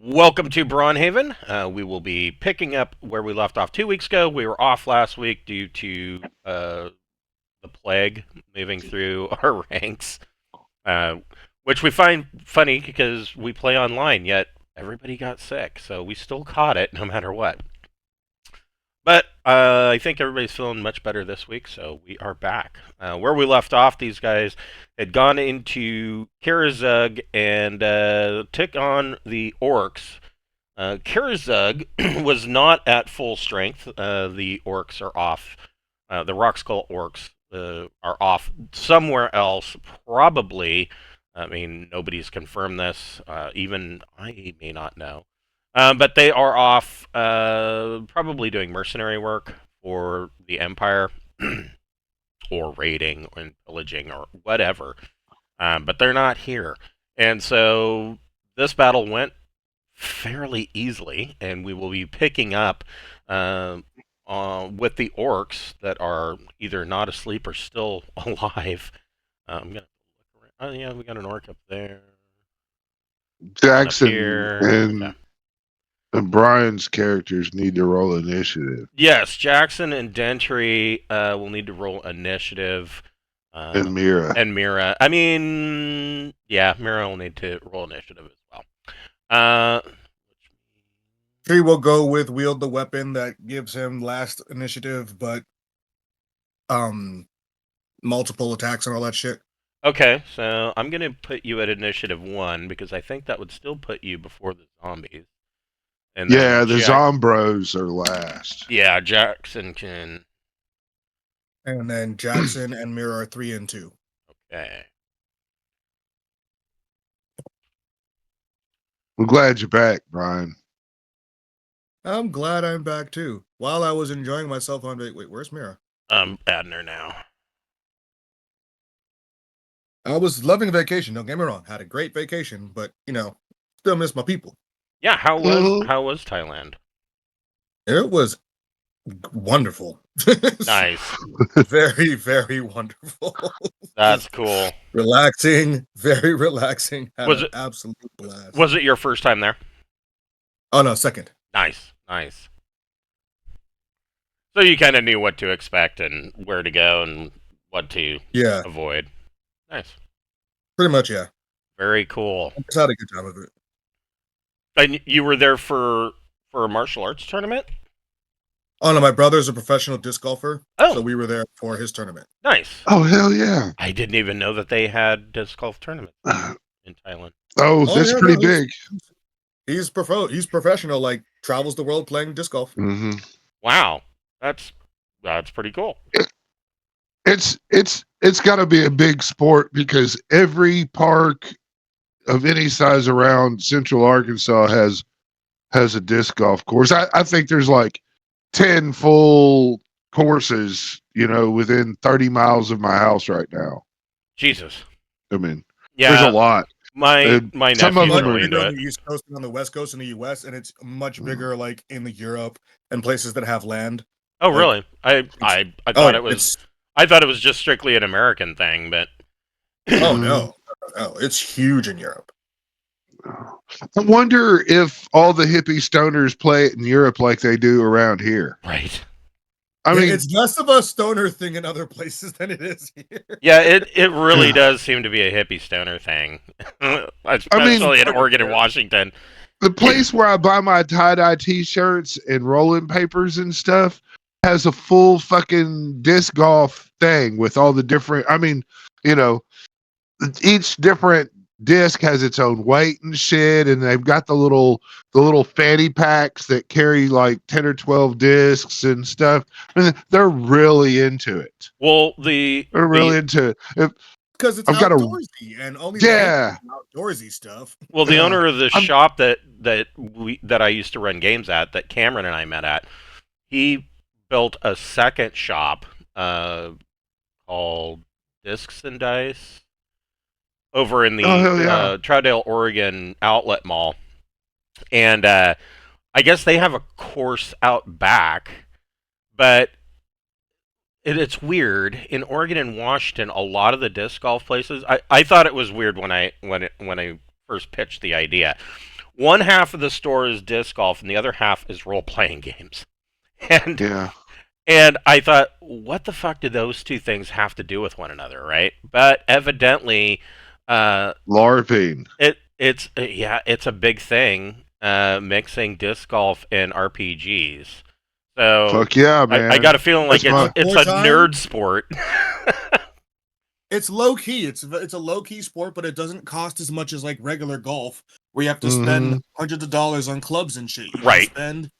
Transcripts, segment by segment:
Welcome to Braunhaven. We will be picking up where we left off 2 weeks ago. We were off last week due to the plague moving through our ranks, uh, which we find funny because we play online, yet everybody got sick, so we still caught it no matter what. But I think everybody's feeling much better this week, so we are back. Where we left off, these guys had gone into Karazug and took on the orcs. Karazug was not at full strength. The orcs are off. The Rok-Skull Orks are off somewhere else, probably. I mean, nobody's confirmed this. Even I may not know. But they are off, probably doing mercenary work for the Empire, or raiding, and pillaging, or whatever. But they're not here. And so this battle went fairly easily, and we will be picking up with the orcs that are either not asleep or still alive. I'm gonna look around. Oh yeah, we got an orc up there. Up Jackson here. Okay. and Brian's characters need to roll initiative. Yes, Jackson and Dentry will need to roll initiative. And Mira. And Mira. I mean, yeah, Mira will need to roll initiative as well. Tree will go with wield the weapon that gives him last initiative, but multiple attacks and all that shit. Okay, so I'm gonna put you at initiative 1 because I think that would still put you before the zombies. And yeah, the Zombros are last. Yeah, Jackson can. And then Jackson and Mira are 3 and 2. Okay. I'm glad you're back, Brian. I'm glad I'm back too. While I was enjoying myself on wait, where's Mira? I'm adding her now. I was loving vacation, don't get me wrong. Had a great vacation, but still miss my people. Yeah, how was Thailand? It was wonderful. Nice. Very, very wonderful. That's cool. Relaxing, very relaxing. Was it absolute blast? Was it your first time there? Oh no, second. Nice. So you kind of knew what to expect and where to go and what to avoid. Nice. Pretty much, yeah. Very cool. I just had a good time with it. And you were there for a martial arts tournament? Oh no, my brother's a professional disc golfer. Oh. So we were there for his tournament. Nice. Oh, hell yeah. I didn't even know that they had disc golf tournaments in Thailand. Oh, that's pretty big. He's professional, like travels the world playing disc golf. Mm-hmm. Wow. That's pretty cool. It's got to be a big sport because every park of any size around Central Arkansas has a disc golf course. I think there's like 10 full courses, within 30 miles of my house right now. Jesus. I mean, yeah, there's a lot. My nephew's really into it. On the East Coast and on the West Coast in the U.S., and it's much bigger, like in the Europe and places that have land. Oh, really? I thought it was. I thought it was just strictly an American thing, but. Oh no, it's huge in Europe. I wonder if all the hippie stoners play it in Europe like they do around here. Right. I mean, it's less of a stoner thing in other places than it is here. Yeah, it really does seem to be a hippie stoner thing, especially in Oregon and Washington. The place where I buy my tie-dye t-shirts and rolling papers and stuff has a full fucking disc golf thing with all the different, each different disc has its own weight and shit, and they've got the little fanny packs that carry like 10 or 12 discs and stuff. I mean, they're really into it. Well, they're really into it. Because it's outdoorsy and only outdoorsy stuff. Well, the owner of the shop that I used to run games at, that Cameron and I met at, he built a second shop called Discs and Dice over in the Troutdale, Oregon outlet mall. And I guess they have a course out back, but it's weird. In Oregon and Washington, a lot of the disc golf places, I thought it was weird when I first pitched the idea. one half of the store is disc golf, and the other half is role playing games. And Yeah. and I thought, what the fuck do those two things have to do with one another, right? But evidently, LARPing. it's a big thing, mixing disc golf and RPGs. So Fuck yeah, I man. got a feeling like That's my it's More a time? nerd sport. It's low key. It's a low key sport, but it doesn't cost as much as like regular golf, where you have to spend Mhm. hundreds of dollars on clubs and shit. You Right. just spend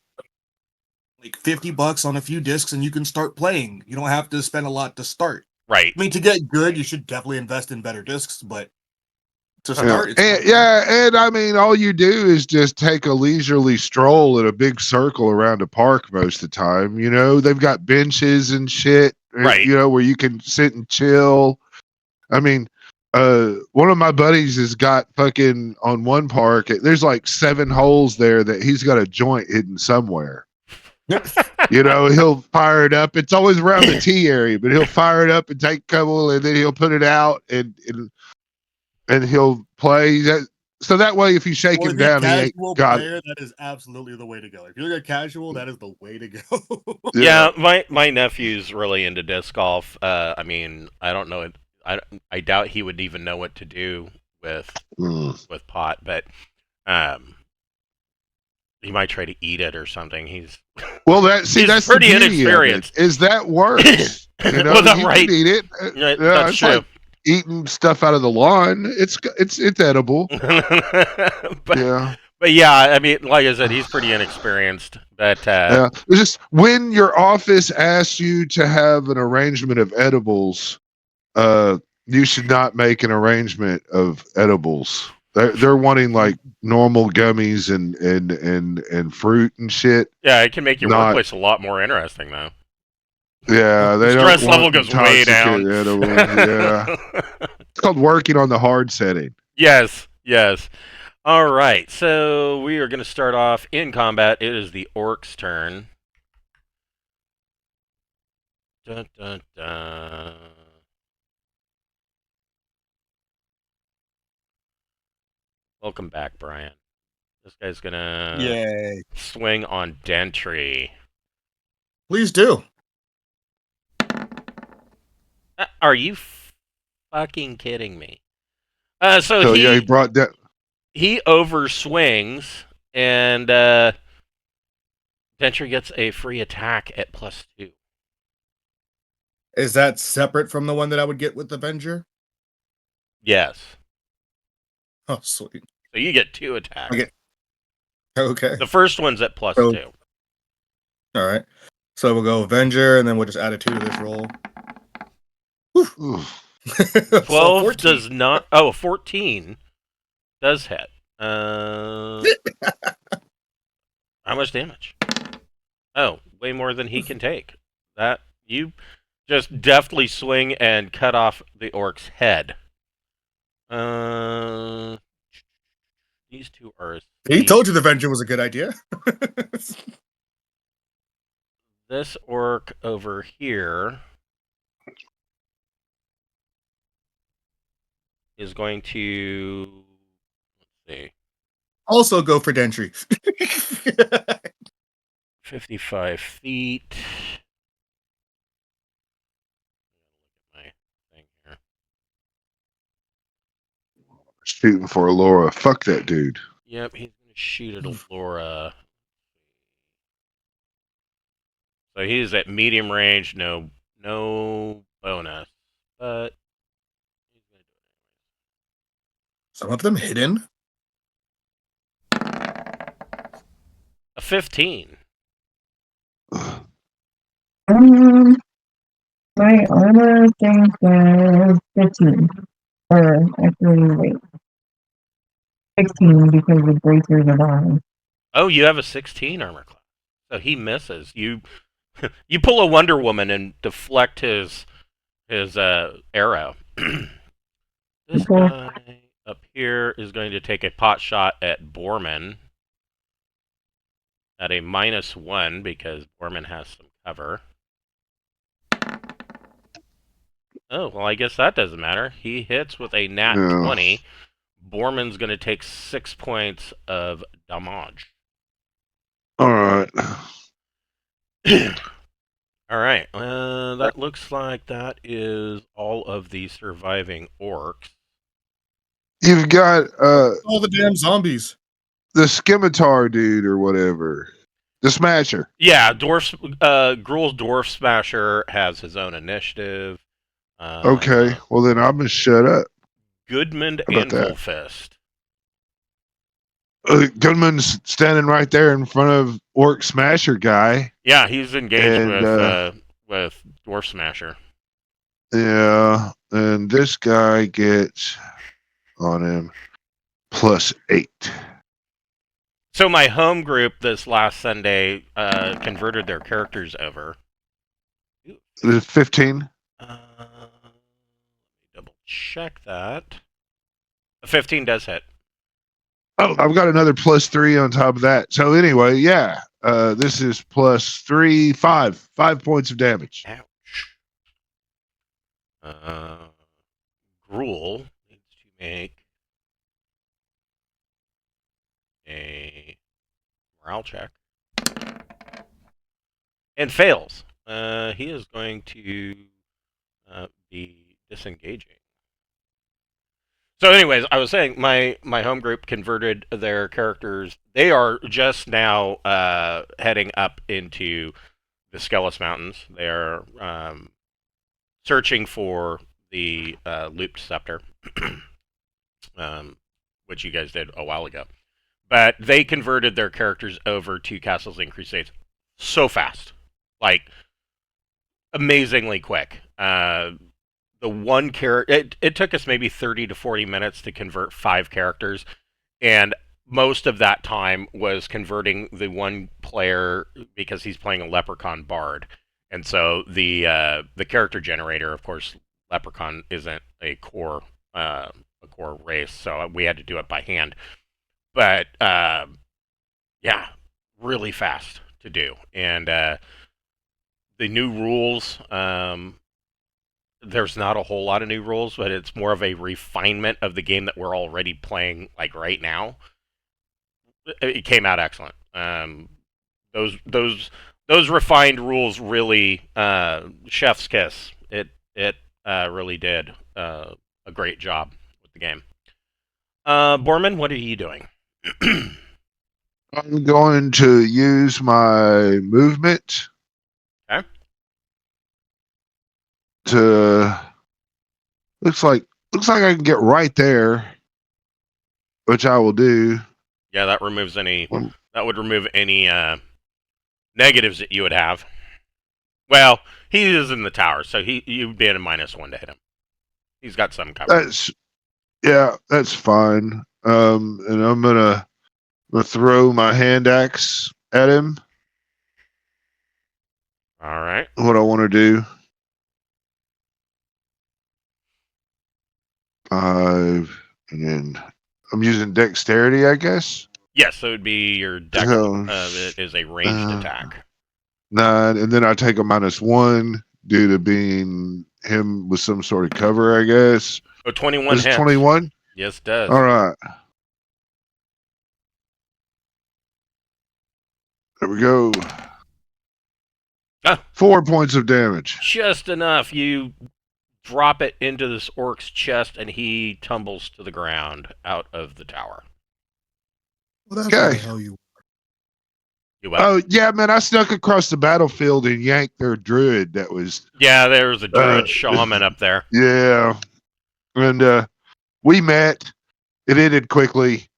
like $50 on a few discs, and you can start playing. You don't have to spend a lot to start. Right. I mean, to get good, you should definitely invest in better discs, but to Yeah. start, it's And, yeah, and I mean, all you do is just take a leisurely stroll in a big circle around a park most of the time. You know, they've got benches and shit, Right. you know, where you can sit and chill. I mean, one of my buddies has got fucking on one park. There's like 7 holes there that he's got a joint hidden somewhere. You know, he'll fire it up. It's always around the tee area, but he'll fire it up and take a couple, and then he'll put it out and he'll play that. So that way, if you shake for him the down, he ain't casual got. player, that is absolutely the way to go. If you're a casual, that is the way to go. Yeah, my nephew's really into disc golf. I mean, I don't know. I doubt he would even know what to do with pot, but he might try to eat it or something. Well, that's he's the pretty beauty of it, inexperienced. is that works. You know, Well, that's you right. can eat it. Yeah, that's it's true. like eating stuff out of the lawn. It's edible. but Yeah. but yeah, I mean, like I said, he's pretty inexperienced. But Yeah. It's just when your office asks you to have an arrangement of edibles, you should not make an arrangement of edibles. They're wanting like normal gummies and fruit and shit. yeah, it can make your Not workplace a lot more interesting, though. yeah, The they don't stress level want goes way down. intoxicated edibles. Yeah, it's called working on the hard setting. Yes, yes. All right, so we are going to start off in combat. It is the orc's turn. Dun, dun, dun. Welcome back, Brian. This guy's going to Yay. swing on Dentry. Please do. Are you fucking kidding me? So yeah, he brought that. he overswings, and Dentry gets a free attack at +2. Is that separate from the one that I would get with Avenger? Yes. Oh, sweet. So you get 2 attacks. Okay. The first one's at +2. All right. So we'll go Avenger, and then we'll just add a 2 to this roll. Oof. 12 14. does not. Oh, 14 does hit. How much damage? Oh, way more than he can take. That you just deftly swing and cut off the orc's head. These two are. He told you the Avenger was a good idea. This orc over here is going to. Let's see. Also go for Dentry. 55 feet. My thing here. Shooting for Laura. Fuck that dude. Yep, he's going to shoot at Allura. So he's at medium range, no bonus, but he's going to do it. Some of them hidden. A 15. My armor thing says 15. Or actually, wait. 16 because the bracers are on. Oh, you have a 16 armor class. So he misses. You you pull a Wonder Woman and deflect his arrow. This guy up here is going to take a pot shot at Borman at a -1 because Borman has some cover. Oh, well, I guess that doesn't matter. He hits with a nat 20. Borman's going to take 6 points of damage. All right. All right. That looks like that is all of the surviving orcs. You've got All the damn zombies. the scimitar dude or whatever. The smasher. Yeah, Gruul's Dwarf Smasher has his own initiative. Okay. Well, then I'm going to shut up. Goodman How about Anvil that? Fist. Goodman's standing right there in front of Orc Smasher guy. Yeah, he's engaged And, with Dwarf Smasher. Yeah. And this guy gets on him +8. So my home group this last Sunday converted their characters over. Is it 15? Let me double check that. 15 does hit. Oh, I've got another +3 on top of that. So anyway, yeah. This is +3, 5 points of damage. Ouch. Gruul needs to make a morale check. And fails. He is going to be disengaging. So, anyways, I was saying my home group converted their characters. They are just now heading up into the Skelos Mountains. They are searching for the looped scepter, which you guys did a while ago. But they converted their characters over to Castles and Crusades so fast, like amazingly quick. The one character, it took us maybe 30 to 40 minutes to convert 5 characters, and most of that time was converting the one player because he's playing a leprechaun bard. And so the character generator, of course, leprechaun isn't a core race, so we had to do it by hand. But yeah, really fast to do. And the new rules, there's not a whole lot of new rules, but it's more of a refinement of the game that we're already playing, like right now. It came out excellent. Those refined rules really chef's kiss. It really did a great job with the game. Borman, what are you doing? I'm going to use my movement. Okay. To looks like I can get right there, which I will do. Yeah, that removes any. That would remove any negatives that you would have. Well, he is in the tower, so you'd be at a -1 to hit him. He's got some cover. That's fine. And I'm gonna throw my hand axe at him. All right. What I want to do. 5, and then I'm using dexterity, I guess. Yes, so it would be your dex. So, It is a ranged attack. 9, and then I take a -1 due to being him with some sort of cover, I guess. Oh, 21 Is hits. 21? Yes, it does. All right. There we go. Ah. 4 points of damage. Just enough. You drop it into this orc's chest, and he tumbles to the ground out of the tower. Well, that's Okay. what the hell you. You what? Oh, yeah, man. I snuck across the battlefield and yanked their druid that was. Yeah, there was a druid shaman up there. Yeah. And we met. It ended quickly.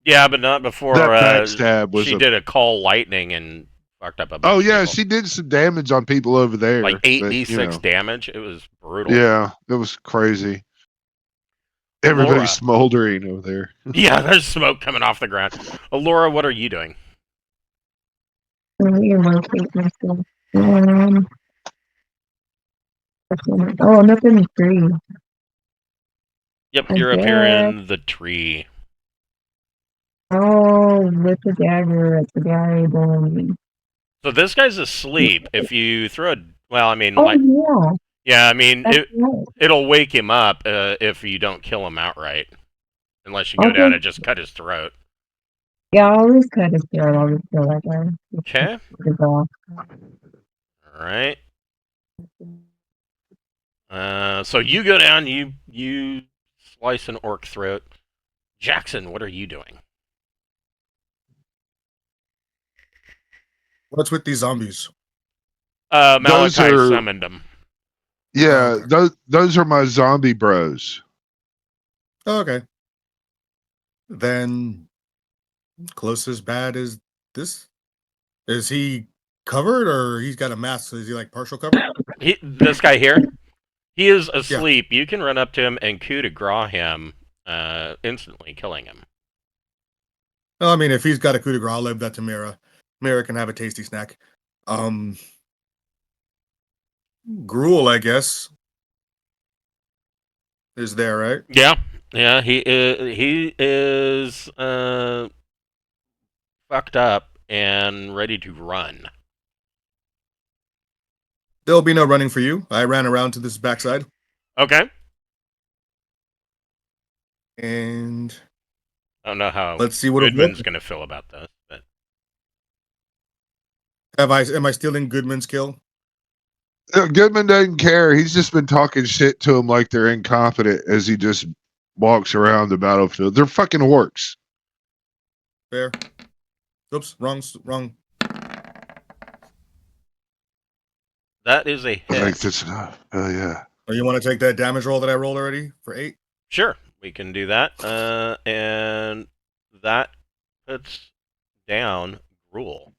Yeah, but not before That backstab was she did a call lightning and fucked up a bunch Oh, of yeah. people. She did some damage on people over there. Like 8d6 but, damage. It was brutal. Yeah, it was crazy. Laura. Everybody's smoldering over there. Yeah, there's smoke coming off the ground. Laura, what are you doing? Let me locate myself. Oh, I'm up in the tree. Yep, I'm you're up here dead. in the tree. Oh, with the dagger at the guy below me. So this guy's asleep. If you throw a... Well, I mean... Oh, like, yeah. yeah, I mean, That's right. it'll wake him up if you don't kill him outright. Unless you go down and just cut his throat. Yeah, I'll just cut his throat. I'll just kill that guy. Okay. Just off. Alright. So you go down, you slice an orc throat. Jackson, what are you doing? What's with these zombies? Those Malachi are- summoned them. Yeah, okay. those are my zombie bros. Oh, okay. Then close as bad as this. Is he covered or he's got a mask? So is he like partial cover? This guy here, he is Yeah. asleep. You can run up to him and coup de grace him, instantly killing him. No, I mean, if he's got a coup de grace, I'll leave that to Mira. Mira can have a tasty snack. Gruel, I guess, is there, right? Yeah, he is fucked up and ready to run. There'll be no running for you. I ran around to this backside, Okay. and I don't know how let's see what Goodman's going to feel about this, but am I stealing Goodman's kill? Goodman doesn't care. He's just been talking shit to them like they're incompetent as he just walks around the battlefield. They're fucking orcs. Fair. Oops, wrong. that is a I think hit. that's enough. Oh yeah. Oh, you want to take that damage roll that I rolled already for 8? Sure, we can do that. And that puts down Gruel.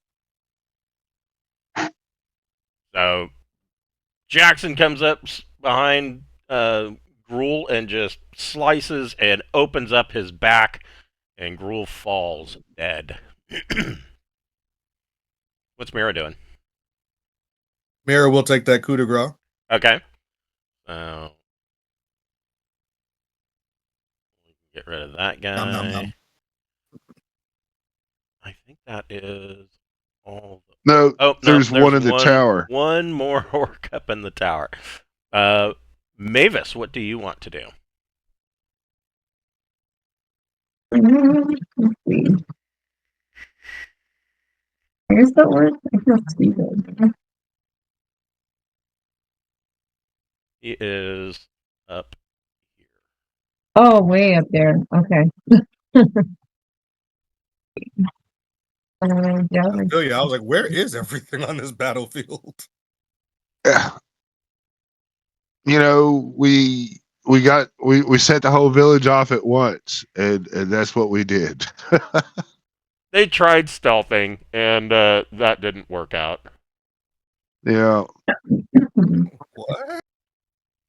So Jackson comes up behind Gruel and just slices and opens up his back, and Gruel falls dead. What's Mira doing? Mira will take that coup de grace. Okay. So get rid of that guy. Nom, nom, nom. I think that is all. No, Oh, there's one in the one, tower. One more orc up in the tower. Mavis, what do you want to do? Let's see. I guess that works. I feel stupid. He is up here. Oh, way up there. Okay. Yeah, I feel you. I was like, where is everything on this battlefield? Yeah. You know, we set the whole village off at once, and that's what we did. They tried stealthing, and that didn't work out. Yeah. What?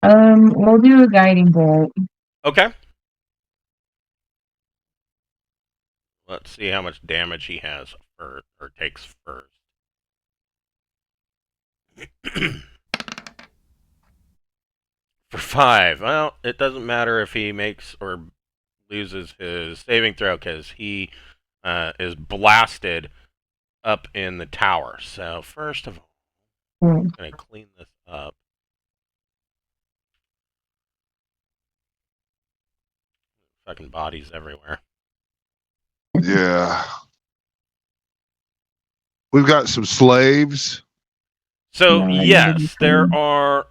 we'll do a guiding bolt. Okay. Let's see how much damage he has or takes first. For 5. Well, it doesn't matter if he makes or loses his saving throw because he is blasted up in the tower. So first of all, I'm going to clean this up. Fucking bodies everywhere. Yeah. We've got some slaves. So No, I gotta be yes, there clean. are.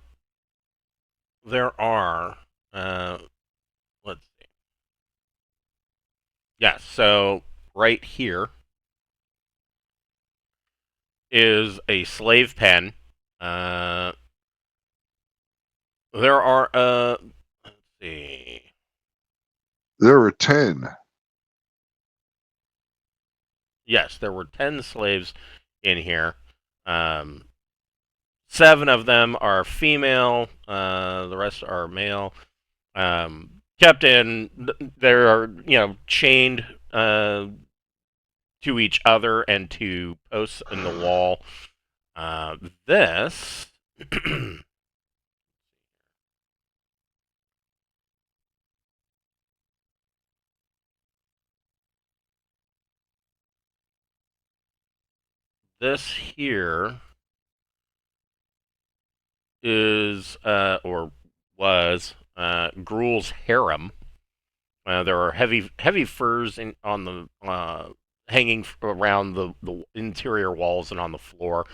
Let's see. Yes, so right here is a slave pen. There are let's see. There were 10. Yes, there were 10 slaves in here. 7 of them are female. The rest are male. Kept in. They are chained to each other and to posts in the wall. This. This here is or was Gruel's harem. There are heavy furs on the hanging around the interior walls and on the floor,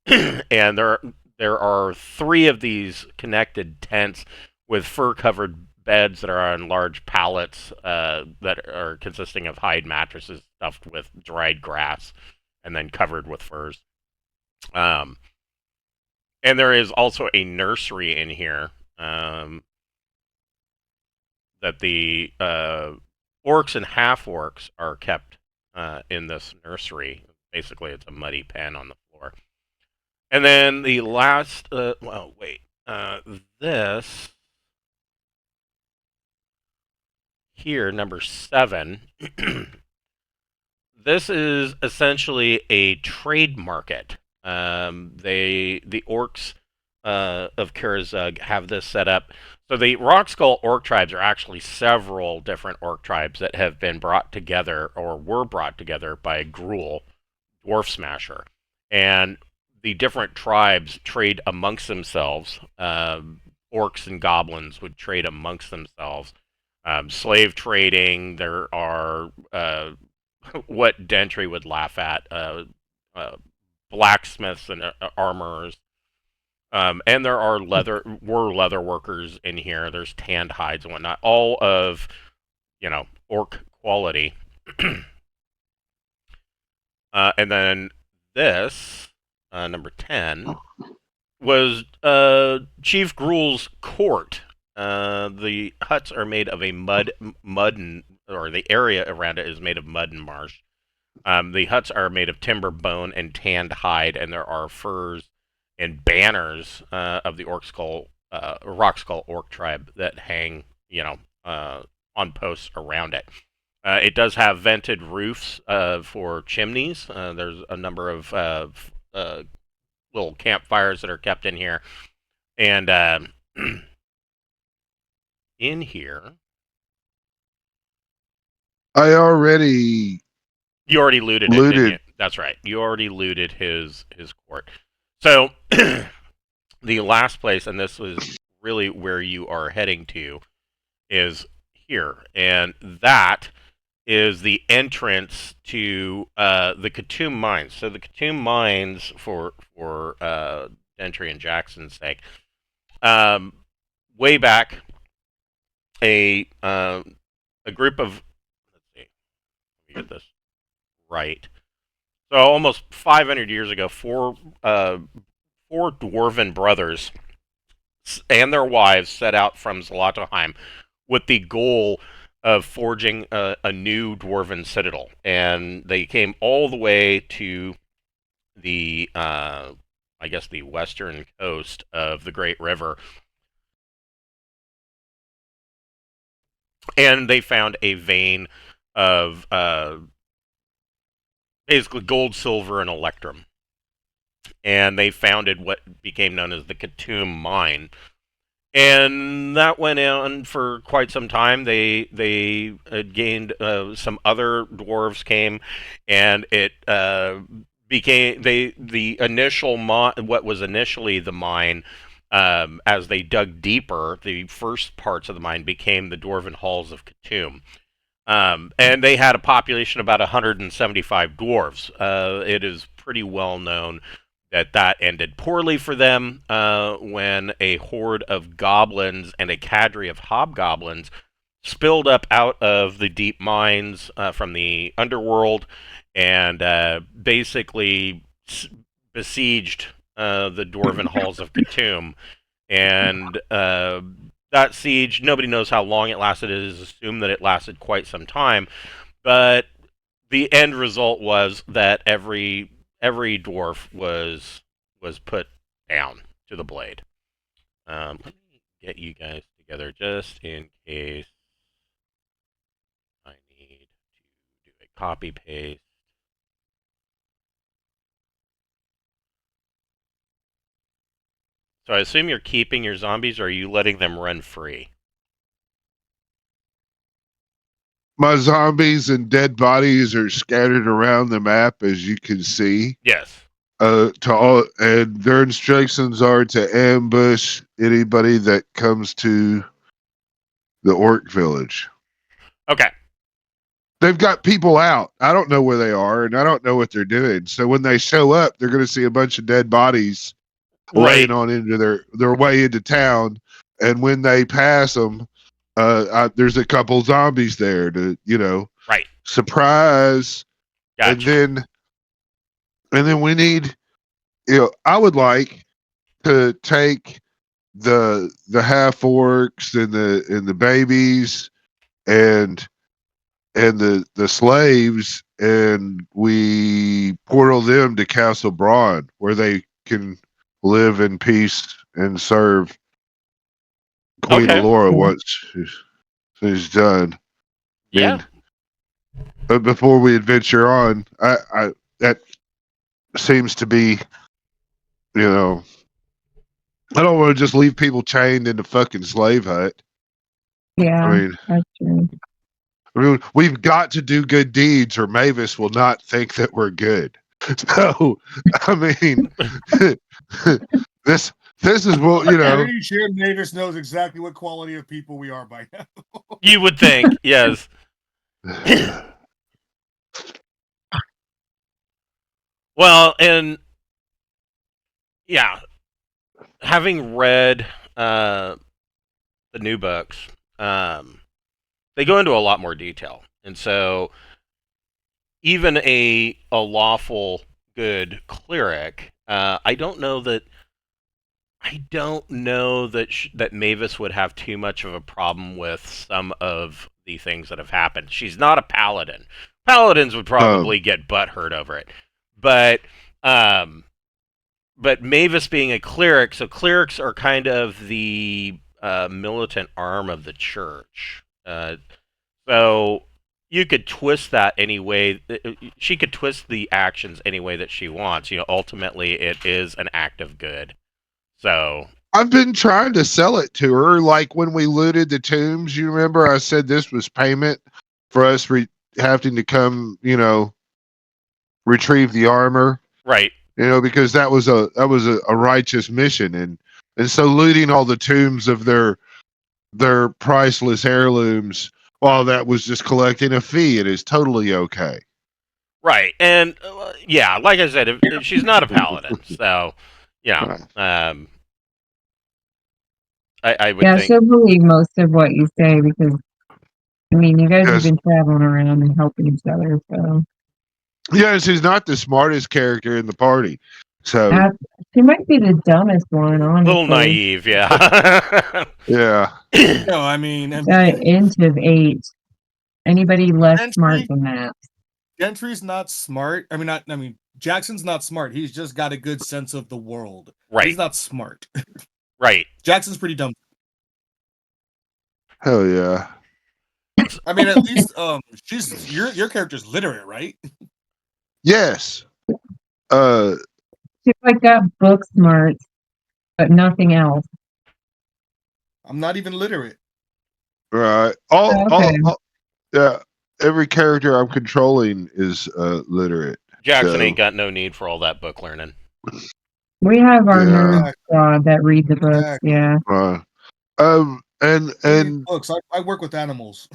and there are 3 of these connected tents with fur-covered beds that are on large pallets that are consisting of hide mattresses stuffed with dried grass and then covered with furs. And there is also a nursery in here that the orcs and half-orcs are kept in this nursery. Basically, it's a muddy pen on the floor. And then the last, this here, number 7, this is essentially a trade market. The orcs of Kurazug have this set up. So the Rok-Skull Ork Tribes are actually several different orc tribes that have been brought together or were brought together by Gruul, Dwarf Smasher. And the different tribes trade amongst themselves. Orcs and goblins would trade amongst themselves. Slave trading. There are what Dentry would laugh at. Blacksmiths and armorers. And there are leather workers in here. There's tanned hides and whatnot. All of, orc quality. And then this, number 10, was Chief Gruul's court. The huts are made of a or the area around it is made of mud and marsh. The huts are made of timber, bone, and tanned hide, and there are furs and banners of the Rok-Skull Ork Tribe that hang, on posts around it. It does have vented roofs for chimneys. There's a number of little campfires that are kept in here. And in here... I already... You already looted it, didn't you? That's right. You already looted his court. So, the last place, and this was really where you are heading to, is here. And that is the entrance to the Khoutoum Mines. So the Khoutoum Mines, for Dentry and Jackson's sake, way back, a group of, let's see, let me get this right. So almost 500 years ago, four dwarven brothers and their wives set out from Zlatoheim with the goal of forging a new dwarven citadel, and they came all the way to the, I guess, the western coast of the Great River, and they found a vein of basically gold, silver, and electrum, and they founded what became known as the Khoutoum Mine. And that went on for quite some time. They gained some other dwarves came, and it became the initial what was initially the mine. As they dug deeper, the first parts of the mine became the Dwarven Halls of Khoutoum. And they had a population of about 175 dwarves. It is pretty well known that ended poorly for them when a horde of goblins and a cadre of hobgoblins spilled up out of the deep mines from the underworld and basically besieged the Dwarven Halls of Khoutoum. And that siege, nobody knows how long it lasted. It is assumed that it lasted quite some time. But the end result was that every dwarf was put down to the blade. Let me get you guys together just in case I need to do a copy paste. So I assume you're keeping your zombies, or are you letting them run free? My zombies and dead bodies are scattered around the map, as you can see. Yes. And their instructions are to ambush anybody that comes to the orc village. Okay. They've got people out. I don't know where they are, and I don't know what they're doing. So when they show up, they're going to see a bunch of dead bodies Right. laying on into their way into town. And when they pass them, there's a couple zombies there to, Right. surprise. Gotcha. And then we need, I would like to take the half orcs and the babies and the slaves, and we portal them to Castle Braun, where they can live in peace and serve Queen Okay. Alora Yeah. once she's done. Yeah. And but before we adventure on, I that seems to be, I don't want to just leave people chained in the fucking slave hut. Yeah, I mean, that's true. we've got to do good deeds, or Mavis will not think that we're good. So, I mean, this is what I'm pretty sure Mavis knows exactly what quality of people we are by now. You would think, yes. Well, and yeah, having read the new books, they go into a lot more detail, and so even a lawful good cleric, I don't know that that Mavis would have too much of a problem with some of the things that have happened. She's not a paladin. Paladins would probably get butthurt over it, but Mavis being a cleric, so clerics are kind of the militant arm of the church. So you could twist that any way. She could twist the actions any way that she wants. Ultimately, it is an act of good. So I've been trying to sell it to her. Like when we looted the tombs, you remember I said this was payment for us having to come, retrieve the armor. right. Because that was a righteous mission, and so looting all the tombs of their priceless heirlooms, while that was just collecting a fee, it is totally okay. Right, and yeah, like I said, if she's not a paladin, so I would Yeah, think. she'll believe most of what you say because, I mean, you guys have Yes. been traveling around and helping each other, so. Yeah, she's not the smartest character in the party. So She might be the dumbest one, A honestly. little naive, yeah. yeah. No, I mean, Inch of 8. Anybody less smart than that? Gentry's not smart. I mean, Jackson's not smart. He's just got a good sense of the world. Right. He's not smart. Right. Jackson's pretty dumb. Hell yeah. I mean, at least your character's literate, right? Yes. She's like got book smarts, but nothing else. I'm not even literate. Right. Okay. Yeah. Every character I'm controlling is literate. Jackson So- ain't got no need for all that book learning. We have our Yeah. nerd squad that read the books, Exactly. yeah. And Read books. I work with animals.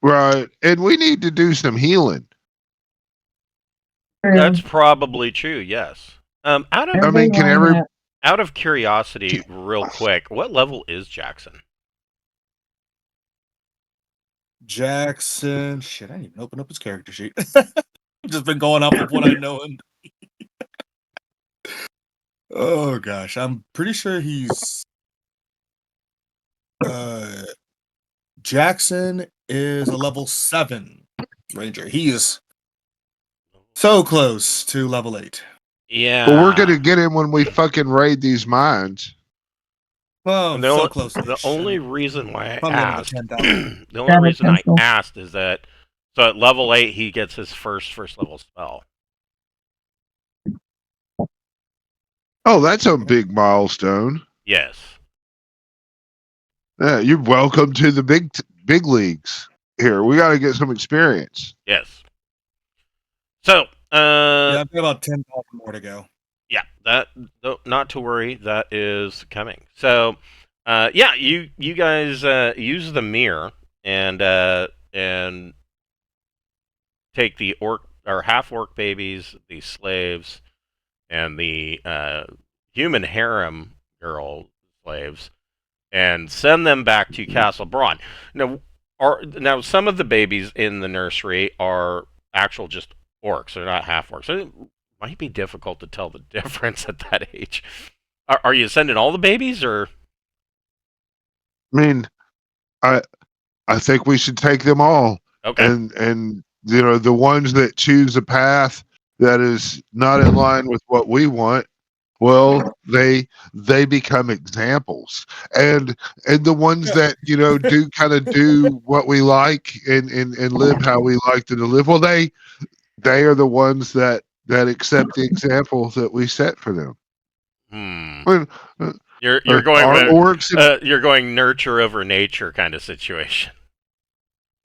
right, and we need to do some healing. That's probably true. Yes. Out of I mean, can every out of curiosity, real quick, what level is Jackson? Jackson. Shit, I didn't even open up his character sheet. I've just been going off of what I know him. Oh gosh, I'm pretty sure he's Jackson is a level 7 ranger. He is so close to level 8. Yeah. But we're gonna get him when we fucking raid these mines. Well, The so only- close. The only reason why I Probably another asked, 10,000. the only Grab a reason I pencil. asked is that so at level 8 he gets his first level spell. Oh, that's a big milestone. Yes. Yeah, you're welcome to the big leagues. Here, we got to get some experience. Yes. So, Yeah, I've got about 10,000 more to go. yeah, not to worry, that is coming. So, yeah, you guys use the mirror, and and take the orc or half orc babies, the slaves, and the human harem girl slaves, and send them back to Castle Braun. Now some of the babies in the nursery are actual just orcs; they're not half orcs. So it might be difficult to tell the difference at that age. Are you sending all the babies, or? I mean, I I think we should take them all, Okay. and the ones that choose a path that is not in line with what we want, well, they become examples, and the ones that do kind of do what we like and live how we like to live, well, they are the ones that accept the example that we set for them. When, You're going our with, orcs and you're going nurture over nature kind of situation.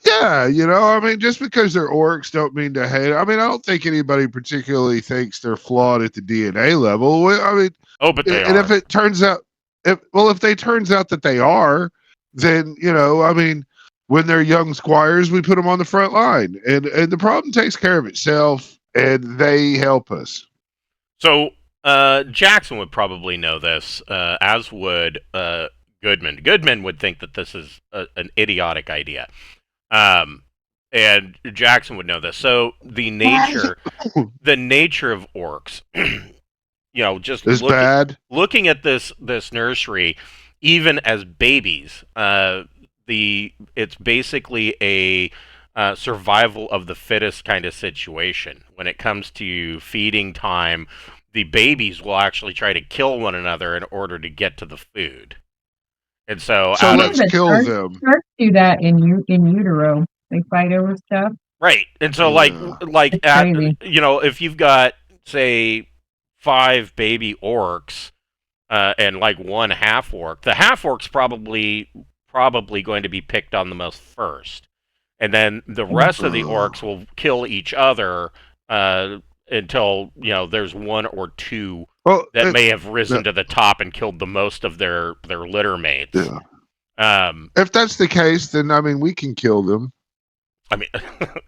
yeah, I mean, just because they're orcs don't mean to hate. I mean, I don't think anybody particularly thinks they're flawed at the DNA level. I mean, Oh, but they and are. if it turns out, if they turns out that they are, then I mean, when they're young squires, we put them on the front line, and the problem takes care of itself, and they help us. So Jackson would probably know this, as would Goodman. Goodman would think that this is an idiotic idea. And Jackson would know this. So the nature of orcs, just Is bad. looking at this nursery, even as babies, it's basically a survival of the fittest kind of situation. When it comes to feeding time, the babies will actually try to kill one another in order to get to the food. And so So out let's of kill them. Sharks do that in utero. They fight over stuff. right, and so Yeah. like It's at crazy. if you've got say 5 baby orcs and like one half orc, the half orc's probably going to be picked on the most first, and then the rest of the orcs will kill each other until there's one or two Well, that may have risen to the top and killed the most of their litter mates. yeah. If that's the case, then I mean, we can kill them. I mean,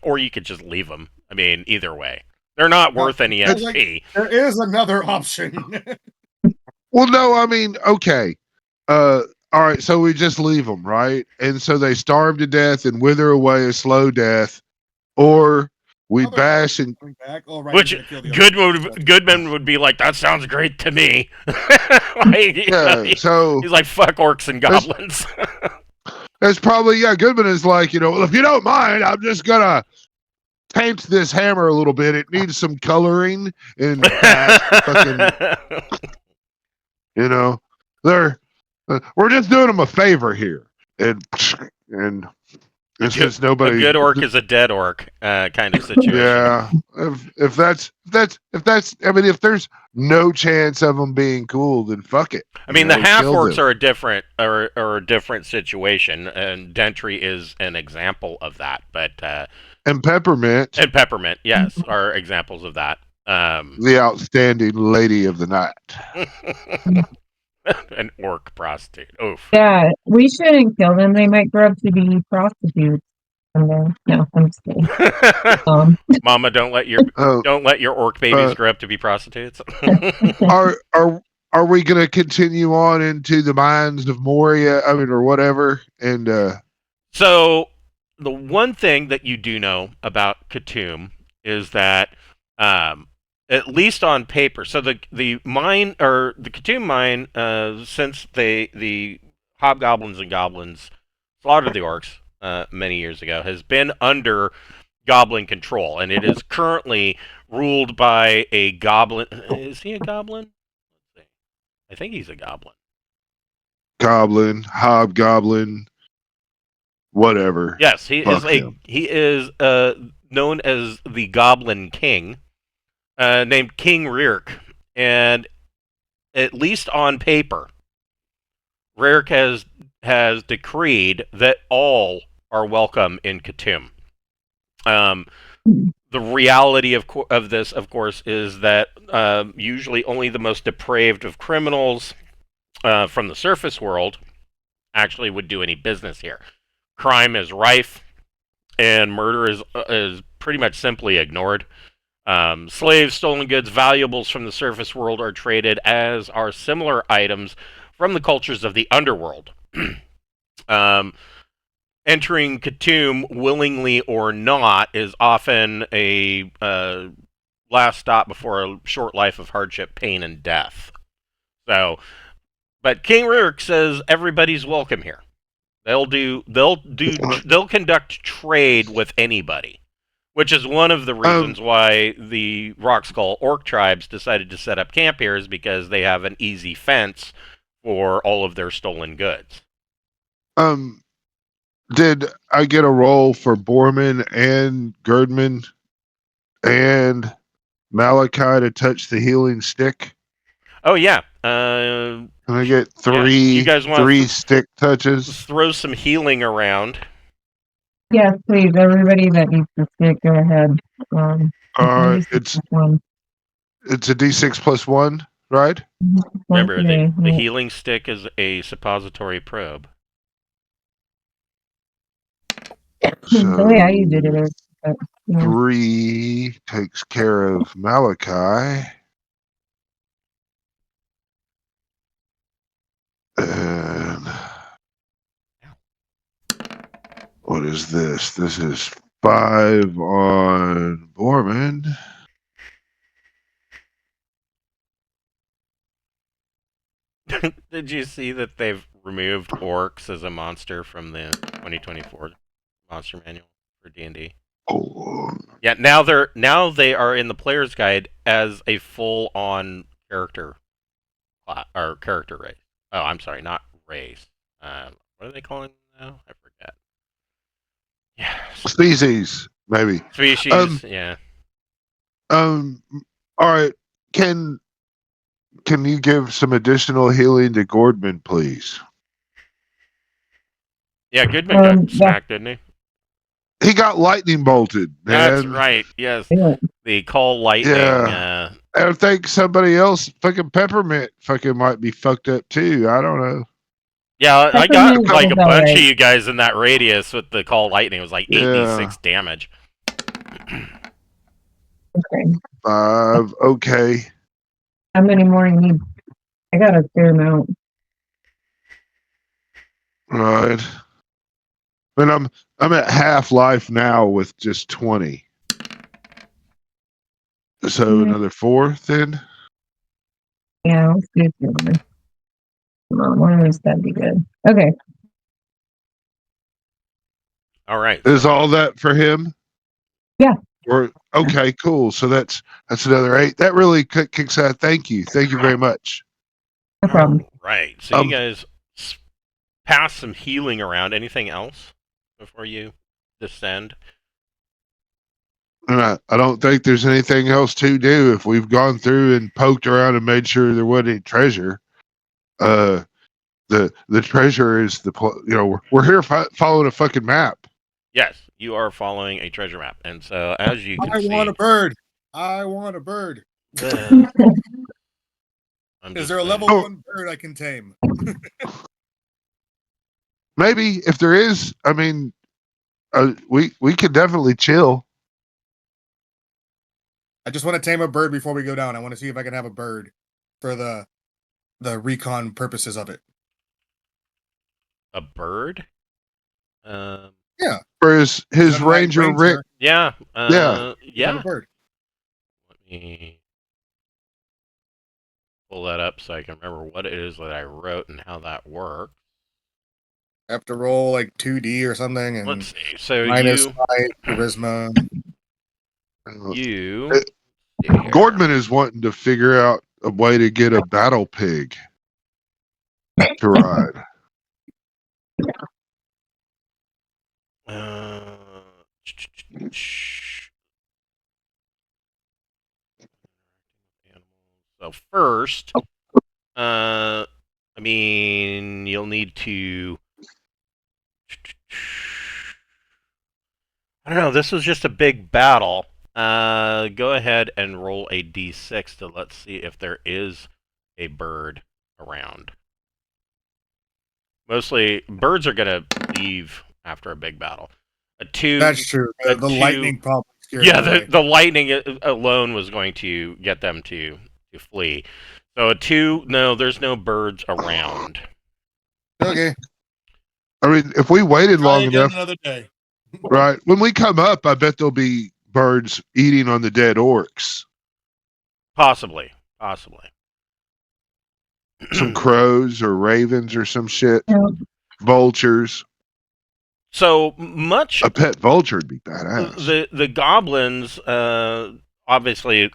or you could just leave them. I mean, either way, they're not worth any It's XP. There is another option. Well, no, I mean, okay. All right, so we just leave them, right? And so they starve to death and wither away a slow death, or we Other bash and coming back. Oh, right, Which you're gonna kill the other Goodman would be like, that sounds great to me. Like, yeah. So he's like, fuck orcs and goblins. that's probably Goodman is like, well, if you don't mind, I'm just gonna paint this hammer a little bit. It needs some coloring and they're we're just doing them a favor here, and since nobody a good orc is a dead orc kind of situation. Yeah, if that's I mean, if there's no chance of them being cool, then fuck it. I mean, the half orcs are a different situation, and Dentry is an example of that. But and Peppermint, yes, are examples of that. The outstanding lady of the night. An orc prostitute. Oof. Yeah, we shouldn't kill them. They might grow up to be prostitutes. No, I'm just kidding. Mama, don't let your orc babies grow up to be prostitutes. Are we going to continue on into the mines of Moria? I mean, or whatever. And so the one thing that you do know about Khoutoum is that, at least on paper, so the mine or the Khoutoum mine, since the hobgoblins and goblins slaughtered the orcs many years ago, has been under goblin control, and it is currently ruled by a goblin. Is he a goblin? Let's see. I think he's a goblin. Goblin, hobgoblin, whatever. Yes, he Fuck is him. he is known as the Goblin King, named King Ryrk, and at least on paper, Ryrk has decreed that all are welcome in Khoutoum. The reality of this, of course, is that usually only the most depraved of criminals from the surface world actually would do any business here. Crime is rife. and murder is pretty much simply ignored. Slaves, stolen goods, valuables from the surface world are traded, as are similar items from the cultures of the underworld. Entering Khoutoum, willingly or not, is often a last stop before a short life of hardship, pain, and death. So, but King Rurik says everybody's welcome here. They'll conduct trade with anybody, which is one of the reasons why the Rok-Skull Ork Tribes decided to set up camp here, is because they have an easy fence for all of their stolen goods. Did I get a roll for Borman and Girdman and Malachi to touch the healing stick? Oh yeah. Can I get three? You guys want three stick touches? Throw some healing around. Yes, please. Everybody that needs to stick, go ahead. It's a D6 plus 1, right? Remember, the healing stick is a suppository probe. The way I used it is. 3 takes care of Malachi. And what is this? This is 5 on Borman. Did you see that they've removed orcs as a monster from the 2024 monster manual for D&D? Oh. Yeah, now they are in the player's guide as a full-on character character race. Oh, I'm sorry, not race. What are they calling them now? I forget. Yeah, Species, maybe. Species. Yeah. All right. Can you give some additional healing to Gordman, please? Yeah, Goodman got smacked, didn't he? He got lightning bolted, man. That's right. Yes, they call lightning. Yeah. I think somebody else, fucking Peppermint, fucking might be fucked up too. I don't know. Yeah, I got like a bunch of you guys in that radius with the call lightning. It was like 8d6 damage. Okay. 5. Okay. How many more you need? I got a fair amount. Right. But I'm at half life now with just 20. So another 4 then? Yeah, let's do 2 more. Come on, one of those, that'd be good. Okay. All right. Is all that for him? Yeah. Or okay, cool. So that's another 8. That really kicks out. Thank you very much. No problem. Right. So you guys pass some healing around. Anything else before you descend? I don't think there's anything else to do. If we've gone through and poked around and made sure there wasn't any treasure, the treasure is we're here following a fucking map. Yes, you are following a treasure map, and so as you can see, I want a bird. I want a bird. Is there a level 1 bird I can tame? Maybe if there is, I mean, we could definitely chill. I just want to tame a bird before we go down. I want to see if I can have a bird for the recon purposes of it. A bird? Yeah. For his ranger Rick. Yeah. Yeah. Have a bird. Let me pull that up so I can remember what it is that I wrote and how that works. I have to roll like 2D or something, and let's see. So -5 charisma. Gordman is wanting to figure out a way to get a battle pig to ride. So first, I mean, you'll need to. I don't know. This was just a big battle. Go ahead and roll a d6 to let's see if there is a bird around. Mostly, birds are gonna leave after a big battle. A 2. That's true. A The 2 lightning probably scared Yeah, them away. the lightning alone was going to get them to flee. So a 2. No, there's no birds around. Okay. I mean, if we waited Try long again enough, another day. right? When we come up, I bet there'll be birds eating on the dead orcs. Possibly. Some crows or ravens or some shit. Yeah. Vultures. So much A pet vulture would be badass. the goblins, obviously,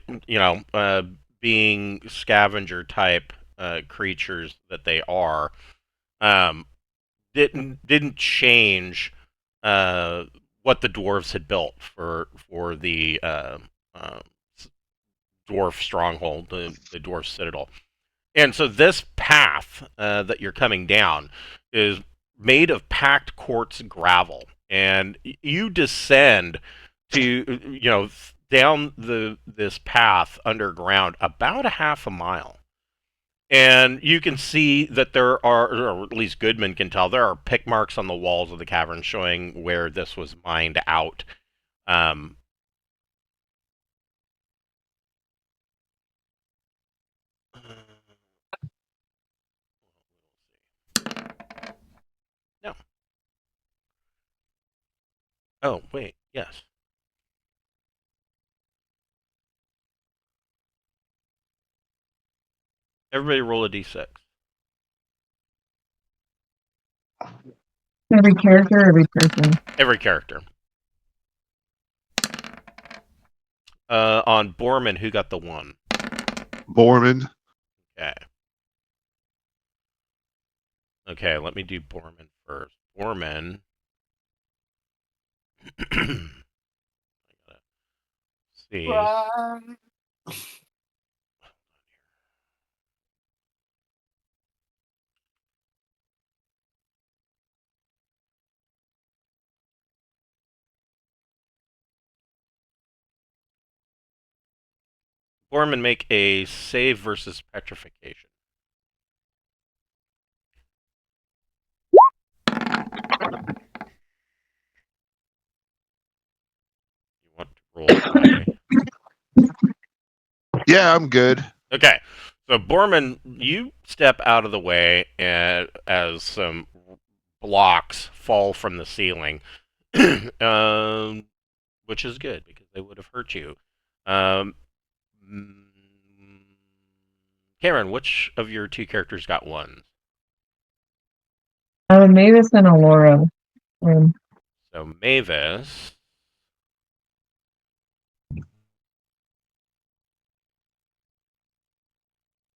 being scavenger type creatures that they are, didn't change what the dwarves had built for the dwarf stronghold, the dwarf citadel. And so this path that you're coming down is made of packed quartz gravel, and you descend to down this path underground about a half a mile. And you can see that there are, or at least Goodman can tell, there are pick marks on the walls of the cavern showing where this was mined out. Um, no. Oh, wait. Yes. Everybody roll a d6. Every character, every person. Every character. On Borman, who got the 1? Borman. Okay. Okay, let me do Borman first. Borman. I gotta see. Borman, make a save versus petrification. You want to roll high. Yeah, I'm good. Okay, so Borman, you step out of the way as some blocks fall from the ceiling, which is good because they would have hurt you. Um, Cameron, which of your 2 characters got 1s? Mavis and Alora. So Mavis.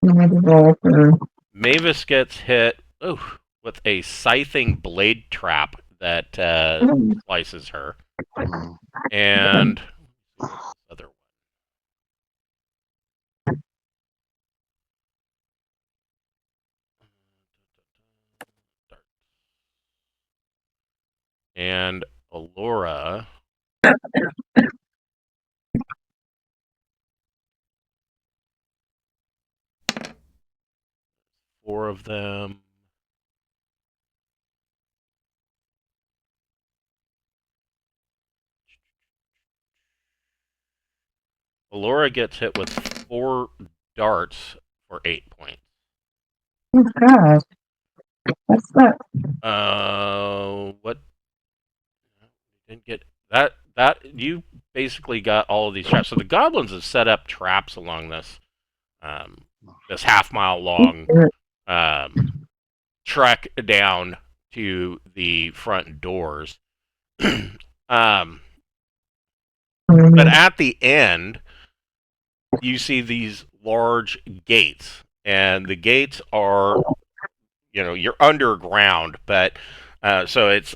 Roll for Mavis gets hit with a scything blade trap that slices her. And other one. And Alora. 4 of them. Alora gets hit with 4 darts for 8 points. oh gosh. What's that? What? Didn't get that. You basically got all of these traps. So the goblins have set up traps along this this half-mile long trek down to the front doors. But at the end, you see these large gates, and the gates are, you're underground, but so it's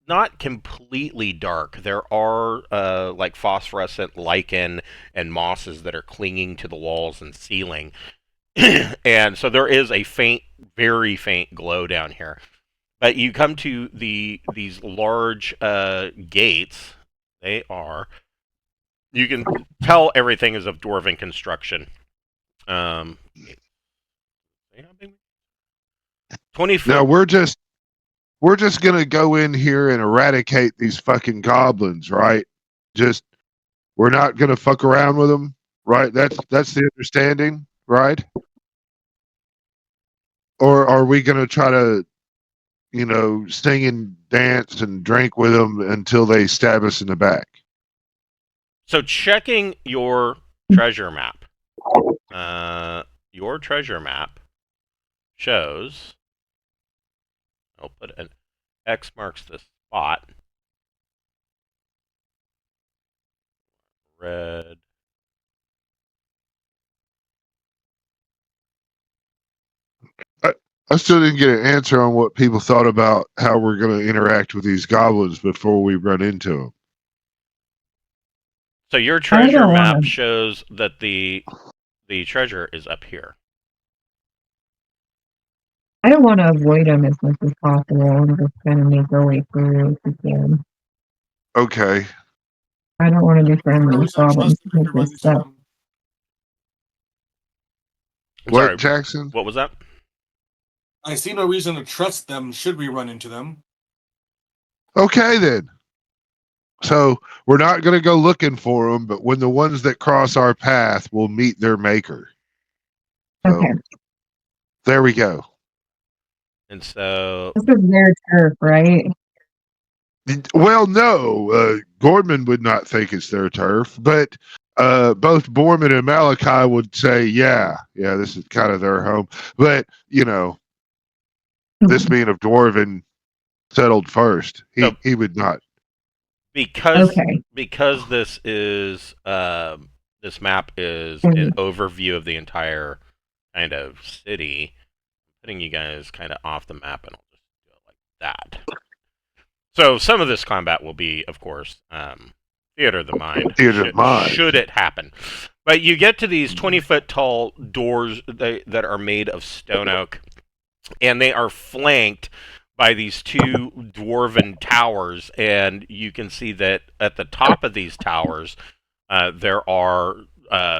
not completely dark. There are like phosphorescent lichen and mosses that are clinging to the walls and ceiling. And so there is a faint, very faint glow down here. But you come to these large gates. They are. You can tell everything is of dwarven construction. 20 foot. No, we're just we're just gonna go in here and eradicate these fucking goblins, right? Just we're not gonna fuck around with them, right? That's the understanding, right? Or are we gonna try to, sing and dance and drink with them until they stab us in the back? So checking your treasure map. Your treasure map shows. I'll put an X marks the spot. Red. I still didn't get an answer on what people thought about how we're going to interact with these goblins before we run into them. So your I treasure don't map wanna- shows that the treasure is up here. I don't want to avoid them as much as possible. I'm just going to make our way through if we can. Okay. I don't want to be friendly No with reason to goblins trust them if because you're they're running to stuck. them. What, Sorry, Jackson? what was that? I see no reason to trust them should we run into them. Okay, then. So we're not going to go looking for them, but when the ones that cross our path will meet their maker. So Okay. there we go. And so This is their turf, right? Well, no, Gordman would not think it's their turf, but both Borman and Malachi would say, yeah, this is kind of their home. But, this being of Dwarven settled first, So- he would not. because Okay. because this is this map is Mhm. an overview of the entire kind of city, I'm putting you guys kind of off the map, and I'll just do it like that. So some of this combat will be, of course, theater of the mind. Theater of mind. Should it happen. But you get to these 20-foot tall doors that are made of stone oak, and they are flanked by these two dwarven towers, and you can see that at the top of these towers, there are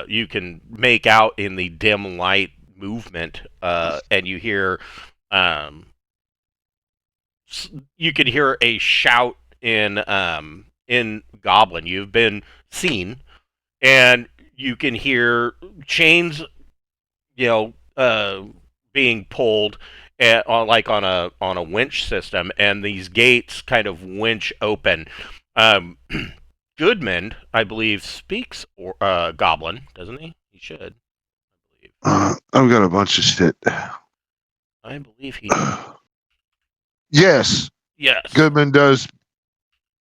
you can make out in the dim light movement, and you hear you can hear a shout in Goblin. You've been seen, and you can hear chains, being pulled like on a winch system, and these gates kind of winch open. Um, Goodman, I believe, speaks Goblin, doesn't he? He should. I've got a bunch of shit. I believe he. Yes, Yes. Goodman does.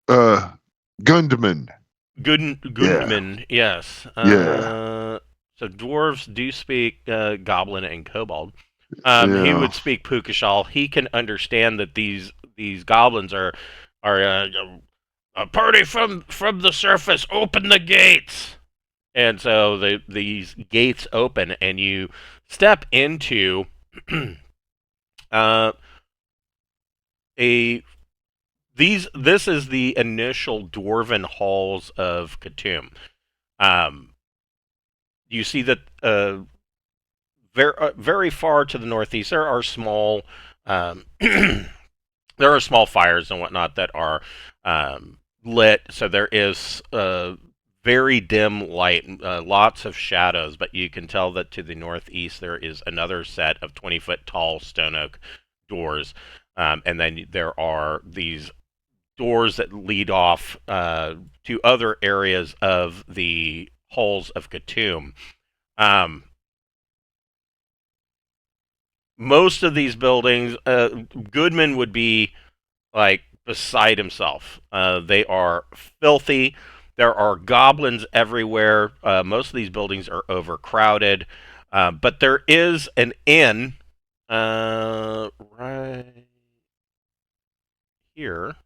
Gundman. Gundman, yes. Yeah. So dwarves do speak Goblin and Kobold. He Yeah. would speak Pukashal. He can understand that these goblins are a party from the surface. Open the gates. And so these gates open, and you step into this is the initial dwarven halls of Khoutoum. You see that very far to the northeast there are small there are small fires and whatnot that are lit. So there is very dim light, lots of shadows, but you can tell that to the northeast there is another set of 20-foot tall stone oak doors, and then there are these doors that lead off to other areas of the halls of Khoutoum. Most of these buildings, Goodman would be like beside himself. They are filthy. There are goblins everywhere. Most of these buildings are overcrowded. But there is an inn right here.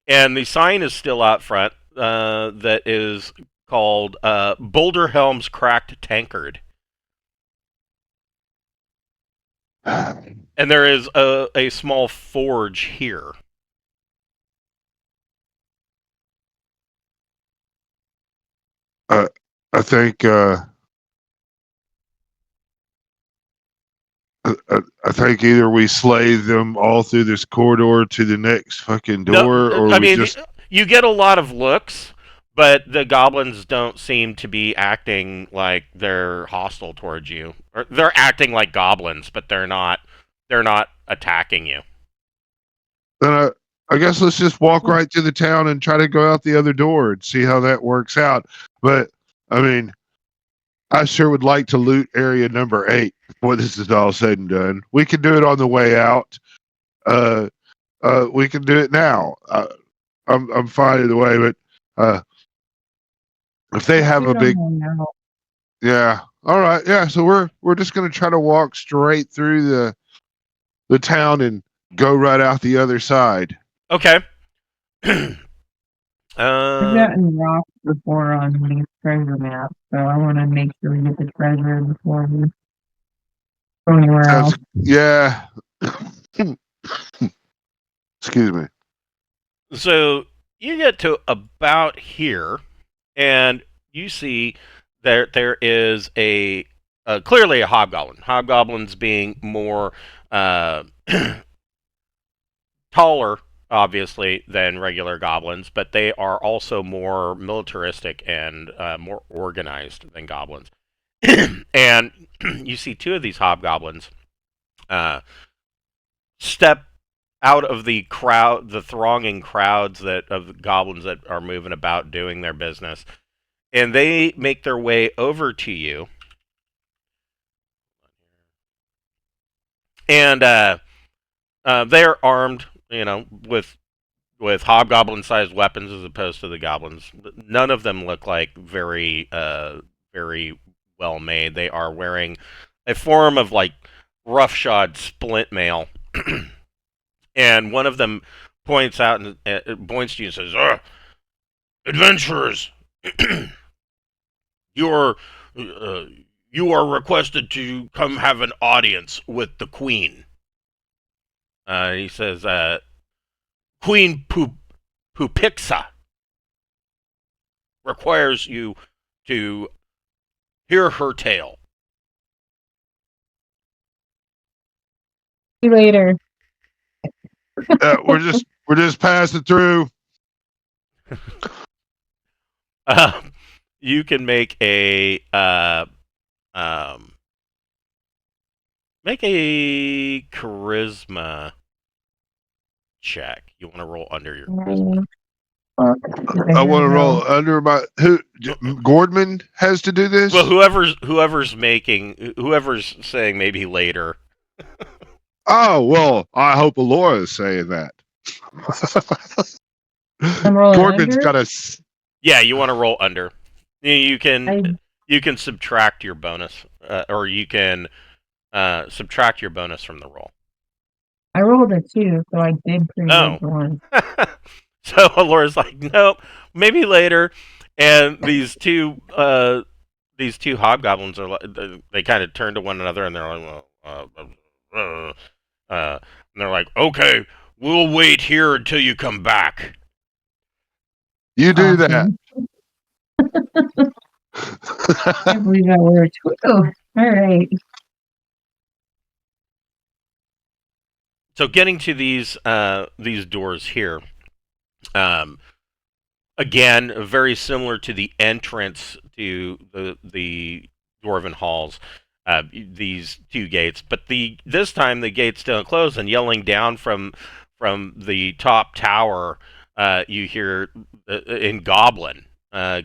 And the sign is still out front that is called Boulder Helm's Cracked Tankard. And there is a small forge here. I think I think either we slay them all through this corridor to the next fucking door, No, or I we mean, just. you get a lot of looks, but the goblins don't seem to be acting like they're hostile towards you. Or they're acting like goblins, but they're not. They're not attacking you. Then I guess let's just walk right to the town and try to go out the other door and see how that works out. But I mean, I sure would like to loot area number 8 before this is all said and done. We can do it on the way out. We can do it now. I'm fine either way, but if they have a big, yeah, all right, yeah. So we're just gonna try to walk straight through the town and go right out the other side. Okay. I've gotten rocks before on these treasure maps, so I want to make sure we get the treasure before we go anywhere else. Yeah. Excuse me. So you get to about here, and you see there is a clearly a hobgoblin. Hobgoblins being more taller, obviously, than regular goblins, but they are also more militaristic and more organized than goblins. And you see two of these hobgoblins step out of the crowd, the thronging crowds of goblins that are moving about doing their business, and they make their way over to you. And they're armed, with hobgoblin-sized weapons as opposed to the goblins. None of them look like very well made. They are wearing a form of like roughshod splint mail. And one of them points out and points to you and says, "Adventurers, you are requested to come have an audience with the Queen." He says, "Queen Pupixa requires you to hear her tale." See you later. We're just passing through. You can make a charisma check. You want to roll under your charisma. I want to roll under my Gordman has to do this. Well, whoever's saying maybe later. Oh well, I hope Alora is saying that. I'm rolling Gordman's under? got a. Yeah, you want to roll under. You can subtract your bonus, or you can subtract your bonus from the roll. I rolled a 2, so I did pretty good one. So Alora's like, nope, maybe later. And these two hobgoblins are like, they kind of turn to one another and they're like, and they're like, okay, we'll wait here until you come back. You do that. I can't believe that worked. All right. So getting to these doors here, again, very similar to the entrance to the Dwarven halls. These two gates, but this time the gates don't close, and yelling down from the top tower, you hear in Goblin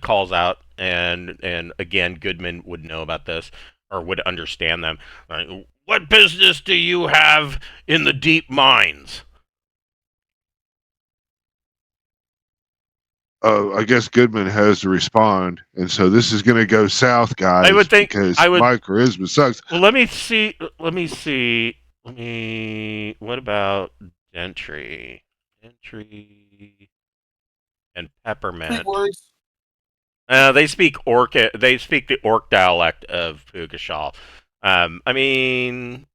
calls out, and again Goodman would know about this or would understand them. What business do you have in the deep mines? I guess Goodman has to respond, and so this is going to go south, guys. I would think because my charisma sucks. Well, let me see. What about Gentry and Peppermint? They speak Orc. They speak the Orc dialect of Pugashal. I mean,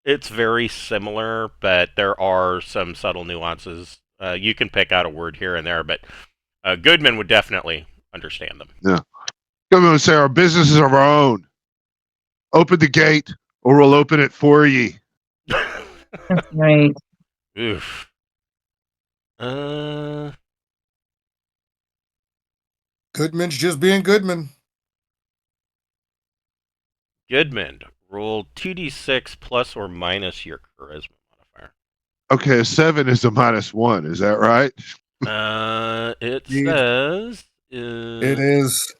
it's very similar, but there are some subtle nuances. You can pick out a word here and there, but Goodman would definitely understand them. Yeah. Goodman would say, our business is of our own. Open the gate. or we'll open it for ye. That's right. Oof. Goodman's just being Goodman. Goodman, roll 2d6 plus or minus your charisma modifier. Okay, a 7 is a -1. Is that right? It Indeed. says It is.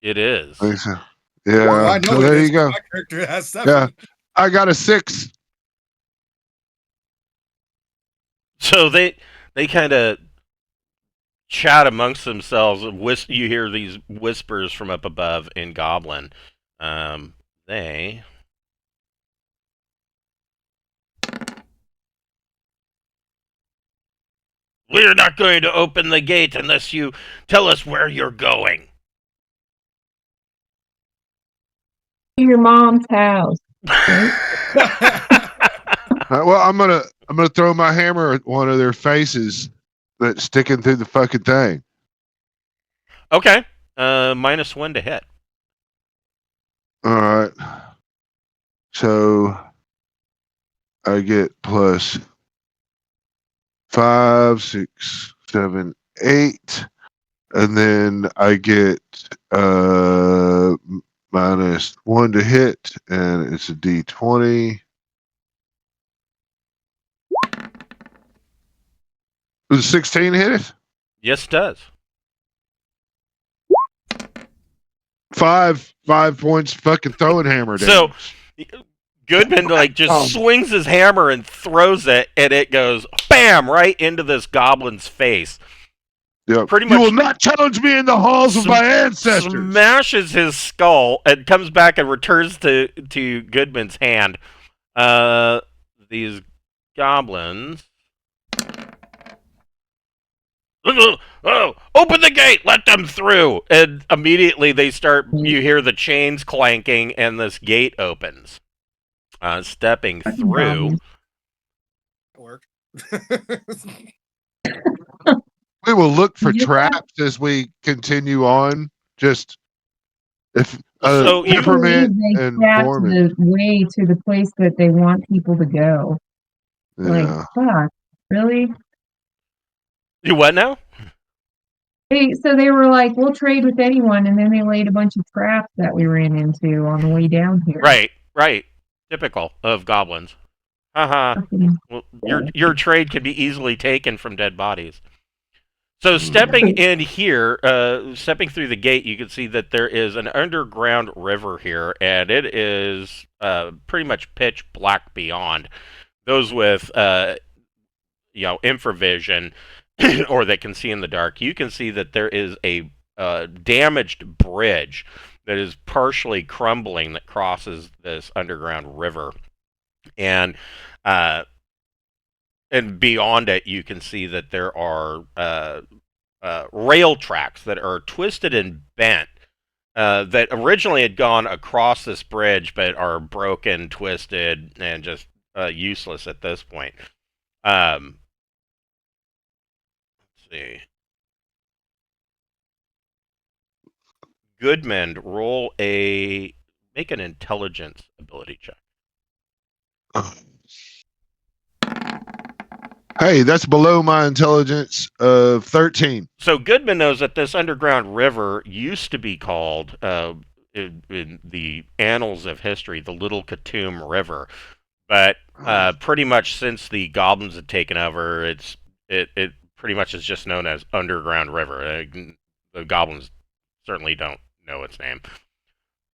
It is. I think so. Yeah. Well, I know So it there is. you go. My character has 7. Yeah. I got a 6. So they kind of chat amongst themselves. You hear these whispers from up above in Goblin. They. We're not going to open the gate unless you tell us where you're going. To your mom's house. Right? Well, I'm gonna throw my hammer at one of their faces that's sticking through the fucking thing. Okay. -1 to hit. All right. So I get plus 5, 6, 7, 8, and then I get -1 to hit, and it's a D20. Does 16 hit it? Yes, it does. 5 points fucking throwing hammer damage. So Goodman just swings his hammer and throws it, and it goes bam right into this goblin's face. Yep. Pretty You much will not challenge me in the halls of my ancestors. smashes his skull and comes back and returns to Goodman's hand. These goblins. Oh, open the gate! Let them through! And immediately they start. You hear the chains clanking, and this gate opens. Stepping through. Work. We will look for Yeah. traps as we continue on. Just if So you- peppermint They and trapped Mormon. the way to the place that they want people to go. Like, Yeah. fuck, really? You what now? So they were like, we'll trade with anyone, and then they laid a bunch of traps that we ran into on the way down here. Right. Typical of goblins. Haha. Fucking- Well, your trade can be easily taken from dead bodies. So stepping in here, stepping through the gate, you can see that there is an underground river here, and it is pretty much pitch black beyond. Those with infravision or that can see in the dark, you can see that there is a damaged bridge that is partially crumbling that crosses this underground river, and beyond it, you can see that there are rail tracks that are twisted and bent that originally had gone across this bridge, but are broken, twisted, and just useless at this point. Let's see. Goodman, make an intelligence ability check. Hey, that's below my intelligence of 13. So Goodman knows that this underground river used to be called, in the annals of history, the Little Khoutoum River. But pretty much since the goblins had taken over, it pretty much is just known as Underground River. The goblins certainly don't know its name.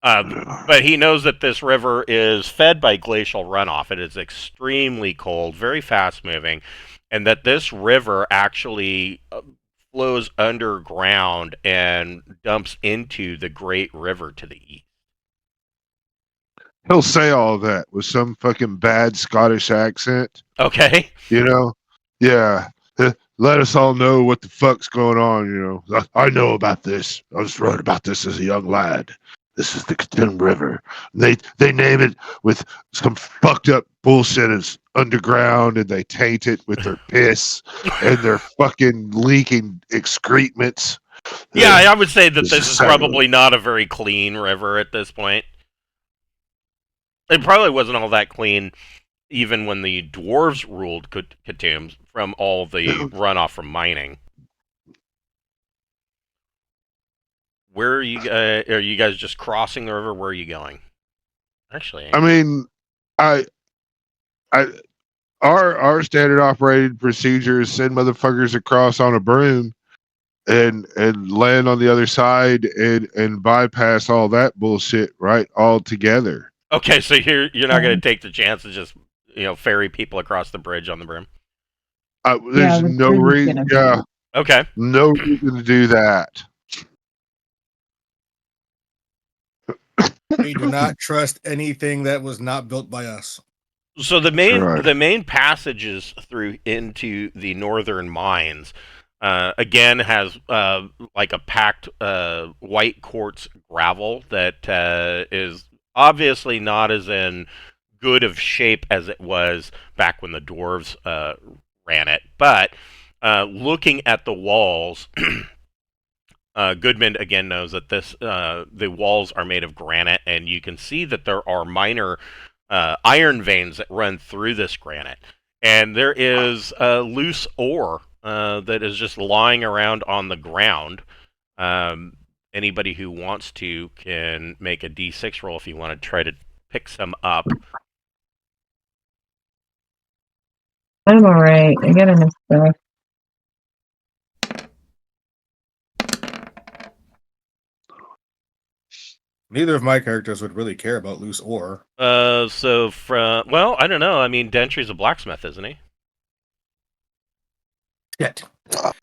But he knows that this river is fed by glacial runoff. It is extremely cold, very fast moving, and that this river actually flows underground and dumps into the Great River to the east. He'll say all that with some fucking bad Scottish accent. Okay. You know? Yeah. Let us all know what the fuck's going on, you know. I know about this. I just wrote about this as a young lad. This is the Khoutoum River. They name it with some fucked up bullshit as underground, and they taint it with their piss and their fucking leaking excrements. Yeah, I would say that This this is is probably not a very clean river at this point. It probably wasn't all that clean, even when the dwarves ruled Khoutoum from all the runoff from mining. Where are you? Are you guys just crossing the river? Where are you going? Actually, I mean, I, I, our standard operating procedure is send motherfuckers across on a broom and land on the other side and bypass all that bullshit right all together. okay. So you're not going to take the chance to just ferry people across the bridge on the broom. There's the no bridge is reason. gonna be Yeah, Okay. no reason to do that. We do not trust anything that was not built by us. So the That's main right. the main passages through into the northern mines, again has like a packed white quartz gravel that is obviously not as in good of shape as it was back when the dwarves ran it. But looking at the walls, Goodman again knows that the walls are made of granite, and you can see that there are minor iron veins that run through this granite, and there is loose ore that is just lying around on the ground. Anybody who wants to can make a D6 roll if you want to try to pick some up. I'm alright. I got enough stuff. Neither of my characters would really care about loose ore. So from I don't know. I mean, Dentry's a blacksmith, isn't he? Shit.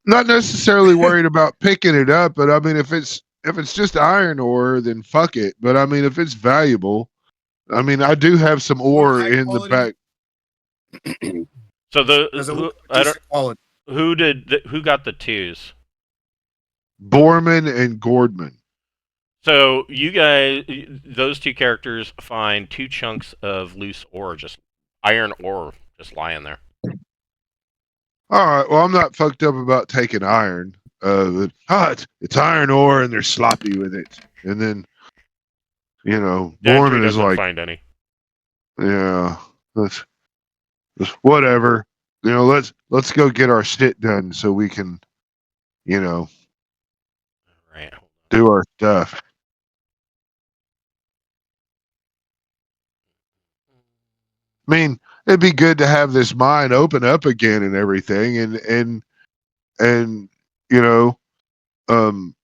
Not necessarily worried about picking it up, but I mean, if it's just iron ore, then fuck it. But I mean, if it's valuable, I mean, I do have some ore high in the quality? back. So Does it look decent quality? who got the twos? Borman and Gordman. So you guys, those two characters find two chunks of loose ore, just iron ore, just lying there. All right. Well, I'm not fucked up about taking iron. It's iron ore, and they're sloppy with it. And then, Dentry Borman is doesn't like, find any. yeah, that's whatever. Let's go get our shit done so we can, Right. do our stuff. I mean, it'd be good to have this mine open up again and everything, and you know, um,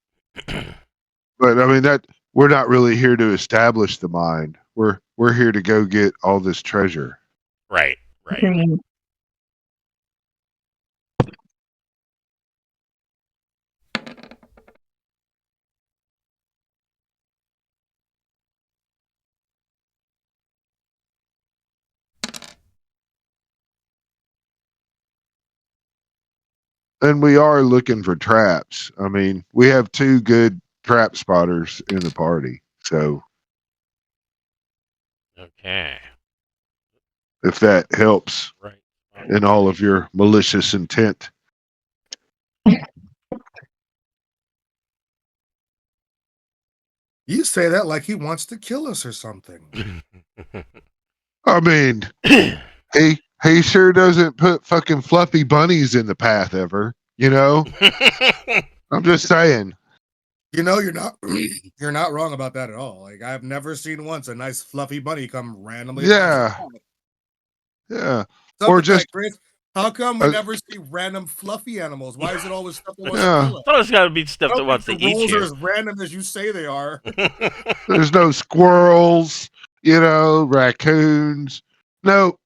but I mean that we're not really here to establish the mine. We're here to go get all this treasure. Right. Right. Agreed. And we are looking for traps. I mean, we have two good trap spotters in the party. So Okay. if that helps Right. in all of your malicious intent. You say that like he wants to kill us or something. I mean, he sure doesn't put fucking fluffy bunnies in the path ever. I'm just saying. You're not you're not wrong about that at all. Like I've never seen once a nice fluffy bunny come randomly. Yeah. Yeah. Something Or just Chris, how come we uh, never see random fluffy animals? Why is it always stuff that wants Yeah. to kill us? Well, it's got to be stuff I that don't wants to think the eat rules are you. as random as you say they are. there's no squirrels, raccoons, no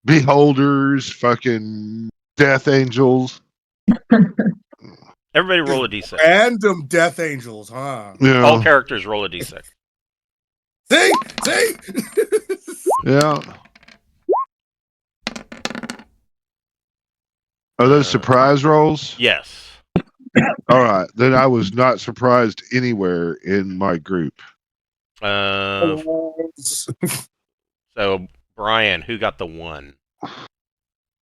beholders, fucking death angels. Everybody roll a d6. Random death angels, huh? All characters roll a d6. See? Yeah. Are those surprise rolls? Yes. All right. Then I was not surprised anywhere in my group. So Brian, who got the one?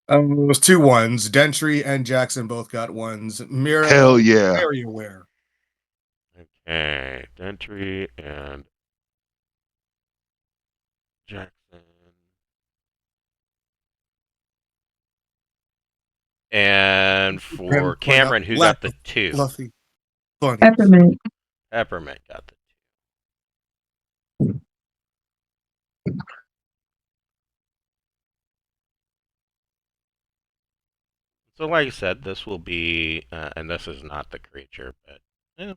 It was 2 1s. Dentry and Jackson both got 1s. Mira, Hell yeah. very aware. Okay, Dentry and Jackson. And for And point out Cameron, who lack got the of 2? fluffy bunnies. Peppermint. Peppermint got the 2. So, like I said, this will be, and this is not the creature, but this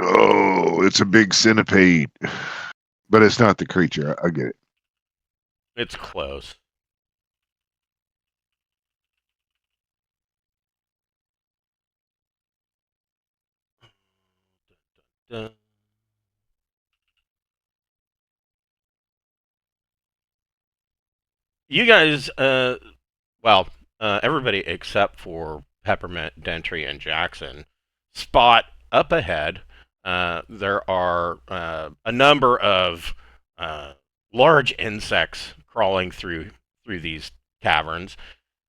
Oh, it's a big centipede, but it's not the creature. I get it. it's close. Dun. You guys, well, everybody except for Peppermint, Dentry, and Jackson spot up ahead. There are a number of large insects crawling through these caverns,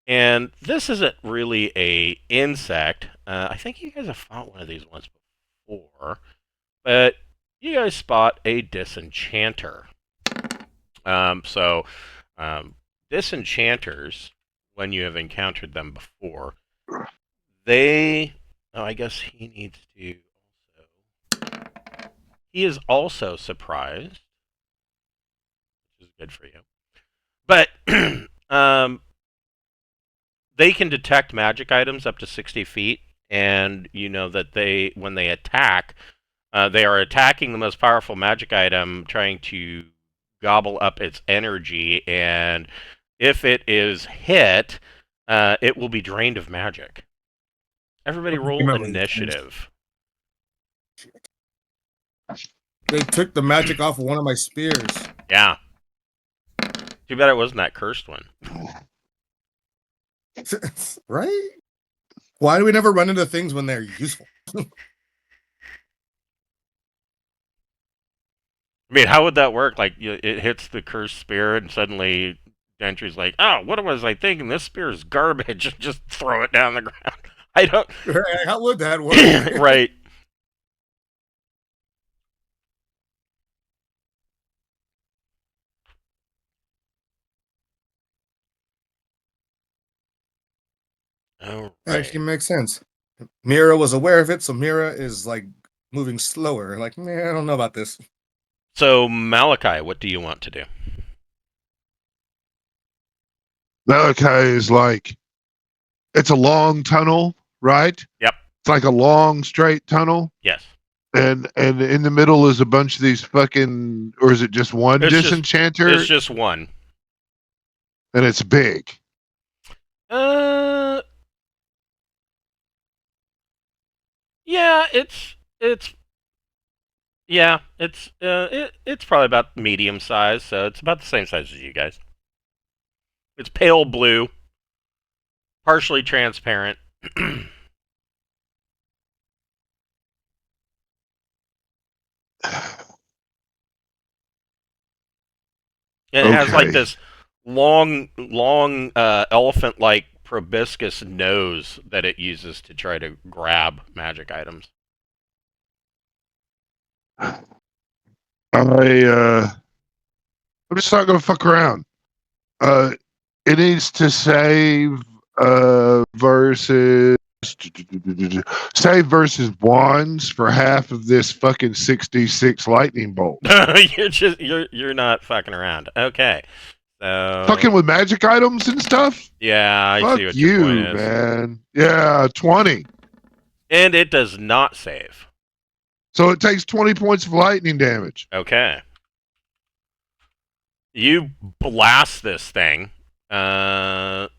and this isn't really a insect. I think you guys have fought one of these once before, but you guys spot a disenchanter. So disenchanters, when you have encountered them before, they. Oh, I guess he needs to also. He is also surprised, which is good for you. But they can detect magic items up to 60 feet, and you know that when they attack, they are attacking the most powerful magic item, trying to gobble up its energy, and if it is hit, it will be drained of magic. Everybody roll initiative. They took the magic off of one of my spears. Yeah. Too bad it wasn't that cursed one. Right? Why do we never run into things when they're useful? I mean, how would that work? Like, it hits the cursed spear, and suddenly Gentry's like, "Oh, what was I thinking? This spear is garbage." Just throw it down the ground. I don't. How would that work? Right. All Actually right. makes sense. Mira was aware of it, so Mira is like moving slower. Like, man, I don't know about this. So, Malachi, what do you want to do? Malachi is like, it's a long tunnel, right? Yep. It's like a long straight tunnel, Yes. and in the middle is a bunch of these fucking, or is it just one It's disenchanter? just one. And it's big. Yeah, it's probably about medium size, so it's about the same size as you guys. It's pale blue, partially transparent. And it has like Okay. this long elephant-like proboscis nose that it uses to try to grab magic items. I'm just not gonna fuck around. It needs to save versus save versus wands for half of this fucking 66 lightning bolt. you're not fucking around. Okay. So Fucking with magic items and stuff? yeah, I Fuck see what you, your point is. man. Yeah, 20. And it does not save. So it takes 20 points of lightning damage. Okay. You blast this thing. It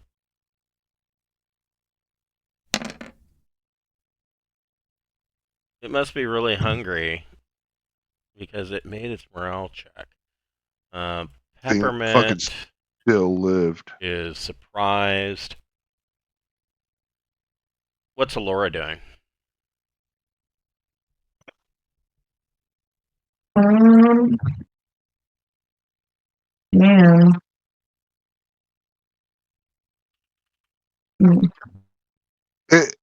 must be really hungry because it made its morale check. Fucking Peppermint still lived. is surprised. What's Alora doing? Yeah. It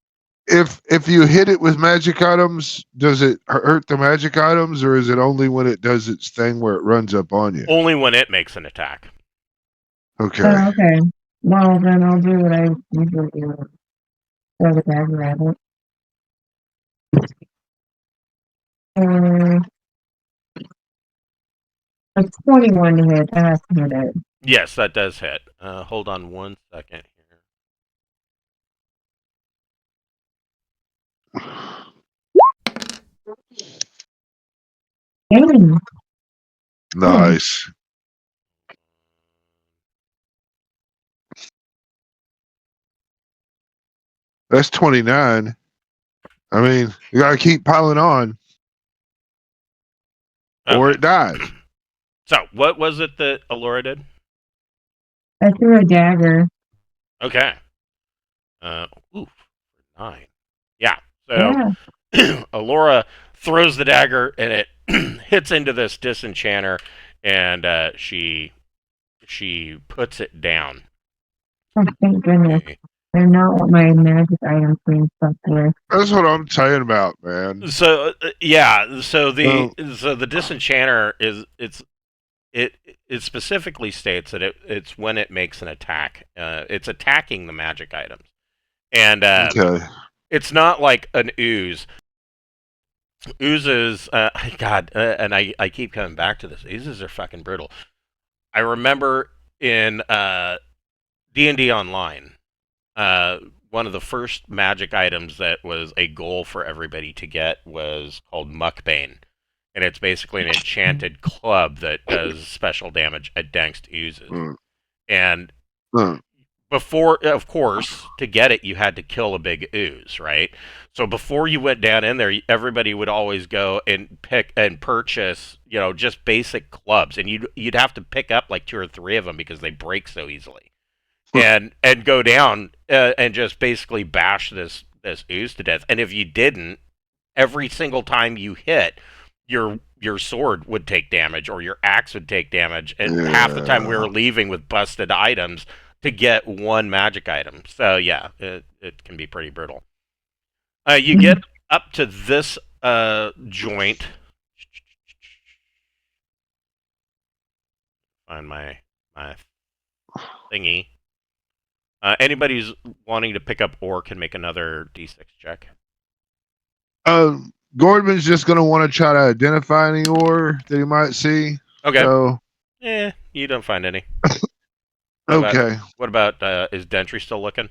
if you hit it with magic items, does it hurt the magic items, or is it only when it does its thing where it runs up on you? Only when it makes an attack. Okay. Oh, okay. Well, then I'll do what I usually do. Throw the dagger at it. It's 21 to hit. That has to hit it. Yes, that does hit. Hold on 1 second here. Dang. Nice. That's 29. I mean, you gotta keep piling on, or Okay. it dies. So, what was it that Alora did? I threw a dagger. Okay. Oof, 9. Yeah. So, Yeah. Alora throws the dagger and it hits into this disenchanter, and she puts it down. Oh, thank goodness. Okay. They're not what my magic items being stuck with. That's what I'm saying about, man. So yeah, so Well, the disenchanter it specifically states that it's when it makes an attack. It's attacking the magic items, and okay. it's not like an ooze. Oozes, God, and I keep coming back to this. Oozes are fucking brutal. I remember in D&D Online, one of the first magic items that was a goal for everybody to get was called Muckbane. And it's basically an enchanted club that does special damage against oozes. Mm. And Mm. before, of course, to get it, you had to kill a big ooze, right? So before you went down in there, everybody would always go and pick and purchase, just basic clubs, and you'd have to pick up like 2 or 3 of them because they break so easily, and go down and just basically bash this ooze to death. And if you didn't, every single time you hit, your sword would take damage or your axe would take damage, and half the time we were leaving with busted items to get one magic item. So yeah, it can be pretty brutal. You get up to this joint. Find my thingy. Anybody who's wanting to pick up ore can make another D6 check. Gordman's just gonna want to try to identify any ore that he might see. Okay. So, You don't find any. okay. What about is Dentry still looking?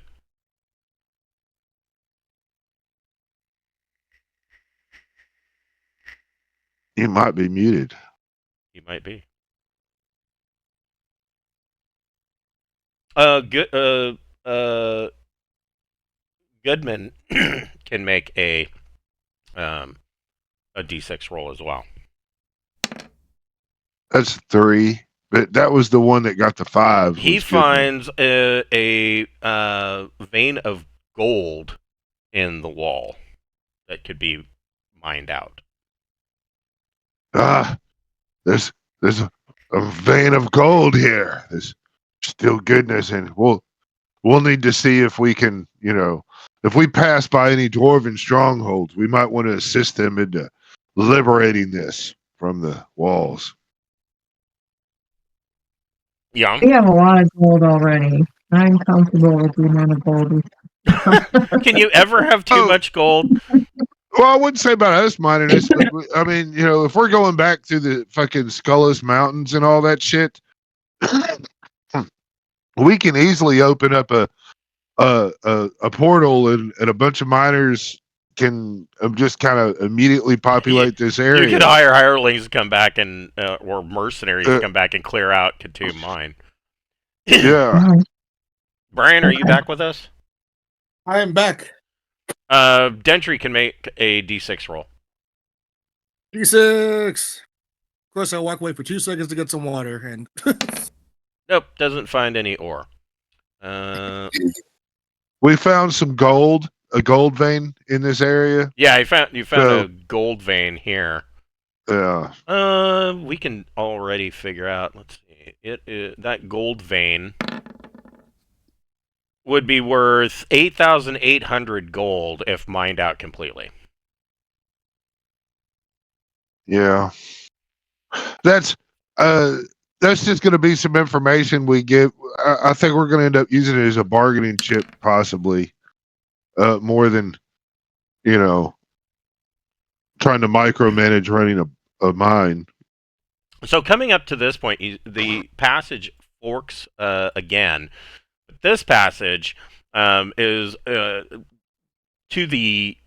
He might be muted. He might be. Goodman can make a D6 roll as well. That's 3. But that was the one that got the 5. He finds a vein of gold in the wall that could be mined out. There's a vein of gold here. There's still goodness, and we'll need to see if we can, if we pass by any dwarven strongholds, we might want to assist them into liberating this from the walls. Yeah. We have a lot of gold already. I'm comfortable with the amount of gold. Can you ever have too much gold? Well, I wouldn't say about us mining this, but I mean, if we're going back through the fucking Skullless Mountains and all that shit, we can easily open up a portal and a bunch of miners can just kind of immediately populate this area. You could hire hirelings to come back and or mercenaries to come back and clear out Khoutoum Mine. Yeah. Brian, are you back with us? I am back. Dentry can make a D6 roll. D6. Of course, I walk away for 2 seconds to get some water, and Nope, doesn't find any ore. We found some gold, a gold vein in this area. Yeah, you found a gold vein here. Yeah. We can already figure out. Let's see. That gold vein would be worth 8,800 gold if mined out completely. Yeah. That's just going to be some information we give. I think we're going to end up using it as a bargaining chip, possibly, more than trying to micromanage running a mine. So coming up to this point, the passage forks again. This passage is to the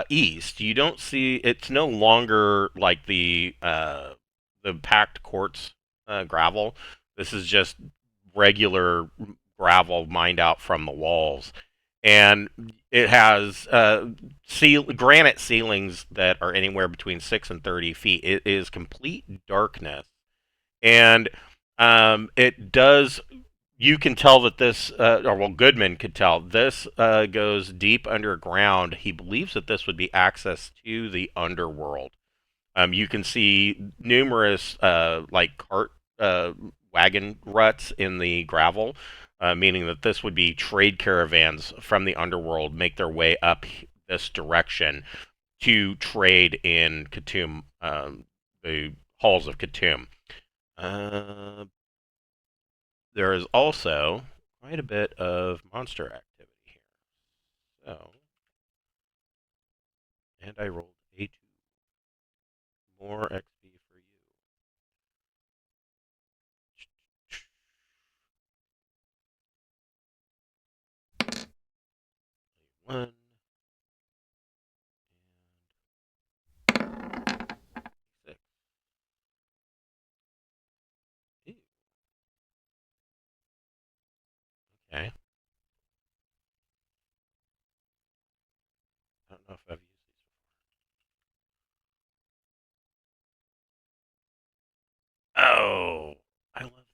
east. You don't see, it's no longer like the packed quartz gravel. This is just regular gravel mined out from the walls, and it has granite ceilings that are anywhere between 6 and 30 feet. It is complete darkness, and it does. You can tell that this, or well, Goodman could tell this goes deep underground. He believes that this would be access to the underworld. You can see numerous like cart wagon ruts in the gravel, meaning that this would be trade caravans from the underworld make their way up this direction to trade in Khoutoum, the halls of Khoutoum. There is also quite a bit of monster activity here. So, and I rolled a 2. More XP for you. One and 6. Ew. Okay. I don't know if I've used these before. Oh, I love these.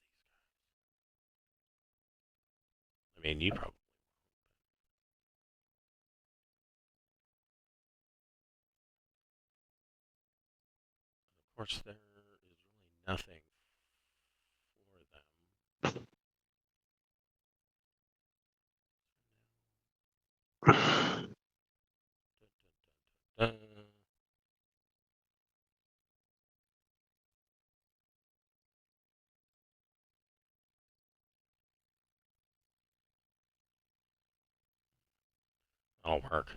I mean, you probably. Of course, there is really nothing for them. Dun, dun, dun. That'll work.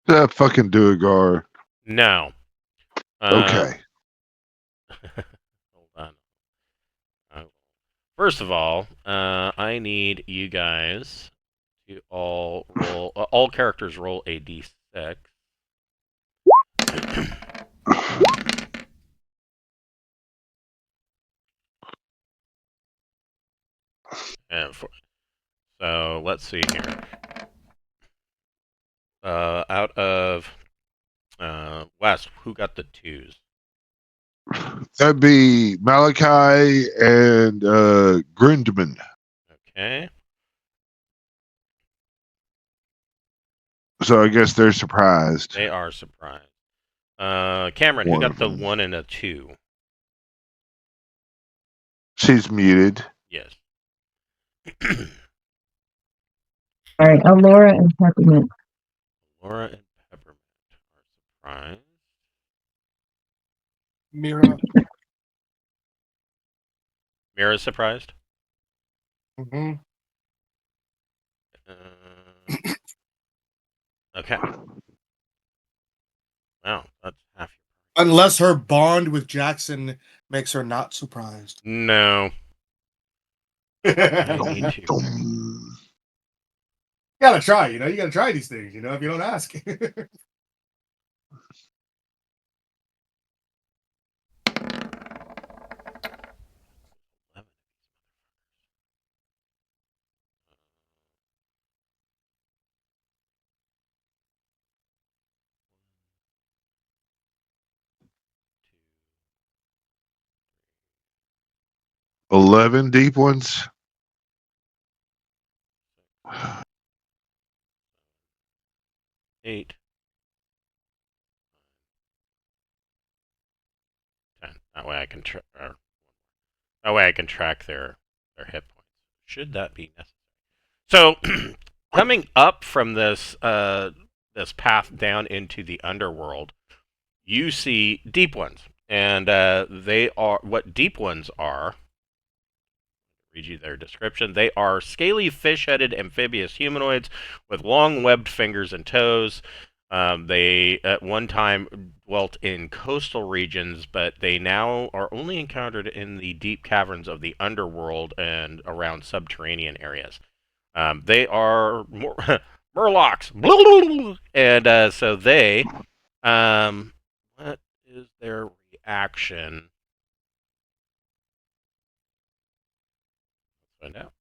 That fucking Duergar. No. Okay. Hold on. First of all, I need you guys to all roll. All characters roll a d6. So let's see here. Out of West, who got the 2s? That'd be Malachi and Grindman. Okay. So I guess they're surprised. They are surprised. Cameron, who One got of the them. 1 and a 2? She's muted. Yes. All right, Alora and Peppermint. Laura and Peppermint are surprised. Mira. Mira's surprised. Mm-hmm. Okay. Wow, that's half. Unless her bond with Jackson makes her not surprised. No. I need to. Dum. You gotta try, you gotta try these things, if you don't ask. 11 deep ones. 8. 10. That way I can try. That way I can track their hit points. Should that be necessary? So, coming up from this this path down into the underworld, you see deep ones, and they are what deep ones are. Read you their description. They are scaly, fish-headed amphibious humanoids with long, webbed fingers and toes. They at one time dwelt in coastal regions, but they now are only encountered in the deep caverns of the underworld and around subterranean areas. They are murlocs, and so they. What is their reaction? Let's find out.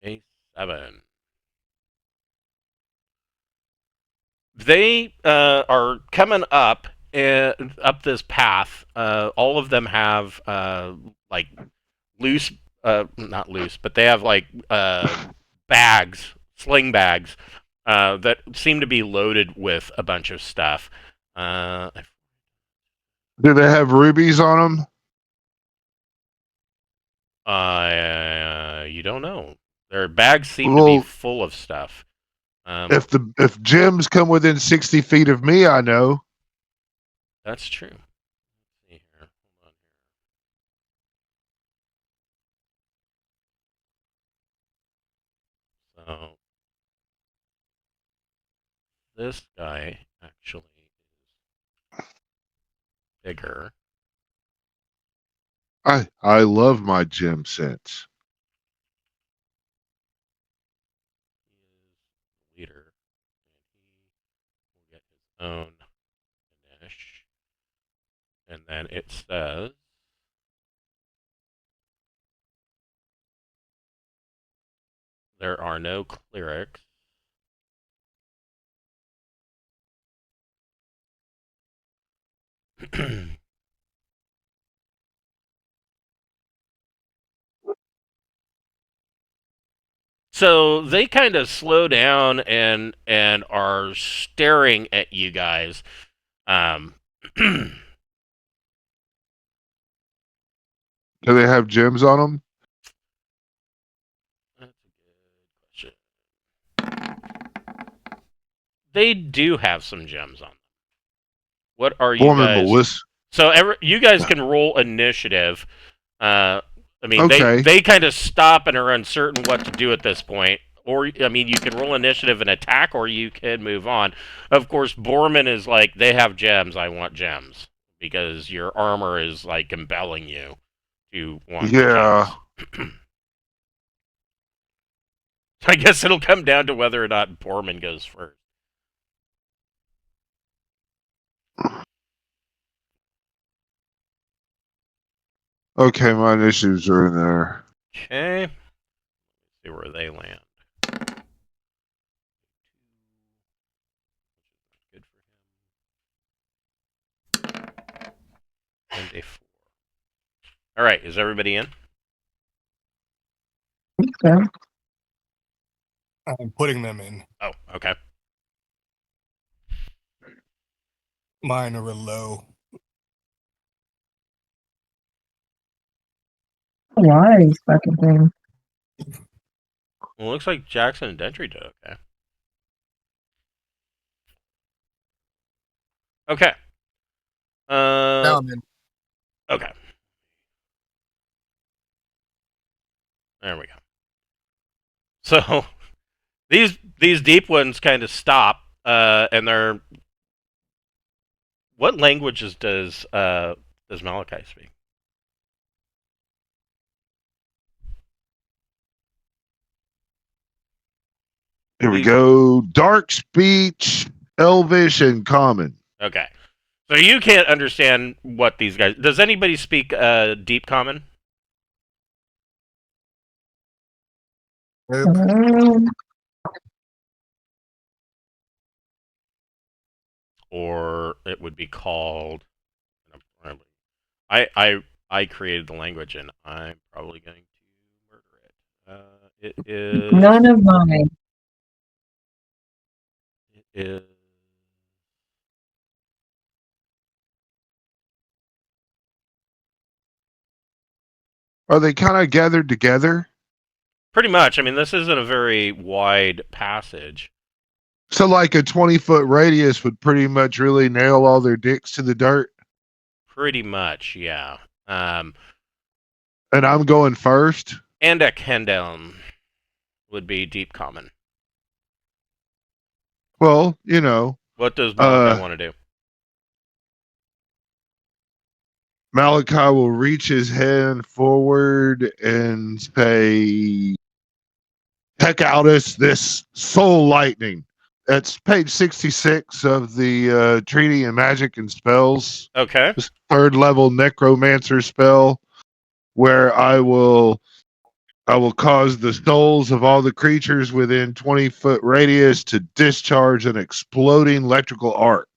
A7. They are coming up up this path. All of them have like loose, not loose, but they have like bags, sling bags that seem to be loaded with a bunch of stuff. Do they have rubies on them? You don't know. Their bags seem to be full of stuff. If gems come within 60 feet of me, I know. That's true. Let's see here. Hold on here. So this guy actually is bigger. I love my gem sense. He is the leader, and he will get his own finish. And then it says there are no clerics. So they kind of slow down and are staring at you guys. Do they have gems on them? That's a good question. They do have some gems on them. What are you guys? So you guys can roll initiative. I mean, okay. they kind of stop and are uncertain what to do at this point. Or, I mean, you can roll initiative and attack, or you can move on. Of course, Borman is like, they have gems, I want gems. Because your armor is, like, compelling you to want gems. I guess it'll come down to whether or not Borman goes first. Okay, my initiatives are in there. Okay. Let's see where they land. Good for him. And a 4. Alright, is everybody in? So, I'm putting them in. Oh, okay. Mine are real low. why fucking thing? Well, it looks like Jackson and Dentry did okay. Okay. Now I'm in. Okay. There we go. So these deep ones kind of stop, and they're. What languages does Malachi speak? Here we go. Dark speech, Elvish, and Common. Okay. So you can't understand what these guys. Does anybody speak Deep Common? Or it would be called. I created the language, and I'm probably going to murder it. It is None of mine. It is Are they kind of gathered together? Pretty much. I mean, this isn't a very wide passage. So like a 20-foot radius would pretty much really nail all their dicks to the dirt. Pretty much, yeah. And I'm going first. And a Kendall would be deep common. Well, you know, What does Malachi want to do? Malachi will reach his hand forward and say, "Heck out us this soul lightning." That's page 66 of the Treaty and Magic and Spells. Okay. This 3rd level necromancer spell, where I will cause the souls of all the creatures within 20-foot radius to discharge an exploding electrical arc.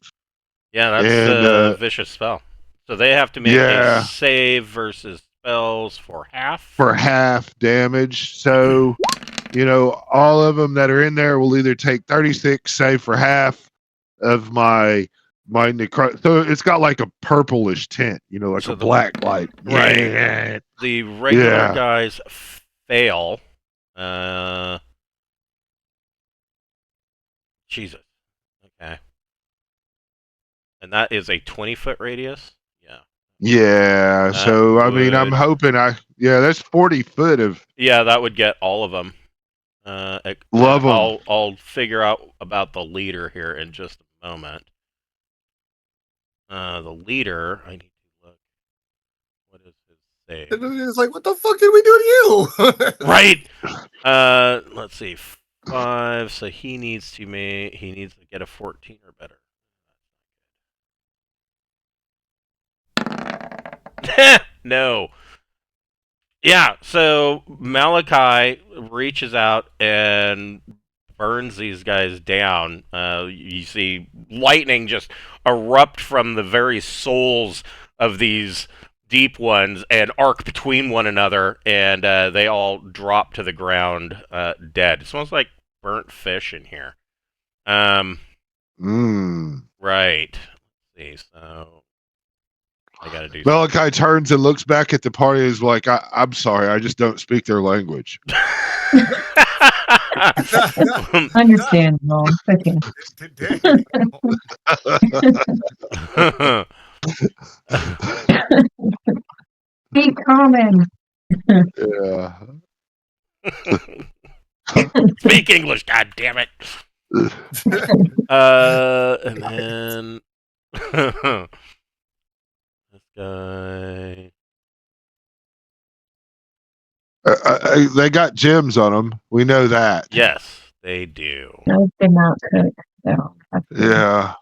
Yeah, that's And, a vicious spell. So they have to make Yeah. a save versus spells for half. For half damage. So, you know, all of them that are in there will either take 36, save for half of my necro. So it's got like a purplish tint, you know, like So a the- black light. Right. The regular Yeah. guys fail. Jesus. Okay. And that is a 20-foot radius? Yeah. Yeah. So, I mean, I'm would- hoping that's 40 foot of Yeah, that would get all of them. Love 'em. I'll figure out about the leader here in just a moment. The leader, I need to look. What is his save? It's like, what the fuck did we do to you? Right. Let's see. 5. So he needs to get a 14 or better. No. Yeah. So Malachi reaches out and burns these guys down. You see lightning just erupt from the very souls of these deep ones and arc between one another, and they all drop to the ground dead. It smells like burnt fish in here. Right. Let's see. So I gotta do. Malachi turns and looks back at the party and is like, I'm sorry, I just don't speak their language. Understandable. Okay. Speak common. Yeah. Speak English, god damn it. And then this guy. They got gems on them. We know that. Yes, they do. Those did not cook. So that's good. Yeah.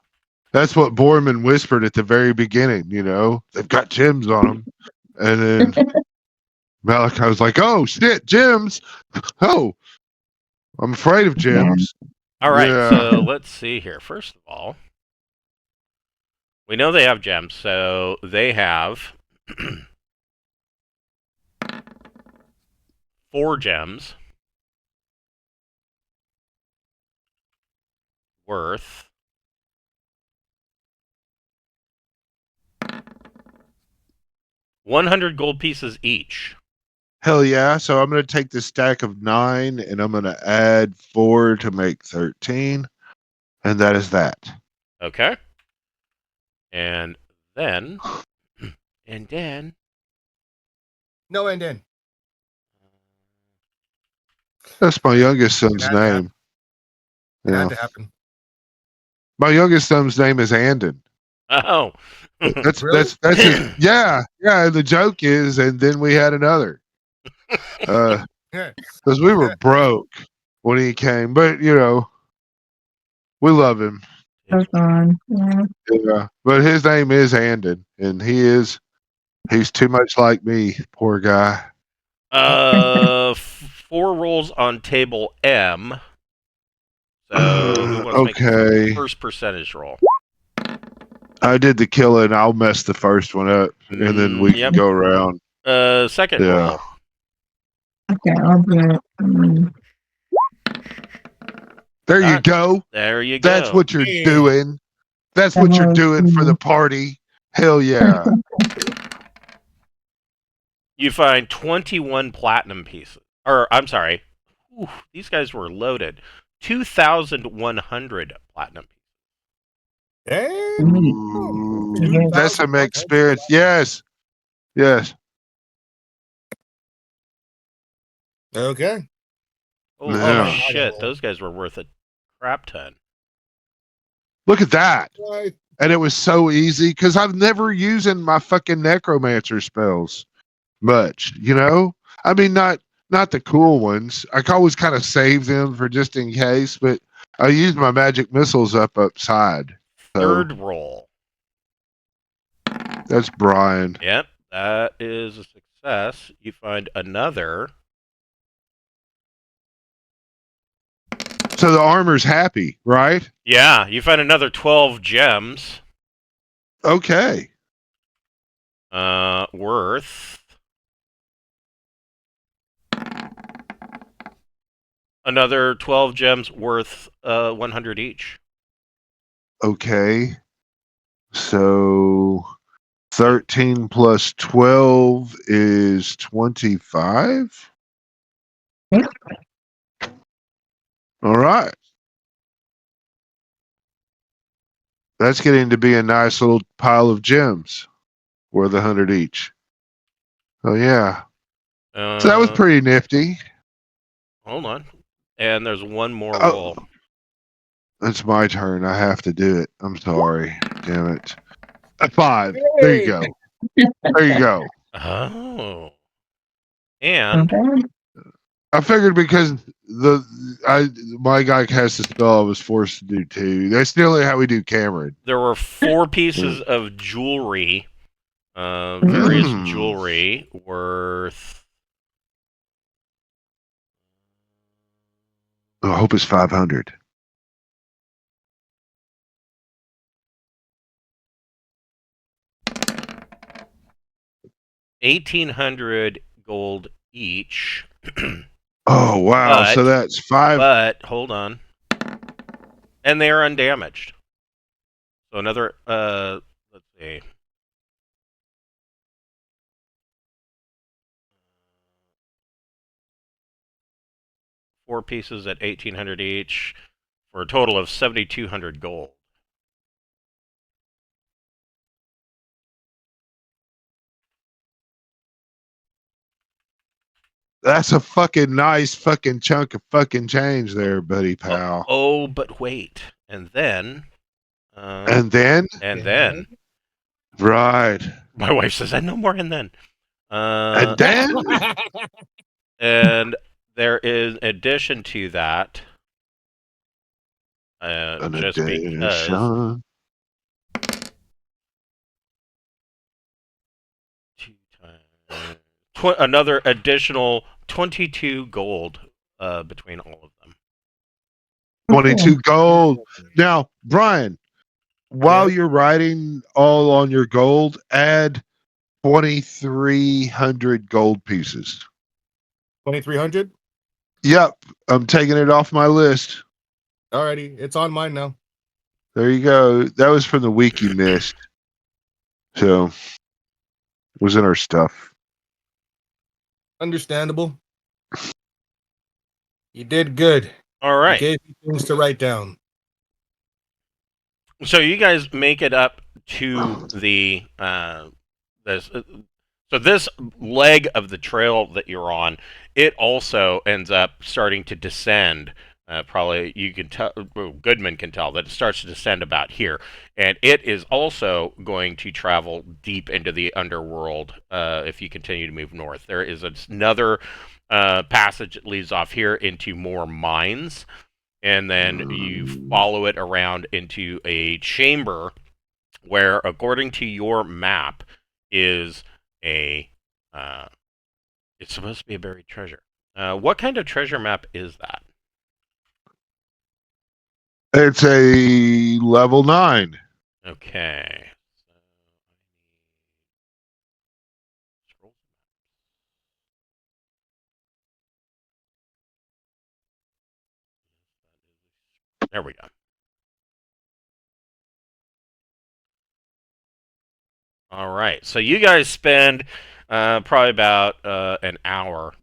That's what Borman whispered at the very beginning, you know. They've got gems on them. And then Malachi was like, oh, shit, gems. Oh, I'm afraid of gems. All right, Yeah. so let's see here. First of all, we know they have gems, so they have 4 gems worth 100 gold pieces each. Hell yeah. So I'm going to take this stack of 9 and I'm going to add 4 to make 13. And that is that. Okay. And then, No, and then. That's my youngest son's It had to happen. name. It Yeah. had to happen. My youngest son's name is Andon. oh, That's Really? that's his, yeah. And the joke is, and then we had another. Yeah. Because we were broke when he came, but you know, we love him. Goes on. Yeah. Yeah. But his name is Andon, and he's too much like me, poor guy. 4 rolls on table M. So who wants to make Okay. the first percentage roll? I did the killing. I'll mess the first one up, and then we Yep. can go around. Second Yeah. roll. Okay, I'll do it. There you Ah, go. There you go. That's what you're Yeah. doing. That's what you're doing for the party. Hell yeah. You find 21 platinum pieces. Or, I'm sorry. Ooh, these guys were loaded. 2,100 platinum pieces. Dang. Ooh, that's some 2,100. experience. Yes. Yes. Okay. Holy Yeah. shit, those guys were worth a crap ton. Look at that. Right. And it was so easy because I've never using my fucking necromancer spells much, you know? I mean, not the cool ones. I can always kind of save them for just in case, but I use my magic missiles upside. So Third roll. that's Brian. Yep, that is a success. You find another. So the armor's happy, right? Yeah, you find another 12 gems. Okay. Worth another 12 gems worth 100 each. Okay. So 13 plus 12 is 25. All right. That's getting to be a nice little pile of gems worth 100 each. Oh, yeah. So that was pretty nifty. Hold on. And there's one more Oh, roll. it's my turn. I have to do it. I'm sorry. Damn it. A 5. There you go. There you go. Oh. And Okay. I figured because my guy cast a spell I was forced to do too. That's nearly how we do Cameron. there were 4 pieces of jewelry, various Mm. jewelry worth. I hope it's 500. $1,800 gold each. Oh, wow. So But- that's 5. But hold on. And they are undamaged. So another let's see. Four pieces at 1,800 each for a total of 7,200 gold. That's a fucking nice fucking chunk of fucking change there, buddy pal. Oh, but wait. And then And then? Right. my wife says, "I no more." And then, And then? and there is addition to that, An just because addition. 2 times another additional 22 gold between all of them. 22 gold. Now, Brian, while Yeah. you're writing all on your gold, add 2,300 gold pieces. 2,300. Yep, I'm taking it off my list. Alrighty, it's on mine now. There you go. That was from the week you missed. So, it was in our stuff. Understandable. You did good. All You right. gave me things to write down. So you guys make it up to the this. So this leg of the trail that you're on, it also ends up starting to descend. Probably you can tell, well, Goodman can tell that it starts to descend about here, and it is also going to travel deep into the underworld if you continue to move north. There is another passage that leads off here into more mines, and then you follow it around into a chamber where, according to your map, is a it's supposed to be a buried treasure. What kind of treasure map is that? It's a level 9. Okay. There we go. All right. So you guys spend Probably about an hour.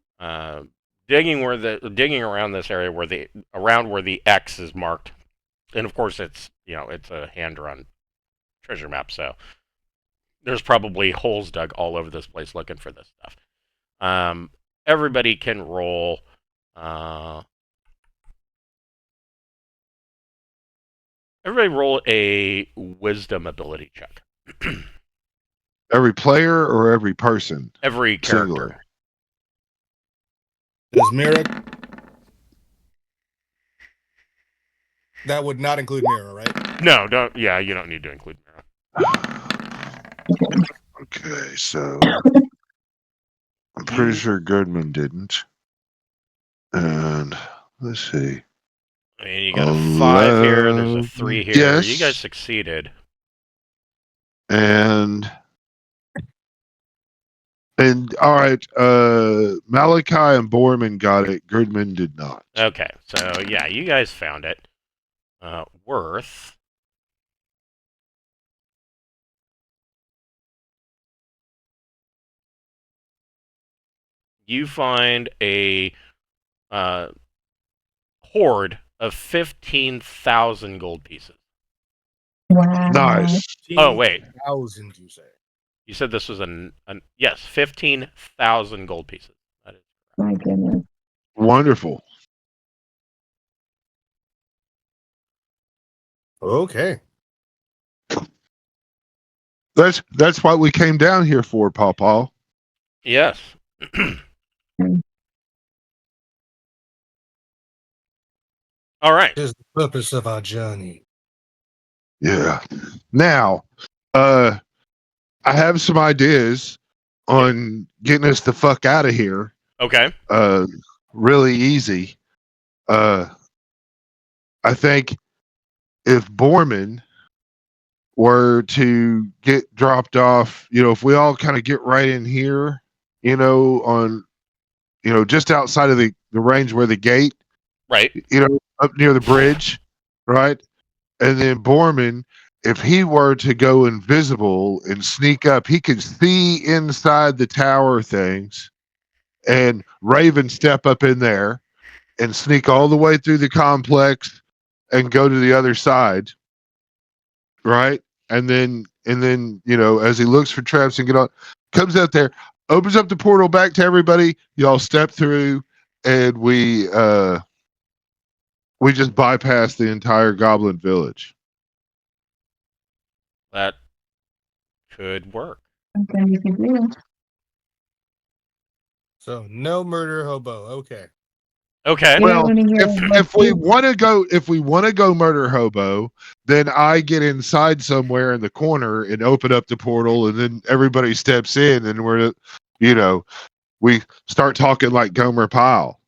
Digging around this area where the X is marked, and of course it's a hand-drawn treasure map, so there's probably holes dug all over this place looking for this stuff. Everybody can roll. Everybody roll a wisdom ability check. Every player or every person? Every character. Singular. Does Mira? That would not include Mira, right? No, don't. Yeah, you don't need to include Mira. Okay, so I'm pretty sure Goodman didn't. And let's see. I mean, you got a 5 here. There's a 3 here. Yes. You guys succeeded. And all right, Malachi and Borman got it. Goodman did not. Okay, so yeah, you guys found it. Worth. You find a hoard of 15,000 gold pieces. Wow. Nice. Oh, wait. 1,000, you say? You said this was yes, 15,000 gold pieces. That is My goodness. Wonderful. Okay. That's what we came down here for, Pawpaw. yes. All right. What is the purpose of our journey? Yeah. Now, I have some ideas on getting us the fuck out of here. Okay. Really easy. I think if Borman were to get dropped off, if we all kind of get right in here, on, just outside of the range where the gate, Right. up near the bridge, right? And then Borman, if he were to go invisible and sneak up, he could see inside the tower things, and Raven step up in there and sneak all the way through the complex and go to the other side, right? And then as he looks for traps and comes out there, opens up the portal back to everybody. Y'all step through, and we just bypass the entire Goblin village. That could work. Okay, you can do. So no murder hobo. Okay. Okay. Well, I wanna hear what if we you- want to go murder hobo, then I get inside somewhere in the corner and open up the portal, and then everybody steps in, and we start talking like Gomer Pyle.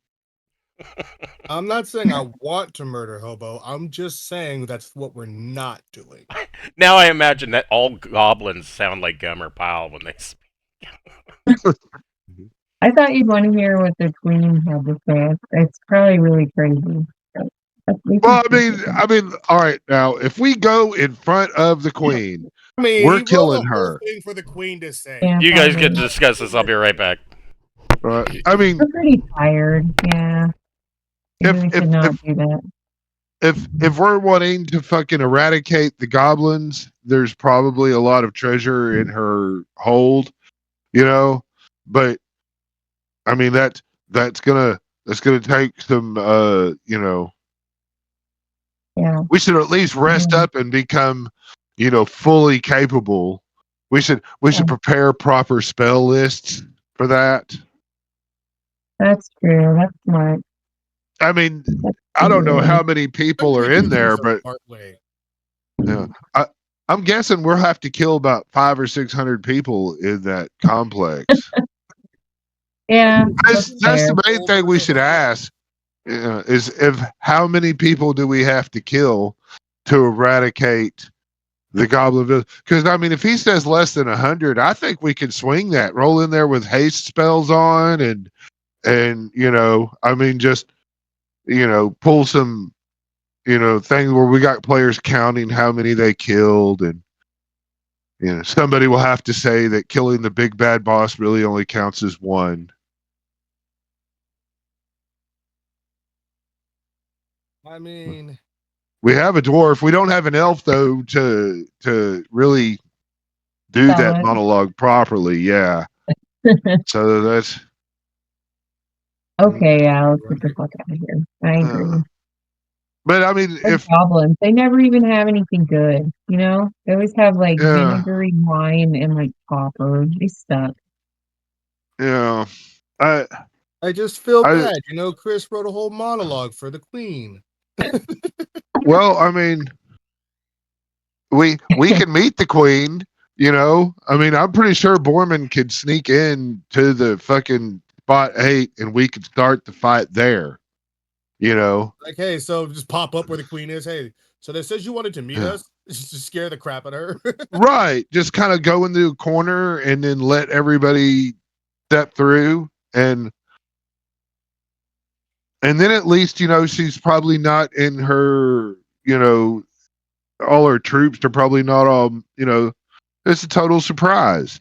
I'm not saying I want to murder hobo. I'm just saying that's what we're not doing. Now I imagine that all goblins sound like Gomer Pyle when they speak. I thought you'd want to hear what the queen had to say. It's probably really crazy. Well, I mean, all right. Now, if we go in front of the queen, I mean, we're he wrote killing a whole her. thing for the queen to say. Yeah, You guys get to probably. discuss this. I'll be right back. I mean, We're pretty tired. Yeah. If- Maybe we if- should not if- do that. if we're wanting to fucking eradicate the goblins, there's probably a lot of treasure in her hold, But I mean that's gonna take some Yeah. we should at least rest up and become fully capable. We should prepare proper spell lists for that. That's true. That's smart. I mean, I don't know how many people are in there, but Partway. I'm guessing we'll have to kill about 500 or 600 people in that complex. Yeah. That's fair. the main thing we should ask is how many people do we have to kill to eradicate the goblin village? Because I mean, if he says less than 100, I think we can swing that. Roll in there with haste spells on, and I mean, just pull some things where we got players counting how many they killed, and You know, somebody will have to say that killing the big bad boss really only counts as one. I mean, We have a dwarf. We don't have an elf though to really do Sell that it. monologue properly. Yeah. So that's Okay, yeah, let's get the fuck out of here. I agree. but I mean Those if goblins, they never even have anything good, you know? They always have like yeah, vinegary wine and like copper. They suck. yeah. I I just feel I bad. You know, Chris wrote a whole monologue for the queen. well, I mean we can meet the queen, you know. I mean, I'm pretty sure Borman could sneak in to the fucking spot 8 and we could start the fight there, you know. Like, hey, so just pop up where the queen is. Hey, so they said you wanted to meet Yeah. us. Just scare the crap out of her. Right. Just kind of go into a corner and then let everybody step through and then at least, you know, she's probably not in her, you know, all her troops are probably not all, you know, it's a total surprise.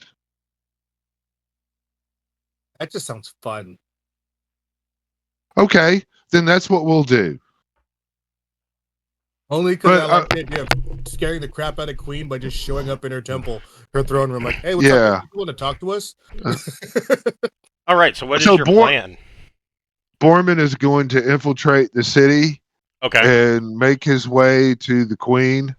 That just sounds fun. Okay, then that's what we'll do. Only because I But like the idea of scaring the crap out of Queen by just showing up in her temple, her throne room, like, hey, what's up? yeah. You want to talk to us? All right. So what is So your plan? Borman is going to infiltrate the city Okay. and make his way to the queen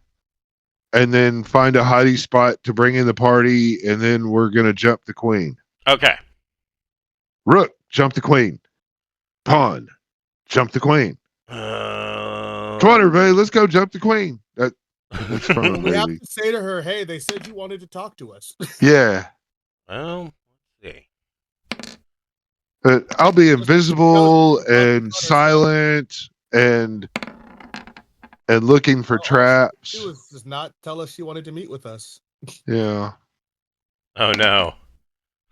and then find a hiding spot to bring in the party and then we're going to jump the queen. Okay. Rook, jump the queen. Pawn, jump the queen. Come on, everybody, let's go jump the queen. That's from a We have movie. to say to her, hey, they said you wanted to talk to us. Yeah. Well, let's see. But I'll be Just tell us invisible what you want and us to say. silent and looking for All she had to traps. do was just not tell us she wanted to meet with us. Yeah. Oh no.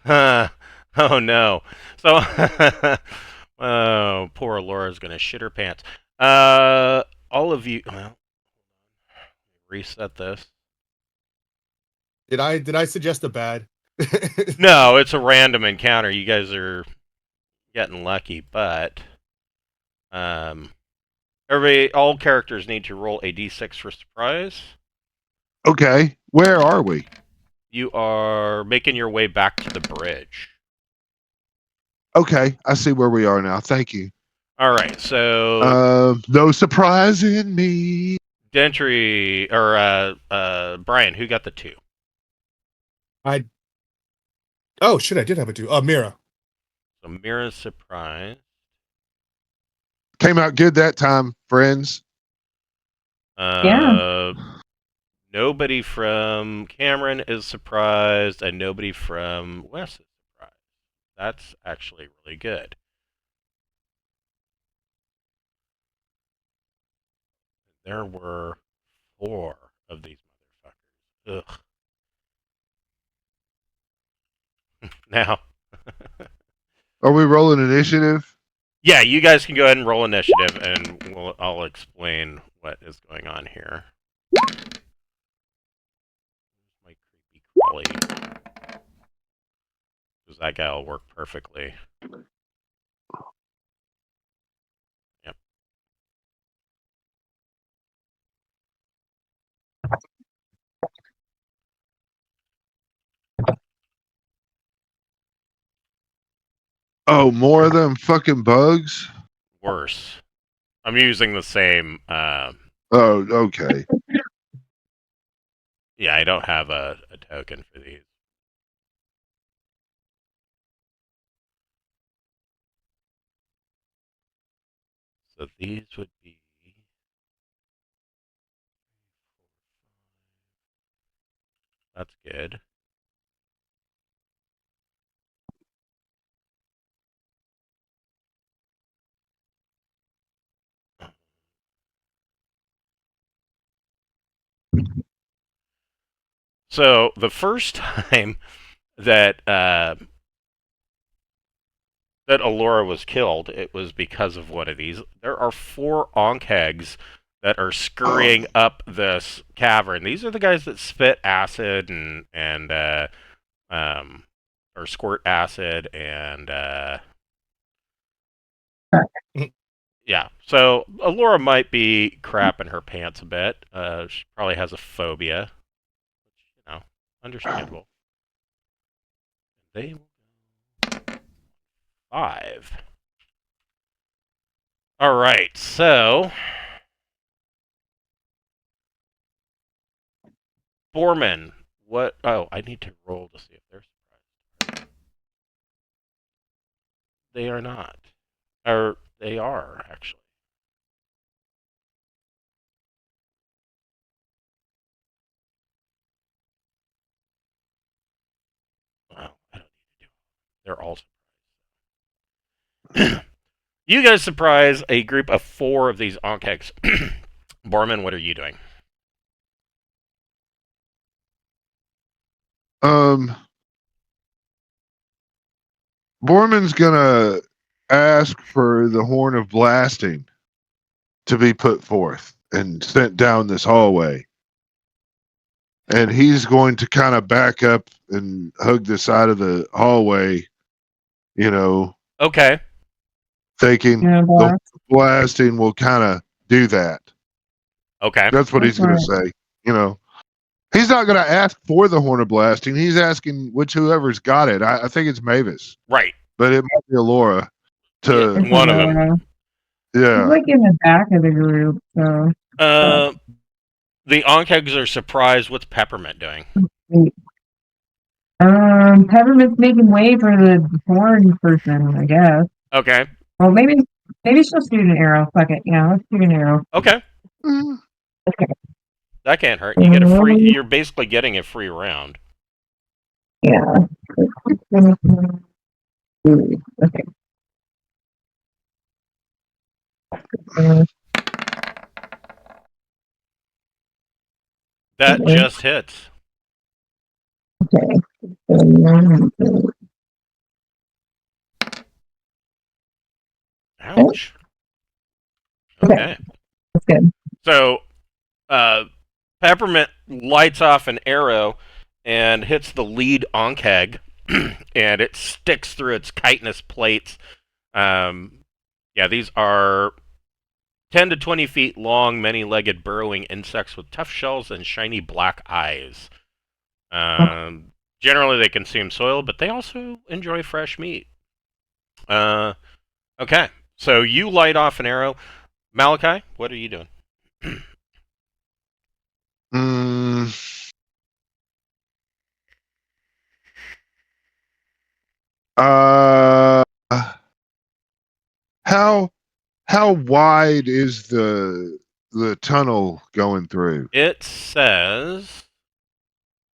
Oh no. So, oh, poor Laura's gonna shit her pants. All of you. Well, reset this. Did I suggest a bad? No, it's a random encounter. You guys are getting lucky, but everybody, all characters need to roll a d6 for surprise. Okay. Where are we? You are making your way back to the bridge. Okay. I see where we are now. Thank you. All right, so No surprise in me. Dentry or Brian, who got the 2? Oh shit, I did have a 2. Mira. So Mira's surprise. Came out good that time, friends. Yeah. Nobody from Cameron is surprised, and nobody from Wes is surprised. That's actually really good. There were 4 of these motherfuckers. Ugh. Now, Are we rolling initiative? yeah, you guys can go ahead and roll initiative, and I'll explain what is going on here. My creepy crawly. Because that guy will work perfectly. Yep. Oh, more of them fucking bugs? Worse. I'm using the same. Oh, okay. Yeah, I don't have a token for these. So these would be. That's good. So the first time that that Alora was killed, it was because of one of these. There are 4 Ankh eggs that are scurrying up this cavern. These are the guys that spit acid and or squirt acid and yeah. So Alora might be crapping her pants a bit. She probably has a phobia. Understandable. They 5. All right, so Borman, what? Oh, I need to roll to see if they're surprised. They are not, or they are actually. Well, I don't need to do it. They're all surprised. You guys surprise a group of 4 of these Onkegs. Borman, what are you doing? Borman's gonna ask for the horn of blasting to be put forth and sent down this hallway. And he's going to kind of back up and hug the side of the hallway, Okay. thinking Yeah, the blasting will kind of do that. Okay. That's what he's going to say. He's not going to ask for the horn of blasting. He's asking whoever's got it. I think it's Mavis, Right. but it might be Alora. Yeah, one of them. Yeah. He's like in the back of the group, so. The Onkegs are surprised. What's Peppermint doing? Peppermint's making way for the horn person, I guess. Okay. Well, maybe she'll shoot an arrow. Fuck it. Yeah, let's shoot an arrow. Okay. Okay. That can't hurt. You get a free. You're basically getting a free round. Yeah. Okay. That just hits. Okay. Ouch. Okay. That's good. So, Peppermint lights off an arrow and hits the lead Onkeg, and it sticks through its chitinous plates. Yeah, these are 10 to 20 feet long, many-legged burrowing insects with tough shells and shiny black eyes. Generally, they consume soil, but they also enjoy fresh meat. Okay, so you light off an arrow. Malachi, what are you doing? How wide is the tunnel going through? It says,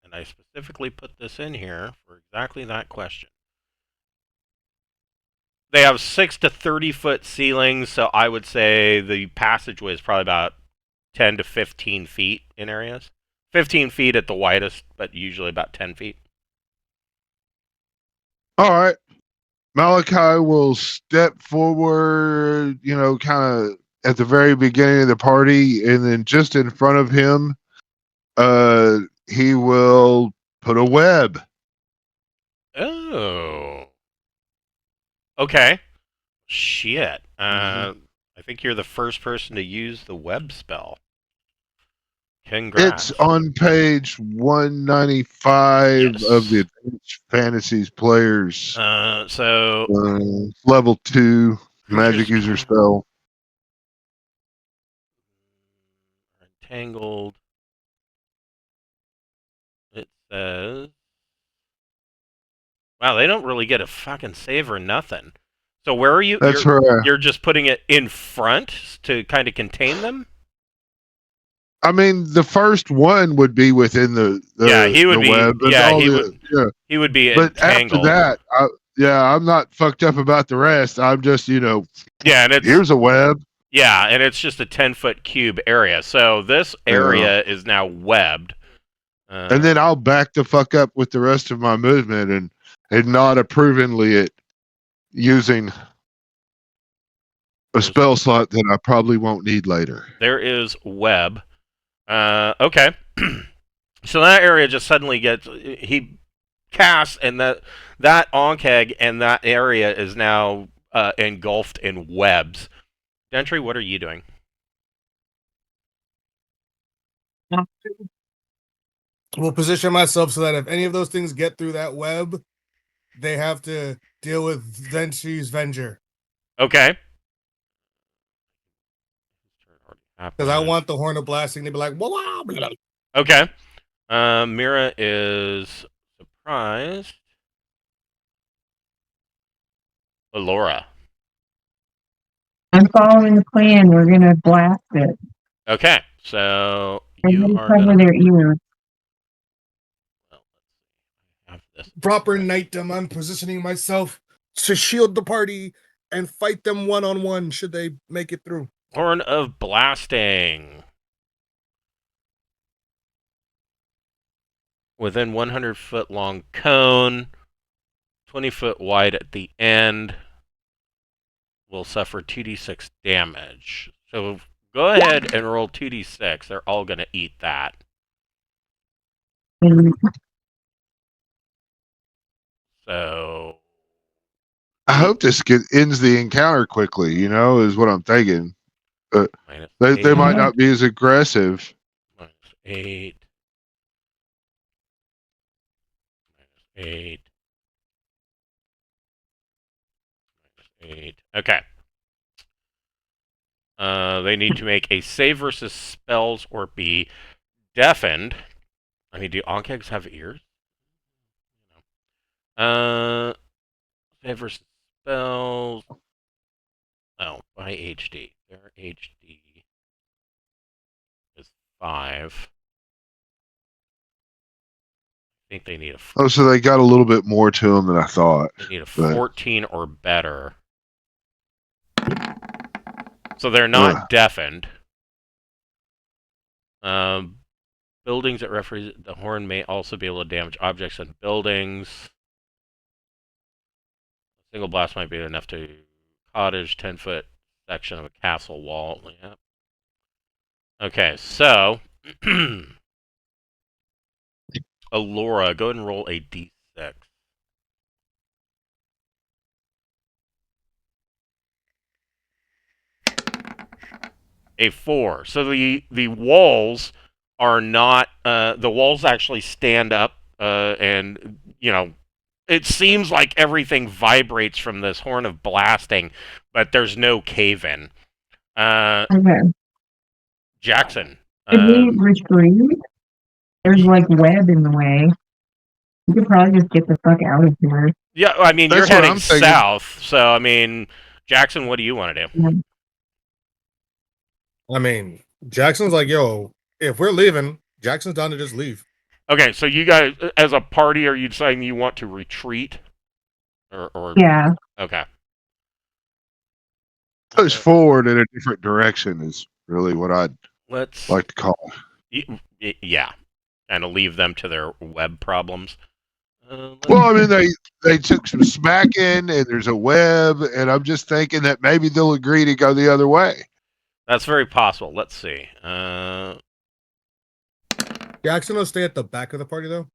and I specifically put this in here for exactly that question. They have 6 to 30-foot ceilings, so I would say the passageway is probably about 10 to 15 feet in areas. 15 feet at the widest, but usually about 10 feet. All right. Malachi will step forward, kind of at the very beginning of the party, and then just in front of him, he will put a web. Oh. Okay. Shit. I think you're the first person to use the web spell. Congrats. It's on page 195 of the Advanced Fantasies Players. Level 2 magic user spell. Entangled. It says. Wow, they don't really get a fucking save or nothing. So where are you? That's you're just putting it in front to kind of contain them? I mean, the first one would be within the he would be web. He would be but entangled. After that, I'm not fucked up about the rest. I'm just, yeah, and it's, here's a web. Yeah, and it's just a 10-foot cube area. So this area is now webbed. And then I'll back the fuck up with the rest of my movement and nod approvingly at using A spell slot that I probably won't need later. There is web. Okay. So that area just suddenly gets he casts, and that onkeg and that area is now engulfed in webs. Dentry, what are you doing? Will position myself so that if any of those things get through that web, they have to deal with Ventry's Venger. Okay. Because I want the Horn of Blasting to be like, wah, blah, blah. Okay. Mira is surprised. Laura. I'm following the plan. We're gonna blast it. Okay. So I'm you gonna are cover going their ears. to have this. Proper knightdom. I'm positioning myself to shield the party and fight them one-on-one should they make it through. Horn of Blasting. Within 100-foot long cone, 20-foot wide at the end, will suffer 2d6 damage. So go ahead and roll 2d6. They're all going to eat that. And So I hope this ends the encounter quickly. Is what I'm thinking. minus They 8, might not be as aggressive. minus 8, minus 8, minus 8. Okay. They need to make a save versus spells or be deafened. I mean, do onkegs have ears? Save versus spells. Oh, by HD. Their HD is 5. I think they need a. Oh, so they got a little bit more to them than I thought. They need a but- 14 or better. So they're not deafened. Buildings that represent the horn may also be able to damage objects in buildings. A single blast might be enough to cottage 10-foot section of a castle wall. Yep. Okay, so Alora, go ahead and roll a d6. A 4. So the walls are not the walls actually stand up and it seems like everything vibrates from this horn of blasting, but there's no cave in. okay. Jackson. If we retreat, there's like web in the way. We could probably just get the fuck out of here. Yeah, I mean, That's you're what heading I'm thinking. south, so I mean, Jackson, what do you want to do? I mean, Jackson's like, yo, if we're leaving, Jackson's down to just leave. Okay, so you guys, as a party, are you saying you want to retreat? Or Yeah. Okay. Push forward in a different direction is really what I'd Let's like to call it. yeah, and leave them to their web problems. Well, I mean, they took some smacking, and there's a web, and I'm just thinking that maybe they'll agree to go the other way. That's very possible. Let's see. Jackson will stay at the back of the party, though.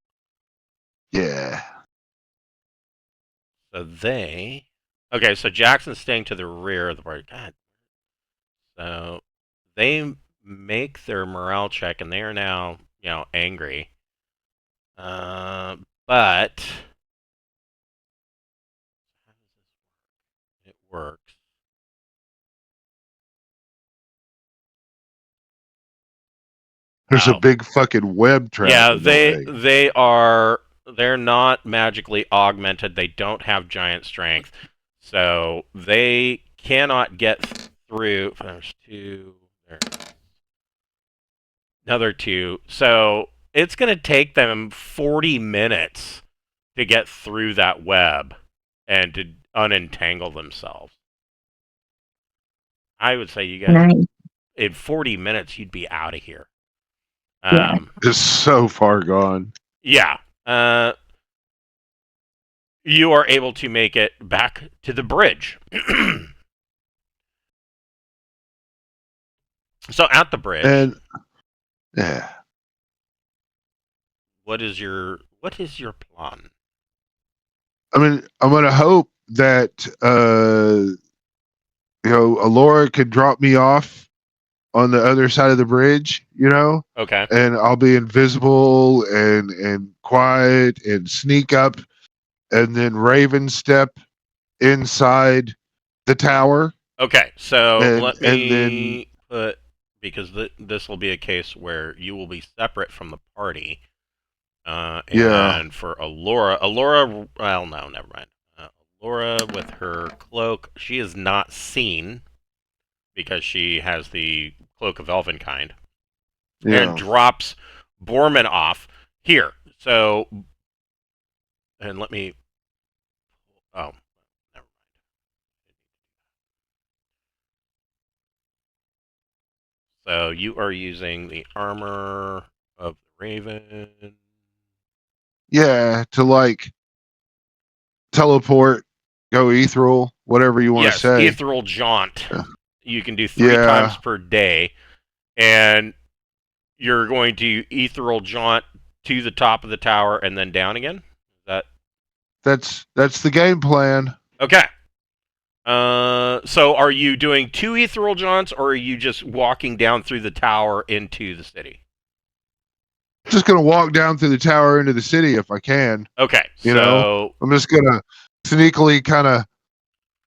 Yeah. So okay, so Jackson's staying to the rear of the party. God. So they make their morale check, and they are now, angry. But it works. There's Wow. a big fucking web trap. Yeah, in the way. they're not magically augmented. They don't have giant strength. So they cannot get through. There's 2. There's another 2. So it's going to take them 40 minutes to get through that web and to unentangle themselves. I would say you guys, Nice. in 40 minutes, you'd be out of here. Yeah. It's so far gone. Yeah. You are able to make it back to the bridge. So at the bridge, And yeah, what is your plan? I mean, I'm gonna hope that Alora could drop me off on the other side of the bridge, Okay. and I'll be invisible and quiet and sneak up, and then Raven step inside the tower, Okay. So let and then me put, because this will be a case where you will be separate from the party. yeah, And for Alora, well, no, never mind. Alora with her cloak, she is not seen because she has the cloak of Elvenkind, and yeah, drops Borman off here. So, and let me. Oh, never mind. So you are using the armor of the Raven. yeah, to like teleport, go ethereal, whatever you want to Yes, say. ethereal jaunt. You can do 3 times Yeah, per day, and you're going to ethereal jaunt to the top of the tower and then down again. Is that that's the game plan. okay? So are you doing 2 ethereal jaunts, or are you just walking down through the tower into the city? Just gonna walk down through the tower into the city if I can. Okay, You know, so I'm just gonna sneakily kind of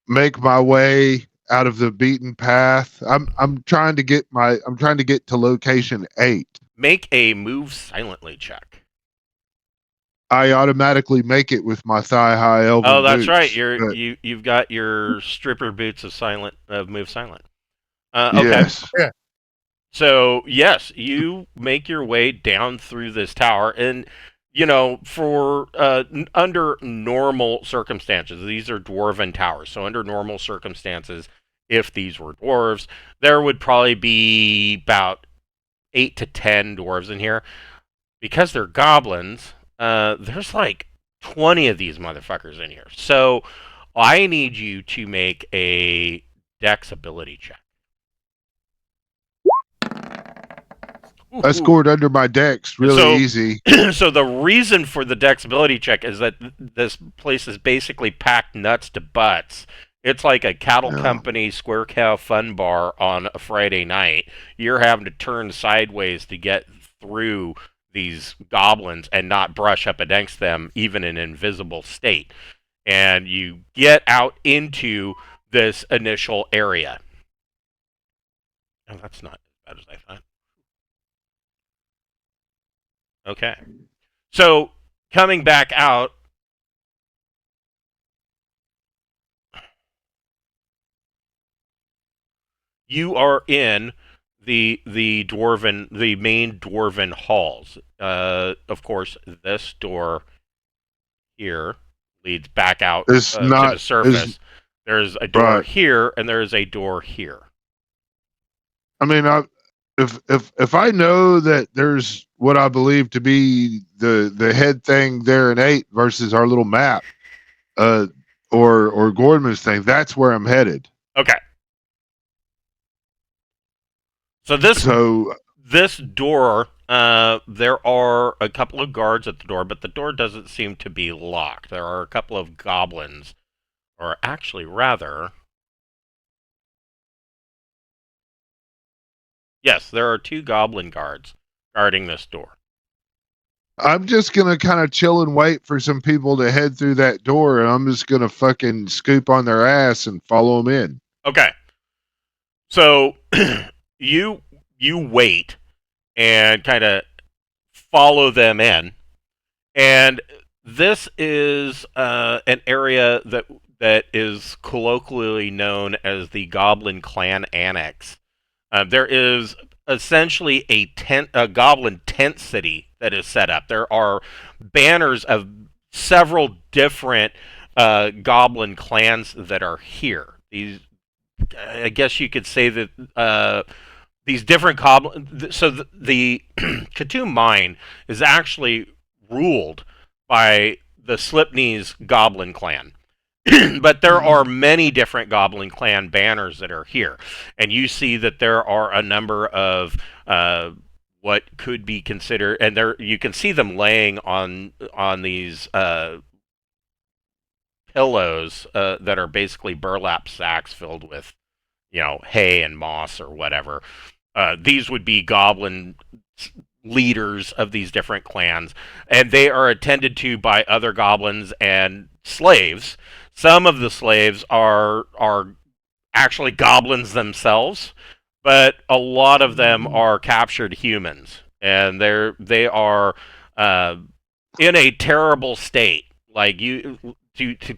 make my way out of the beaten path. I'm trying to get to location 8. make a move silently check. I automatically make it with my thigh-high Oh, elven that's right. boots. But You've got your stripper boots of move silent. Okay. yes, So yes, you make your way down through this tower, and for under normal circumstances, these are dwarven towers. So under normal circumstances, if these were dwarves, there would probably be about 8 to 10 dwarves in here. Because they're goblins, there's like 20 of these motherfuckers in here. So I need you to make a Dex ability check. I scored under my decks really So, easy. so the reason for the Dex ability check is that this place is basically packed nuts to butts. It's like a cattle Yeah. company square cow fun bar on a Friday night. You're having to turn sideways to get through these goblins and not brush up against them, even in invisible state. And you get out into this initial area. Oh, that's not as bad as I thought. Okay. So coming back out, you are in the main dwarven halls. Of course, this door here leads back out It's to the not surface. is There's a door right. here, and there is a door here. I mean, if I know that there's what I believe to be the head thing there in 8 versus our little map, uh, or Gordman's thing, that's where I'm headed. Okay. So this door, there are a couple of guards at the door, but the door doesn't seem to be locked. There are a couple of goblins, or actually, rather, yes, there are 2 goblin guards guarding this door. I'm just gonna kind of chill and wait for some people to head through that door, and I'm just gonna fucking scoop on their ass and follow them in. Okay. So you wait and kind of follow them in, and this is an area that is colloquially known as the Goblin Clan Annex. There is essentially a goblin tent city that is set up. There are banners of several different goblin clans that are here. I guess you could say that these different goblin. So the Khoutoum Mine is actually ruled by the Slipknees Goblin clan. But there are many different Goblin Clan banners that are here, and you see that there are a number of what could be considered, and there you can see them laying on these pillows that are basically burlap sacks filled with, hay and moss or whatever. These would be Goblin leaders of these different clans, and they are attended to by other goblins and slaves. Some of the slaves are actually goblins themselves, but a lot of them are captured humans, and they are in a terrible state. Like to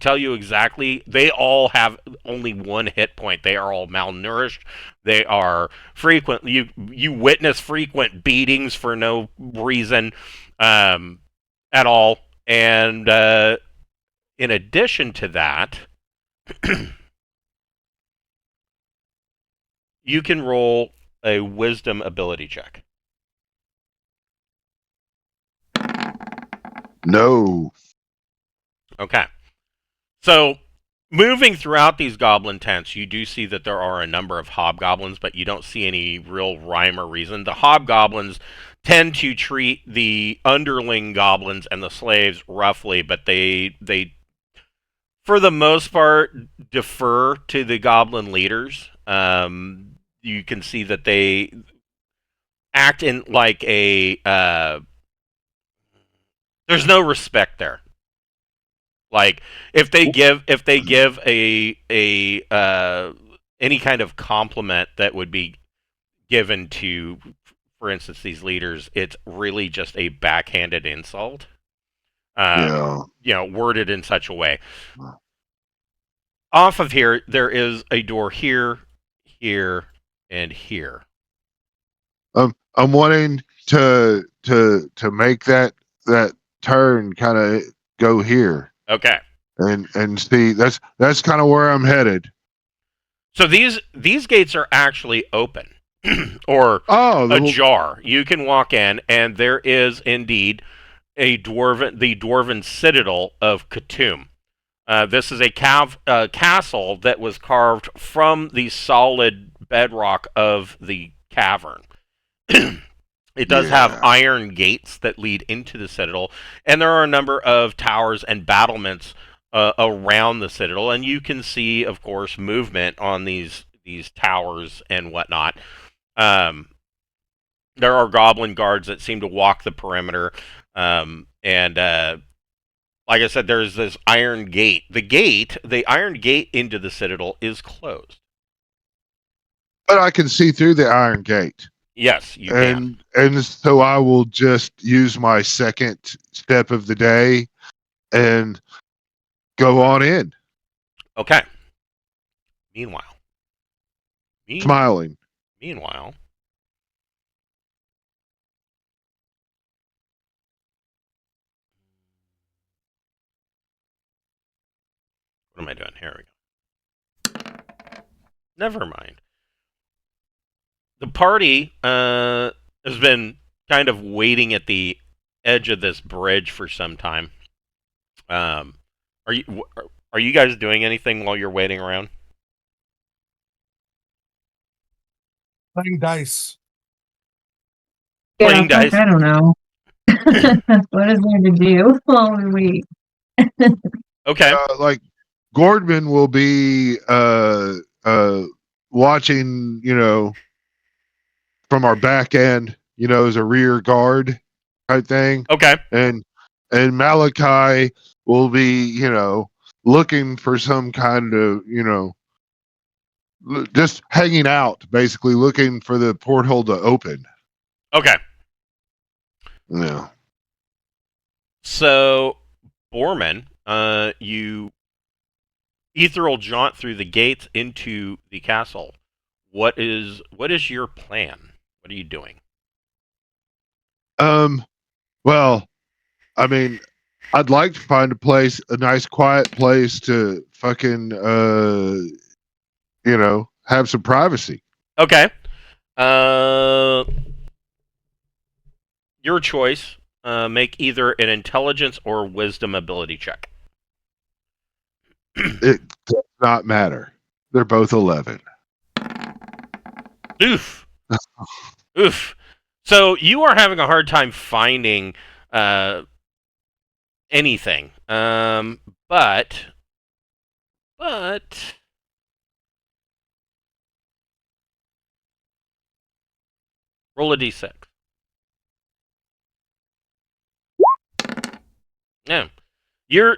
tell you exactly, they all have only one hit point. They are all malnourished. They are frequent. You witness frequent beatings for no reason at all, and in addition to that, you can roll a wisdom ability check. No. Okay. So, moving throughout these goblin tents, you do see that there are a number of hobgoblins, but you don't see any real rhyme or reason. The hobgoblins tend to treat the underling goblins and the slaves roughly, but they for the most part defer to the goblin leaders. You can see that they act in like a there's no respect there. Like if they give a any kind of compliment that would be given to, for instance, these leaders, it's really just a backhanded insult. Worded in such a way. Off of here, there is a door here, here, and here. I'm wanting to make that turn, kind of go here. Okay. And see, that's kind of where I'm headed. So these gates are actually open or ajar. You can walk in, and there is indeed the dwarven citadel of Khoutoum. This is a castle that was carved from the solid bedrock of the cavern. It does have iron gates that lead into the citadel, and there are a number of towers and battlements around the citadel, and you can see, of course, movement on these towers and whatnot. There are goblin guards that seem to walk the perimeter, and like I said, there's this iron gate. The iron gate into the citadel is closed. But I can see through the iron gate. Yes, you can. And so I will just use my second step of the day and go on in. Okay. Meanwhile. Smiling. Meanwhile. What am I doing? Here we go. Never mind. The party has been kind of waiting at the edge of this bridge for some time. Are you guys doing anything while you're waiting around? Playing dice. Playing dice. I don't know. What is there to do while we wait? Okay. Like Gordman will be watching, from our back end, as a rear guard type thing. Okay. And Malachi will be, looking for some kind of, just hanging out, basically looking for the porthole to open. Okay. Yeah. So, Borman, you ethereal jaunt through the gates into the castle. What is your plan? What are you doing? Well, I mean, I'd like to find a nice quiet place to fucking have some privacy. Okay. Your choice. Make either an intelligence or wisdom ability check. It does not matter. They're both 11. Oof. Oof. So you are having a hard time finding anything. But roll a d6. Yeah.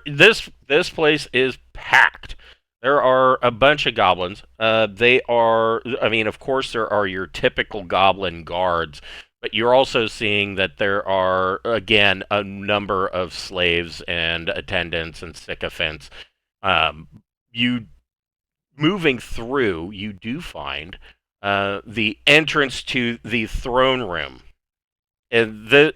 This place is packed. There are a bunch of goblins. They are, I mean, of course, there are your typical goblin guards, but you're also seeing that there are, again, a number of slaves and attendants and sycophants. You moving through, you do find the entrance to the throne room. And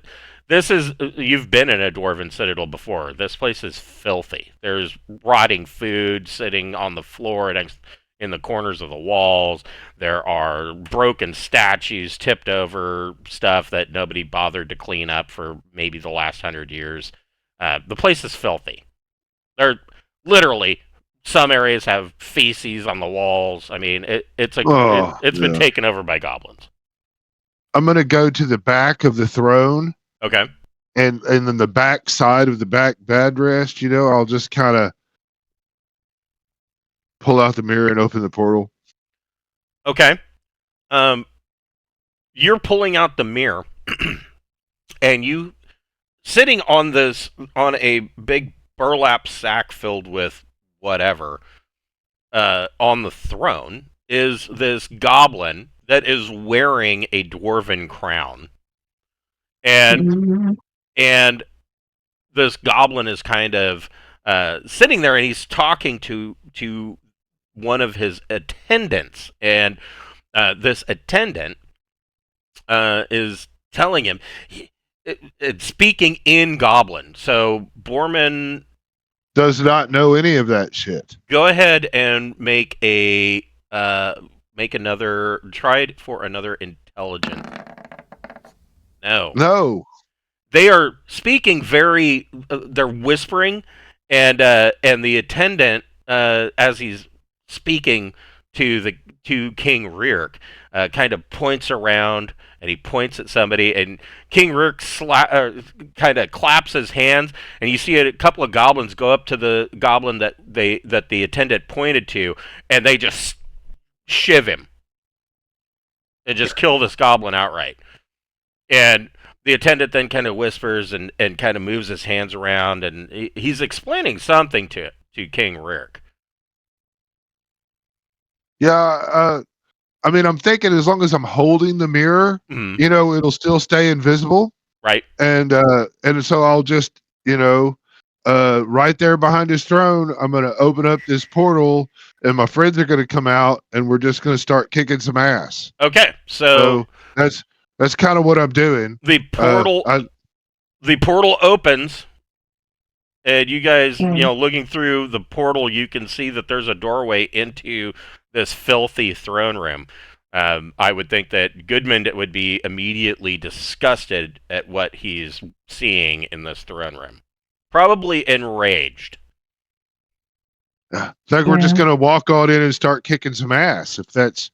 this is, you've been in a dwarven citadel before. This place is filthy. There's rotting food sitting on the floor in the corners of the walls. There are broken statues tipped over, stuff that nobody bothered to clean up for maybe the last 100 years. The place is filthy. There literally some areas have feces on the walls. I mean, it's been Yeah. taken over by goblins. I'm going to go to the back of the throne. Okay. And then the back side of the back bed rest, I'll just kind of pull out the mirror and open the portal. Okay. You're pulling out the mirror, and you sitting on a big burlap sack filled with whatever on the throne is this goblin that is wearing a dwarven crown, and this goblin is kind of sitting there, and he's talking to one of his attendants, and this attendant is telling him, speaking in Goblin. So Borman does not know any of that shit. Go ahead and make another. Try it for another intelligence. No. They are speaking very. They're whispering, and the attendant, as he's speaking to King Reark, kind of points around and he points at somebody, and King Reark kind of claps his hands, and you see a couple of goblins go up to the goblin that the attendant pointed to, and they just shiv him and just kill this goblin outright. And the attendant then kind of whispers and kind of moves his hands around, and he's explaining something to King Reark. Yeah, I mean, I'm thinking as long as I'm holding the mirror, it'll still stay invisible. Right. And so I'll just, right there behind his throne, I'm going to open up this portal, and my friends are going to come out, and we're just going to start kicking some ass. Okay, so that's kind of what I'm doing. The portal opens, and you guys, looking through the portal, you can see that there's a doorway into this filthy throne room. I would think that Goodman would be immediately disgusted at what he's seeing in this throne room. Probably enraged. I think we're just going to walk on in and start kicking some ass, if that's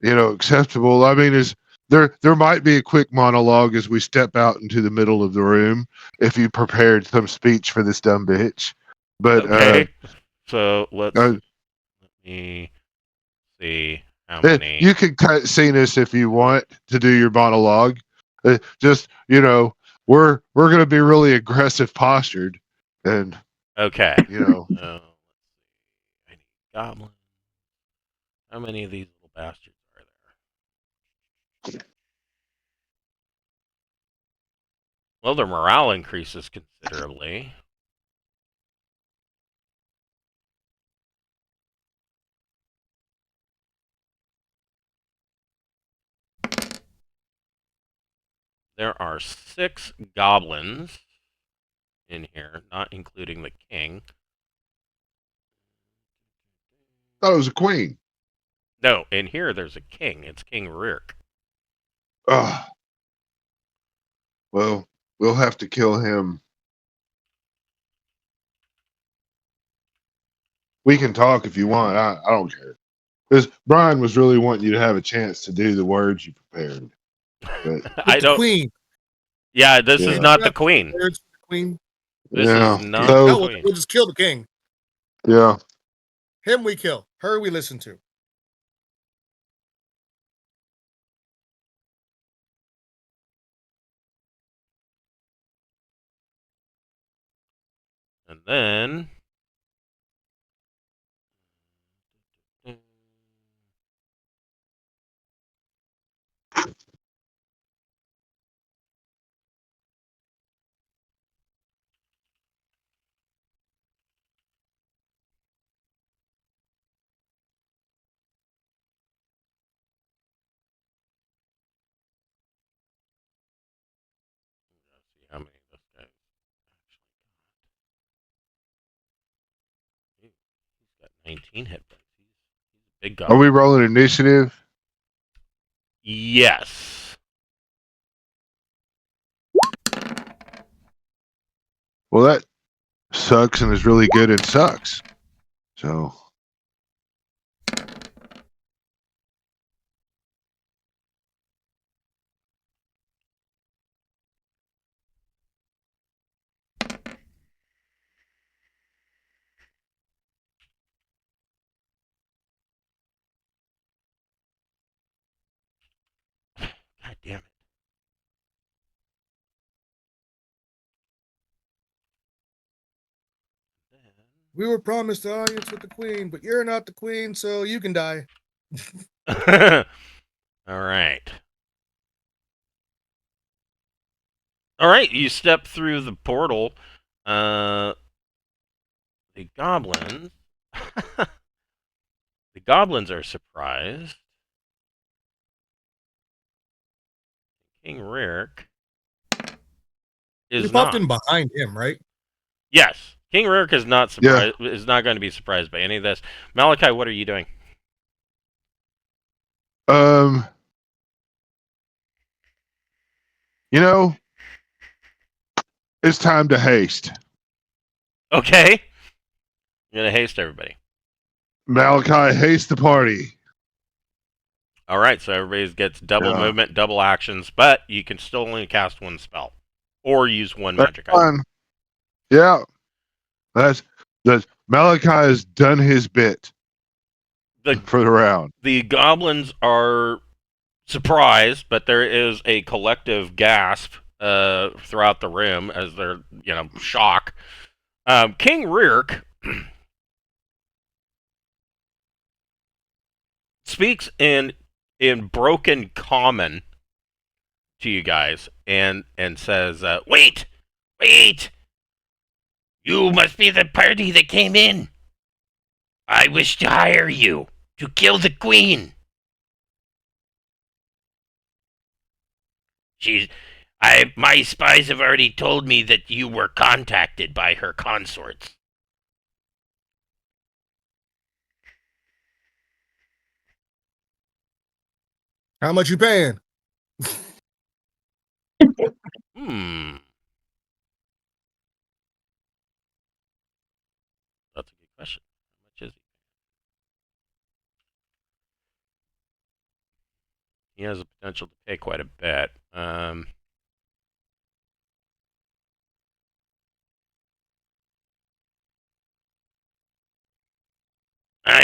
acceptable. I mean, there might be a quick monologue as we step out into the middle of the room if you prepared some speech for this dumb bitch. But okay, so let me see how many. You can cut scene us if you want to do your monologue. Just we're going to be really aggressive postured, and okay, let's see. I need goblins. How many of these little bastards are there? Well, their morale increases considerably. There are 6 goblins in here, not including the king. Thought it was a queen. No, in here there's a king. It's King Reark. Well, we'll have to kill him. we can talk if you want. I don't care. Because Brian was really wanting you to have a chance to do the words you prepared. But I With the don't. queen. Yeah, this Yeah. is not the queen. Words for the queen. This yeah, is not so the Hell, queen. we'll just kill the king. yeah. Him we kill. Her we listen to. And then. See how many this guy actually got. He's got 19 hit points. He's a big Are guy. we rolling initiative? Yes. Well, that sucks and is really good and sucks. So, God damn it. We were promised the audience with the queen, but you're not the queen, so you can die. All right. All right, you step through the portal. The goblins. The goblins are surprised. King Rick We is popped not. in behind him, right? Yes, King Rick is not yeah. surprised. Is not going to be surprised by any of this. Malachi, what are you doing? You know, it's time to haste. Okay. You're gonna haste everybody. Malachi, haste the party. All right, so everybody gets double Yeah. movement, double actions, but you can still only cast one spell or use one That's magic item. fun. Yeah. That's Malachi has done his bit The for the round. the goblins are surprised, but there is a collective gasp throughout the room as they're shock. King Rirk speaks in broken common to you guys and says, "Wait, wait! You must be the party that came in. I wish to hire you to kill the queen. My spies have already told me that you were contacted by her consorts." How much you paying? Hmm. That's a good question. How much is he? He has the potential to pay quite a bit. I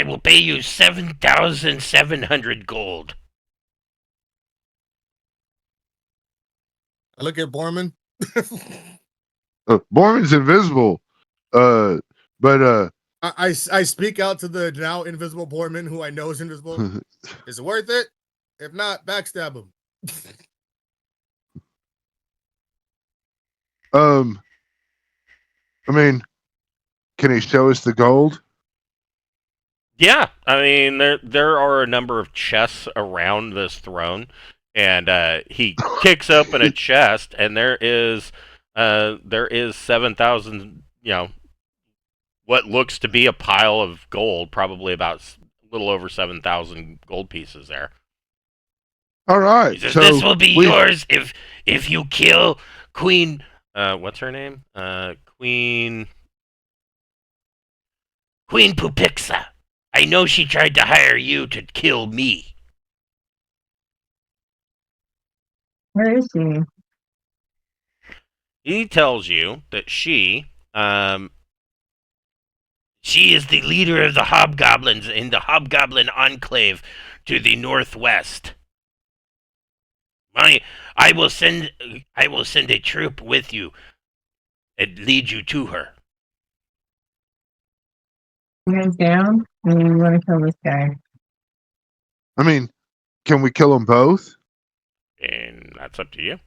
will pay you 7,700 gold. I look at Borman. Borman's invisible. But I speak out to the now invisible Borman, who I know is invisible. Is it worth it? If not, backstab him. I mean, can he show us the gold? Yeah, I mean there are a number of chests around this throne, and he kicks open a chest, and there is 7,000. What looks to be a pile of gold, probably about a little over 7,000 gold pieces there. All right. He says, So "This will be yours if you kill Queen. What's her name? Queen. Queen Pupixa. I know she tried to hire you to kill me. Where is she? He tells you that she is the leader of the hobgoblins in the hobgoblin enclave to the northwest. I will send a troop with you and lead you to her. You guys down? Or you want to kill this guy? I mean, can we kill them both? And that's up to you.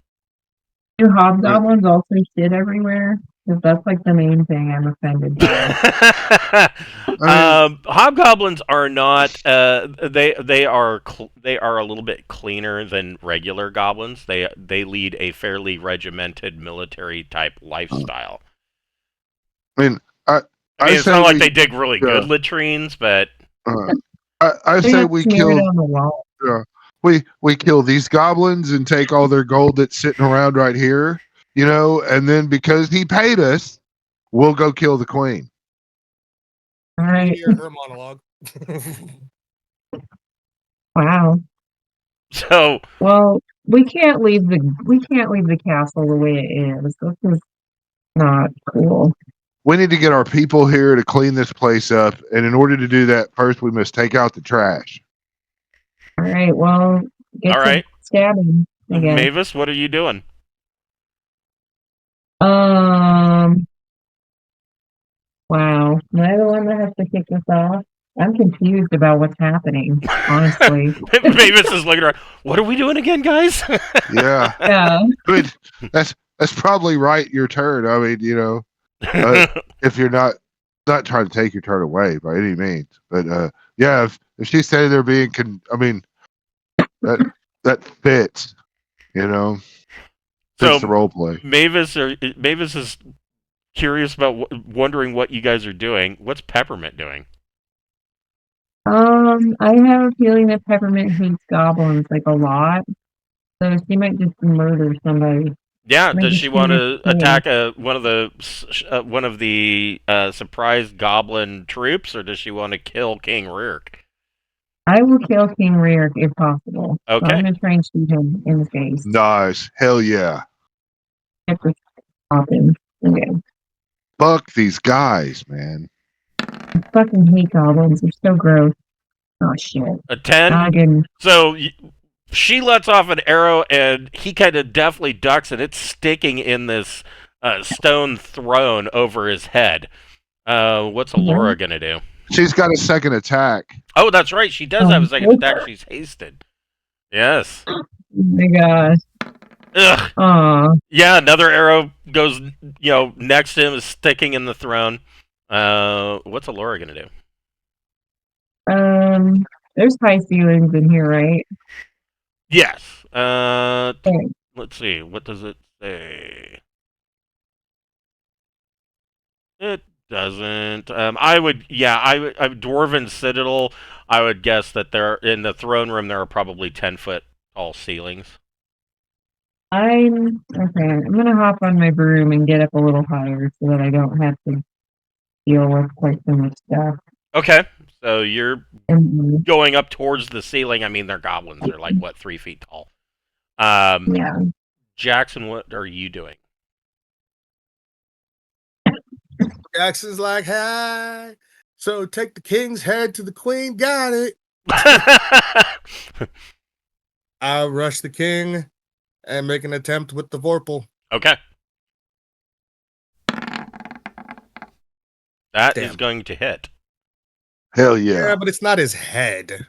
Do hobgoblins also shit everywhere? Because that's like the main thing I'm offended by. Hobgoblins are not. They are a little bit cleaner than regular goblins. They lead a fairly regimented military type lifestyle. I mean, I mean, it's say not like they dig really good yeah. latrines, but I They say have we smeared kill on the wall. we kill these goblins and take all their gold that's sitting around right here, and then because he paid us, we'll go kill the queen. All You right. hear her monologue. Wow. so Well, we can't leave the castle the way it is. This is not cool. We need to get our people here to clean this place up, and in order to do that, first we must take out the trash. All right. Well, get all to right, stabbing again. Mavis, what are you doing? Wow. Am I the one that has to kick this off? I'm confused about what's happening, honestly. Mavis is looking around. What are we doing again, guys? Yeah, Yeah. I mean that's probably right. Your turn. I mean, if you're not trying to take your turn away by any means, but yeah, if she's standing there being, I mean, that fits, fits So the role play. Mavis is curious about wondering what you guys are doing. What's Peppermint doing? I have a feeling that Peppermint hates goblins like a lot, so she might just murder somebody. Yeah, Maybe does she want to shoot a attack one of the surprise goblin troops, or does she want to kill King Rirk? I will kill King Rirk if possible. So Okay. I'm gonna try and shoot him in the face. Nice, hell yeah! Okay. Fuck these guys, man. I fucking hate goblins. They're so gross. Oh shit. A 10. Again. So she lets off an arrow, and he kind of deftly ducks, and it's sticking in this stone throne over his head. What's Alora gonna do? She's got a second attack. Oh, that's right. She does have a second attack. She's hasted. Yes. Oh my gosh. Ugh. Aw. Yeah, another arrow goes, next to him, is sticking in the throne. What's Alora gonna do? There's high ceilings in here, right? Yes. Okay. Let's see. What does it say? It doesn't. I would Dwarven Citadel. I would guess that there in the throne room there are probably 10-foot tall ceilings. I'm gonna hop on my broom and get up a little higher so that I don't have to deal with quite so much stuff. Okay, so you're And going up towards the ceiling. I mean, they're goblins. They're like what, 3 feet tall. yeah. Jackson, what are you doing? Jackson's like, hi. So take the king's head to the queen. Got it. I'll rush the king and make an attempt with the Vorpal. Okay. That Damn. is going to hit. Hell yeah. Yeah, but it's not his head.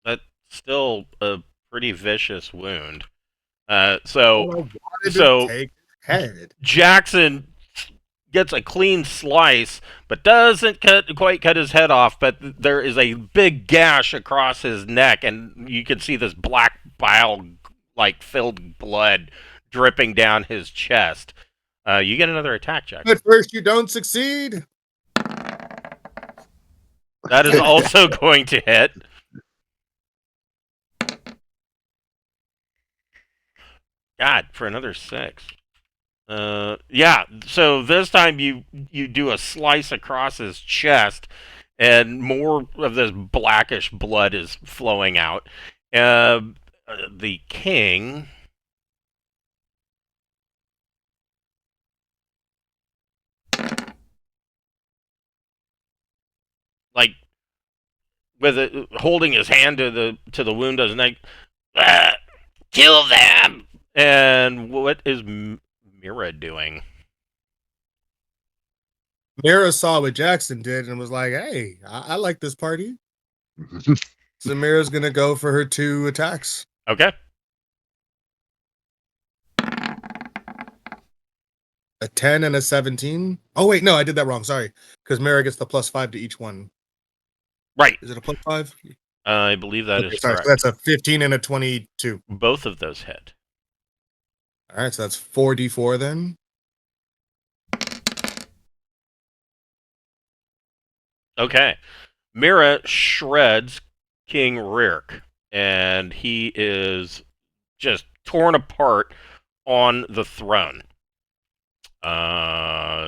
That's still a pretty vicious wound. Well, I wanted to take his head. Jackson gets a clean slice, but doesn't quite cut his head off. But there is a big gash across his neck, and you can see this black bile, filled blood dripping down his chest. You get another attack, Jackson. But first, you don't succeed. That is also going to hit. God, for another 6. Yeah. So this time you do a slice across his chest, and more of this blackish blood is flowing out. The king. Like with it, holding his hand to the wound, doesn't like kill them. And what is Mira doing? Mira saw what Jackson did and was like, "Hey, I like this party." So Mira's gonna go for her 2 attacks. Okay. A 10 and a 17. Oh wait, no, I did that wrong. Sorry, because Mira gets the +5 to each one. Right. Is it a +5? I believe that Okay, is sorry. correct. So that's a 15 and a 22. Both of those hit. All right, so that's 4d4 then. Okay. Mira shreds King Rirk, and he is just torn apart on the throne.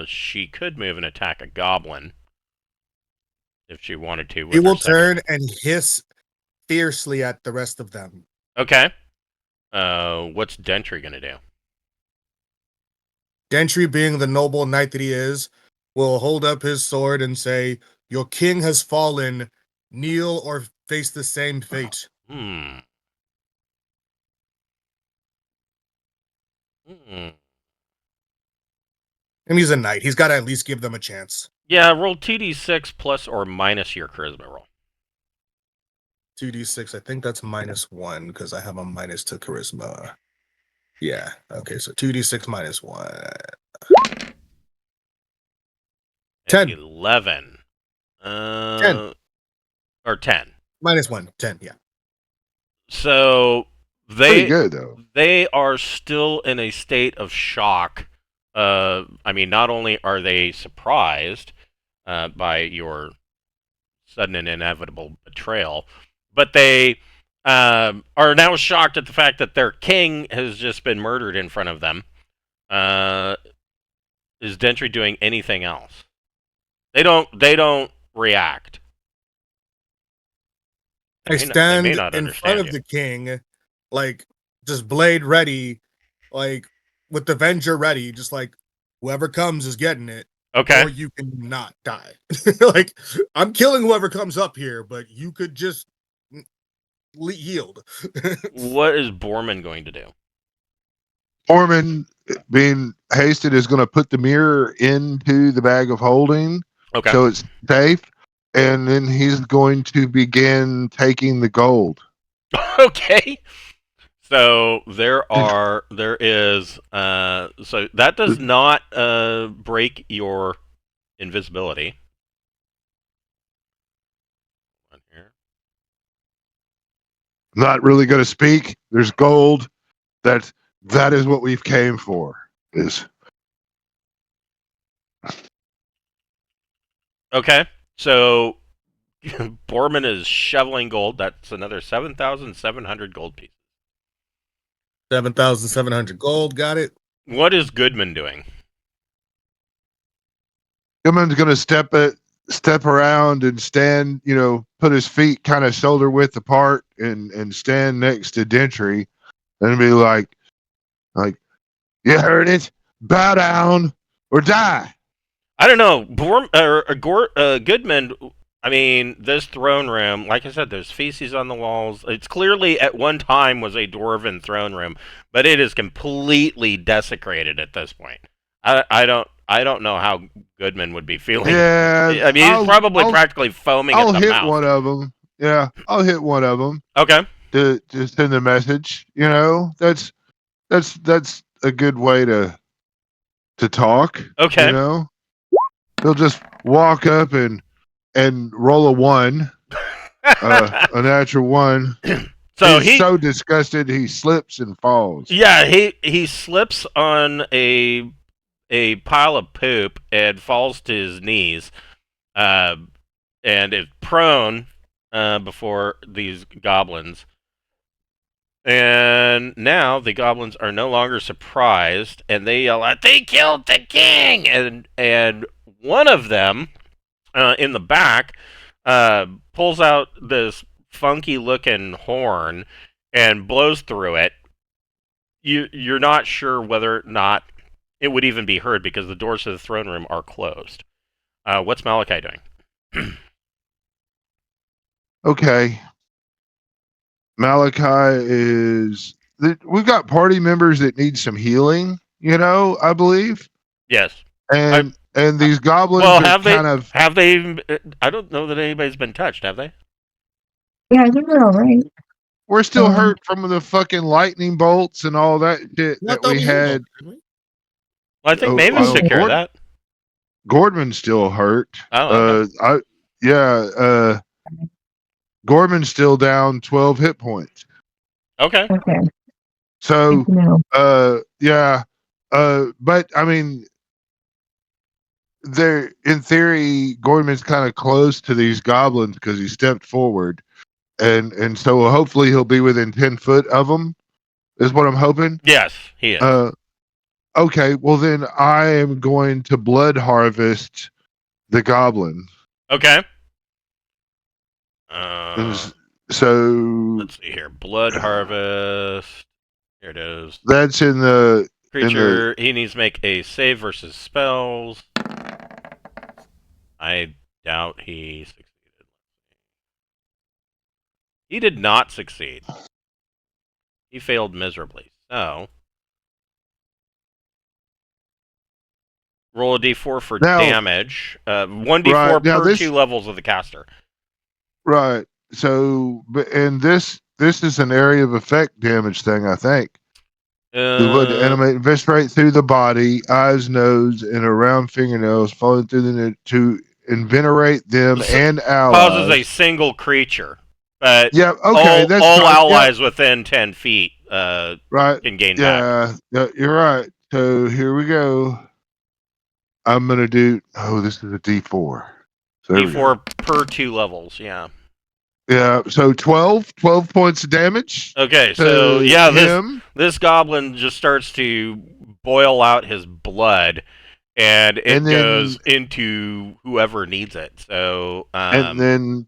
She could move and attack a goblin if she wanted to. He With her will second. turn and hiss fiercely at the rest of them. Okay. What's Dentry gonna do? Gentry, being the noble knight that he is, will hold up his sword and say, "Your king has fallen. Kneel or face the same fate." Hmm. Hmm. And he's a knight. He's got to at least give them a chance. Yeah, roll 2d6 plus or minus your charisma roll. 2d6. I think that's -1 because I have a minus to charisma. Yeah. Okay. So 2d6 -1. 10. 11. 10. Or 10. -1. 10. Yeah. So Pretty good though. they are still in a state of shock. I mean, not only are they surprised by your sudden and inevitable betrayal, but they are now shocked at the fact that their king has just been murdered in front of them. Is Dentry doing anything else? They don't react. I They may stand not in front understand of you. the king, like, just blade ready, like, with the Avenger ready, just like, whoever comes is getting it, Okay. or you can not die. Like, I'm killing whoever comes up here, but you could just yield. What is Borman going to do? Foreman, being hasted, is going to put the mirror into the bag of holding Okay. so it's safe, and then he's going to begin taking the gold. Okay. So there is so that does not break your invisibility. One here. Not really going to speak. There's gold. That is what we've came for. Is Okay. So Borman is shoveling gold. That's another 7,700 gold pieces. 7,700 gold, got it. What is Goodman doing? Goodman's going to step around and stand, put his feet kind of shoulder width apart and stand next to Dentry and be like, you heard it, bow down or die. I don't know. Goodman. I mean, this throne room, like I said, there's feces on the walls. It's clearly at one time was a dwarven throne room, but it is completely desecrated at this point. I don't know how Goodman would be feeling. Yeah, I mean, he's probably practically foaming I'll at the hit mouth. one of them. Yeah, I'll hit one of them Okay. to send a message. That's a good way to talk. Okay. He'll just walk up and roll a 1, a natural 1. So he's so disgusted he slips and falls. Yeah, he slips on a pile of poop and falls to his knees, and is prone before these goblins. And now the goblins are no longer surprised, and they yell out, "They killed the king!" And one of them, in the back, pulls out this funky-looking horn and blows through it. You're not sure whether or not it would even be heard because the doors to the throne room are closed. What's Malachi doing? Okay. Malachi is. We've got party members that need some healing, I believe. Yes. And these goblins Well, are kind of. have they? I don't know that anybody's been touched, have they? Yeah, I think we're all right. We're still hurt from the fucking lightning bolts and all that shit I that thought we healed had. them, didn't we? Well, I think Oh, Mavis took care of Gordon- that. Gordman's still hurt. Oh, okay. Gordman's still down 12 hit points. Okay. Okay. So, Good to know. but I mean, there in theory, Gordman's kind of close to these goblins because he stepped forward, and so hopefully he'll be within 10 foot of them. Is what I'm hoping. Yes, he is. Okay, well then I am going to blood harvest the goblin. Okay. So Let's see here. Blood harvest. Here it is. that's in the Creature. He needs to make a save versus spells. I doubt he succeeded. He did not succeed. He failed miserably. So roll a d4 for damage. 1d4 per 2 levels of the caster. Right. So, and this is an area of effect damage thing, I think. The would animate, investigate through the body, eyes, nose, and around fingernails, falling through the to invenerate them and allies. Causes a single creature, but yeah, okay, all allies within 10 feet right can gain back. Yeah, you're right. So here we go. I'm gonna do. Oh, this is a D4. So D4 per 2 levels. Yeah. Yeah, so 12 points of damage. Okay, so yeah, this goblin just starts to boil out his blood, and it goes into whoever needs it. So and then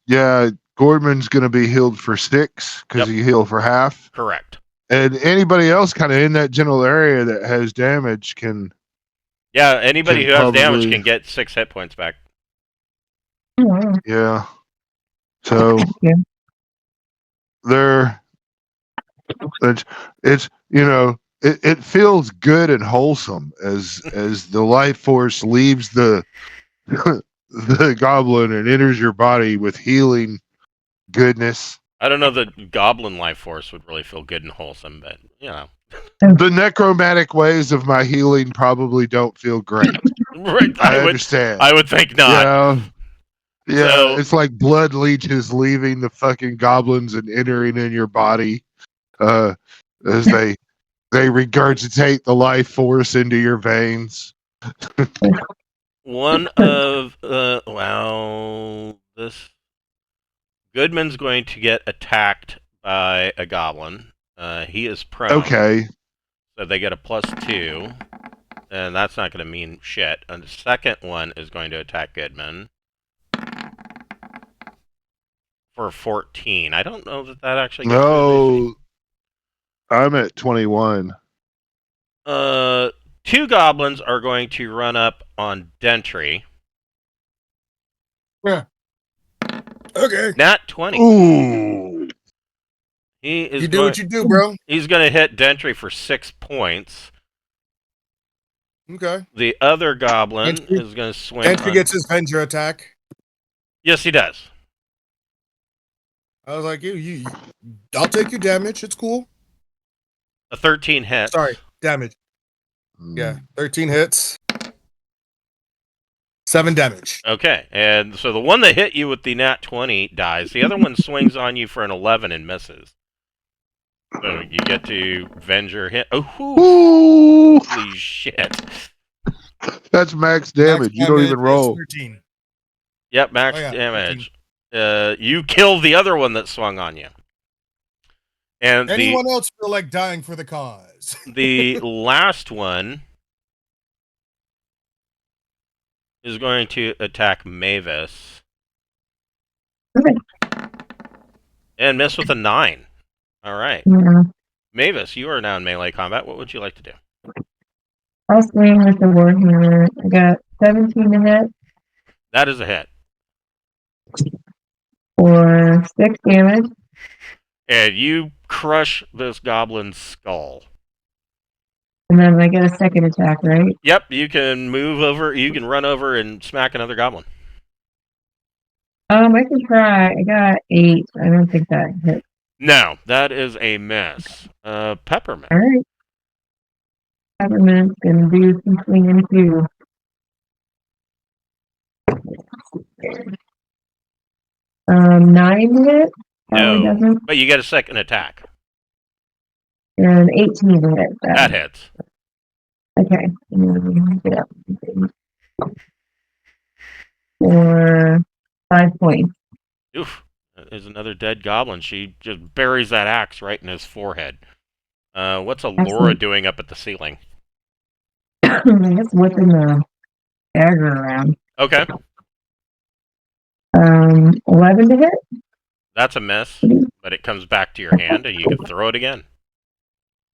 Gordman's going to be healed for 6 because he healed for half. Correct. And anybody else kind of in that general area that has damage can. Yeah, anybody who has damage can get 6 hit points back. Yeah. So it's it feels good and wholesome as the life force leaves the the goblin and enters your body with healing goodness. I don't know that goblin life force would really feel good and wholesome, but the necromantic ways of my healing probably don't feel great. Right, I understand. I would think not. Yeah, so, it's like blood leeches leaving the fucking goblins and entering in your body as they regurgitate the life force into your veins. One of this Goodman's going to get attacked by a goblin. He is prone. Okay. So they get a +2, and that's not going to mean shit. And the second one is going to attack Goodman for 14. I don't know that actually gets No, I'm at 21. 2 goblins are going to run up on Dentry. Yeah. Okay. Nat 20. Ooh. He is you do what you do, bro. He's going to hit Dentry for 6 points. Okay. The other goblin is going to swing. Dentry gets his Venger attack. Yes, he does. I was like, I'll take your damage. It's cool. A 13 hits. Sorry, damage. Yeah, 13 hits. 7 damage. Okay, and so the one that hit you with the nat 20 dies. The other one swings on you for an 11 and misses. So you get to Venger hit. Oh, holy shit. That's max damage. You don't even roll. 13. Yep, max damage. You kill the other one that swung on you. And Anyone else feel like dying for the cause? the last one is going to attack Mavis Okay. and miss with a 9. All right. Yeah. Mavis, you are now in melee combat. What would you like to do? I'll swing with the warhammer. I got 17 to hit That is a hit. for 6 damage. And you crush this goblin's skull. And then I get a second attack, right? Yep, you can move over, you can run over and smack another goblin. I can try. I got 8. I don't think that hit. No, that is a miss. Peppermint. All right. Peppermint's gonna do some swinging too. 9 to hit. Probably No, doesn't. but you get a second attack. And 18 to hit. That hits. Okay. And then get up. For 5 points. Oof. There's another dead goblin. She just buries that axe right in his forehead. What's Laura Excellent. doing up at the ceiling? I guess whipping the dagger around. Okay, 11 to hit. that's a miss, but it comes back to your hand and you can throw it again.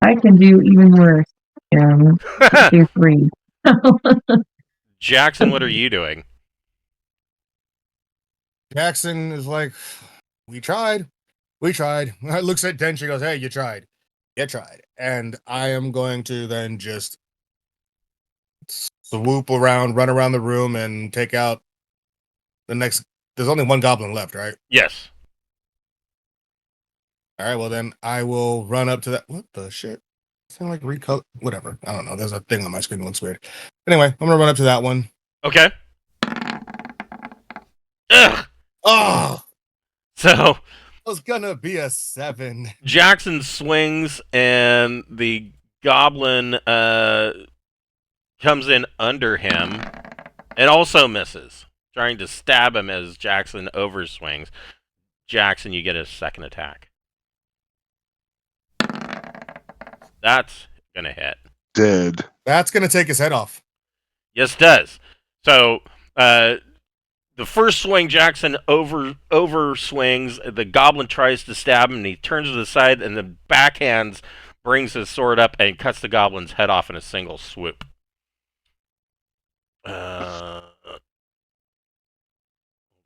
I can do even worse. Do 3. Jackson, what are you doing? Jackson is like, we tried. Looks at Denshi, goes, hey, you tried. And I am going to then just swoop around, run around the room, and take out the next. There's only one goblin left, right? Yes. All right, well then I will run up to that. What the shit? I feel like recolor. Whatever. I don't know. There's a thing on my screen that looks weird. Anyway, I'm gonna run up to that one. Okay. Ugh. Oh, So it was gonna be a 7. Jackson swings and the goblin comes in under him and also misses, trying to stab him as Jackson overswings. Jackson, you get a second attack. That's gonna hit. Dead. That's gonna take his head off. Yes, it does. So the first swing, Jackson over swings. The goblin tries to stab him, and he turns to the side, and the backhands brings his sword up and cuts the goblin's head off in a single swoop. Hold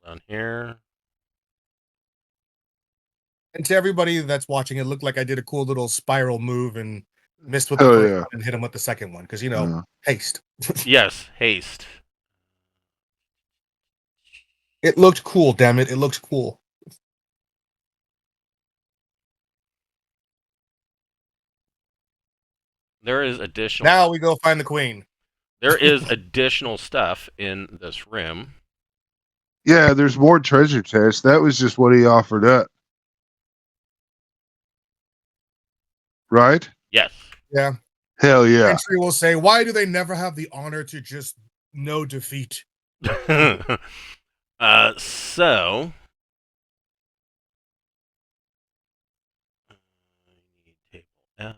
on here. And to everybody that's watching, it looked like I did a cool little spiral move and missed with Oh, the first yeah. one and hit him with the second one because Uh, haste. Yes, haste. It looked cool, damn it! It looked cool. There is additional. Now we go find the queen. There is additional stuff in this room. yeah, there's more treasure chests. That was just what he offered up. Right? Yes. Yeah. Hell yeah. Entry will say, "Why do they never have the honor to just know defeat?" So. Table F.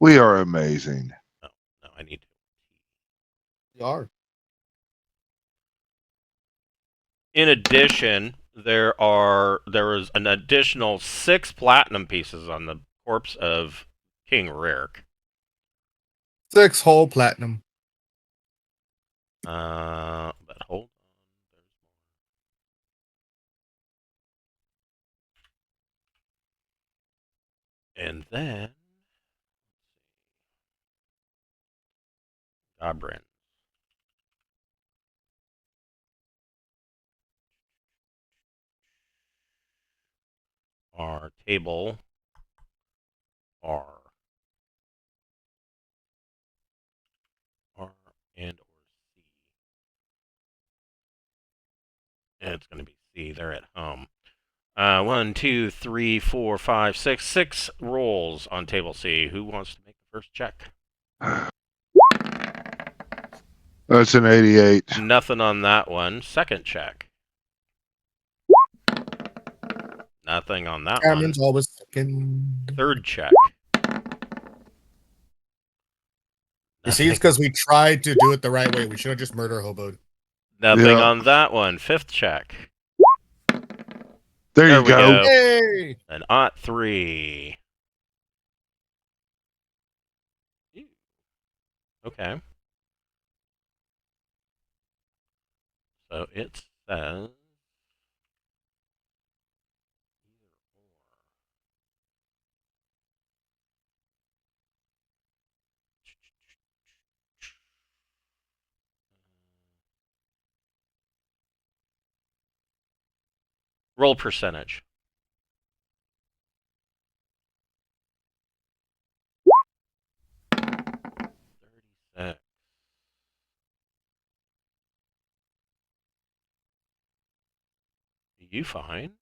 We are amazing. No, I need to. We are. In addition, there is an additional 6 platinum pieces on the corpse of King Rick. 6 whole platinum. But hold on. And then Goblin. Our table R and or C. And it's going to be C. They're at home. 1, 2, 3, 4, 5, 6. 6 rolls on table C. Who wants to make the first check? That's an 88. Nothing on that one. Second check. Nothing on that Cameron's one. always second. Third check. You see, it's because we tried to do it the right way. We should have just murder hoboed. Nothing Yeah. on that one. Fifth check. There you we go. Hey! An Ot 3. Okay. So it says... Roll percentage. 36. You find...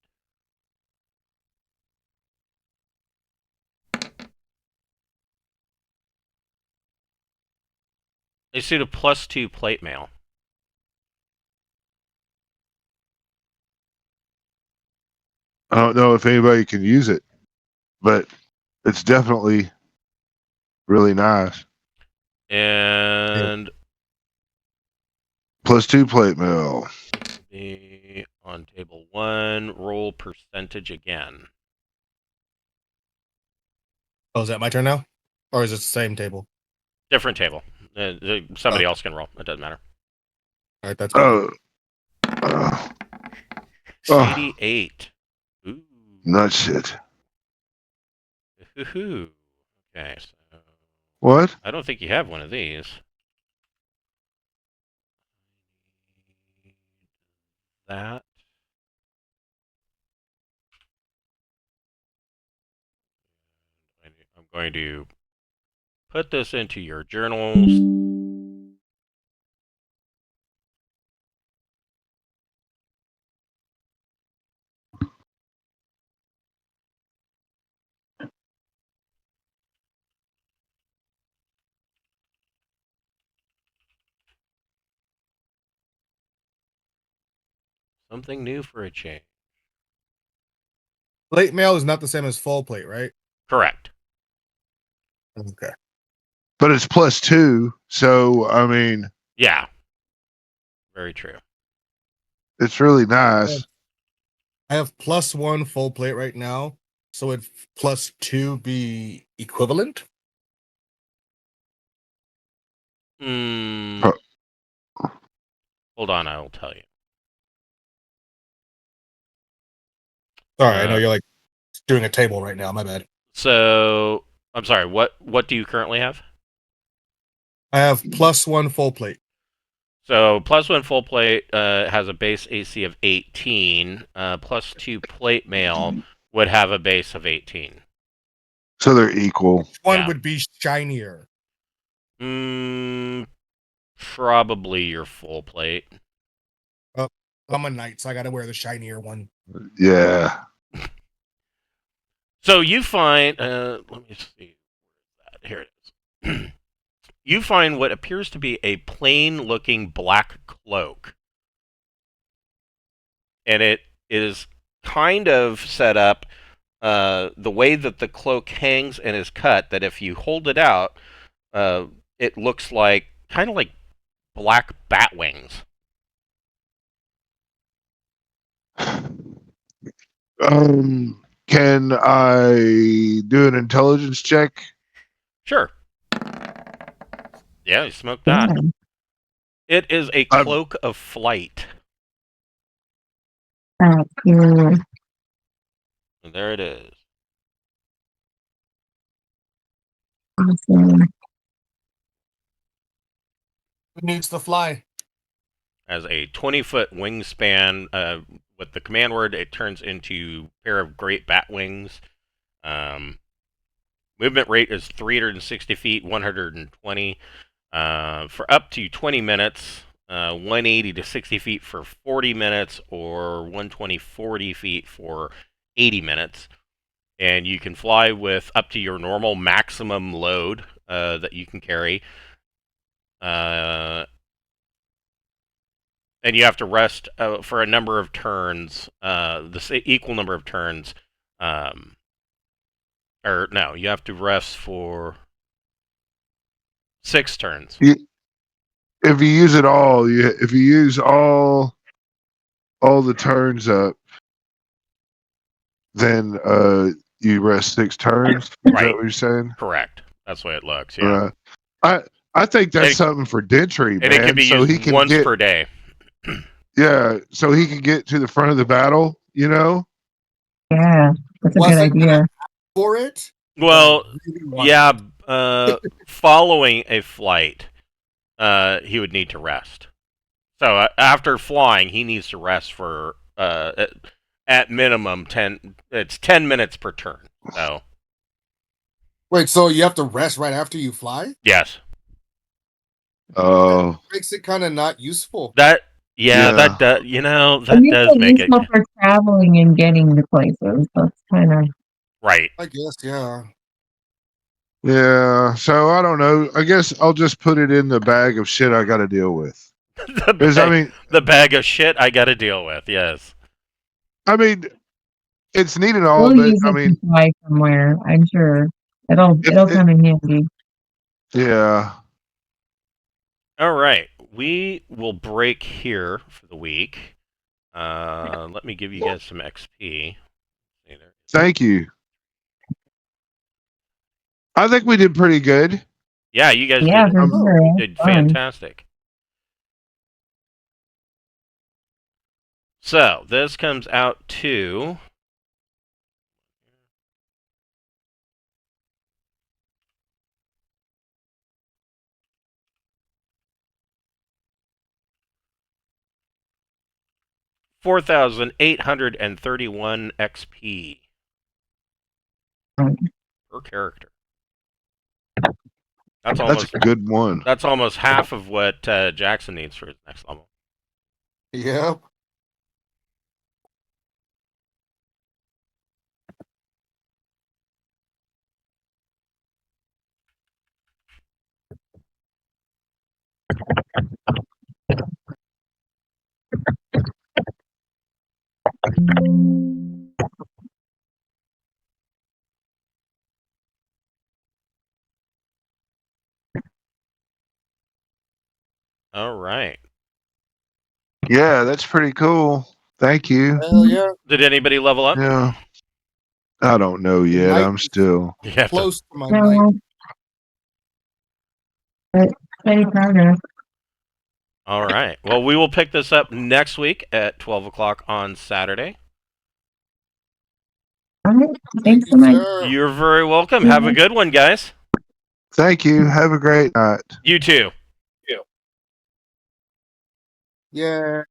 a suit of +2 plate mail. I don't know if anybody can use it, but it's definitely really nice. And... +2 plate mail. be on table 1. Roll percentage again. Oh, is that my turn now? Or is it the same table? Different table. Somebody else can roll. It doesn't matter. All right, that's good. Oh, 88. Ooh. nut shit. Hoo-hoo. Okay, so... What? I don't think you have one of these. That. I'm going to put this into your journals. Something new for a change. Plate mail is not the same as full plate, right? Correct. Okay. But it's +2, so I mean, Yeah. Very true. it's really nice. I have +1 full plate right now, so would +2 be equivalent? Hmm. Huh. Hold on, I will tell you. Sorry, I know you're like doing a table right now. My bad. So, I'm sorry. What do you currently have? I have +1 full plate. So +1 full plate has a base AC of 18. +2 plate mail would have a base of 18. So they're equal. Which one Yeah. would be shinier? Probably your full plate. I'm a knight, so I gotta wear the shinier one. Yeah. So you find, let me see, here it is. You find what appears to be a plain-looking black cloak, and it is kind of set up the way that the cloak hangs and is cut. That if you hold it out, it looks like kind of like black bat wings. Can I do an intelligence check? Sure. Yeah, you smoked that. Yeah. It is a cloak of flight. Cool. And there it is. Awesome. Who needs to fly? Has a 20-foot wingspan. With the command word, it turns into a pair of great bat wings. Movement rate is 360 feet, 120 for up to 20 minutes. 180 to 60 feet for 40 minutes, or 120, 40 feet for 80 minutes. And you can fly with up to your normal maximum load that you can carry. and you have to rest for a number of turns, equal number of turns. Or no, you have to rest for 6 turns. If you use it all, if you use all the turns up, then you rest 6 turns. Is Right. that what you're saying? Correct. That's the way it looks. Yeah. I think that's And something for Dentry, man. And it can be so used he can once get, per day. yeah, so he can get to the front of the battle. You know. Yeah, that's a good Wasn't idea. gonna for it. Well, but I really want yeah. Following a flight, he would need to rest. So after flying, he needs to rest for at minimum 10. It's 10 minutes per turn. So Wait, so you have to rest right after you fly? yes, Oh, Makes it kind of not useful. that Yeah. that does that And does make it useful for traveling and getting to places. That's kind of right. I guess, yeah. yeah. So I don't know. I guess I'll just put it in the bag of shit I got to deal with. Because The bag of shit I got to deal with. Yes. I mean, it's neat and all, we'll but use I it mean, to fly somewhere. I'm sure it'll It- come in handy. yeah. All right, we will break here for the week. Let me give you guys some XP. Thank you. I think we did pretty good. Yeah, you guys Yeah, did, for sure. did Fun. fantastic. So this comes out to $4,831 XP per character. That's That's a good one. That's almost half of what Jackson needs for his next level. Yeah. All right. Yeah, that's pretty cool. Thank you. Hell yeah. Did anybody level up? Yeah. I don't know yet. Night I'm is still. You have to- Close to my night. But steady progress. All right. Well, we will pick this up next week at 12 o'clock on Saturday. All right. Thank Thanks so you, much. sir. You're very welcome. Have a good one, guys. Thank you. Have a great night. You too. Yeah.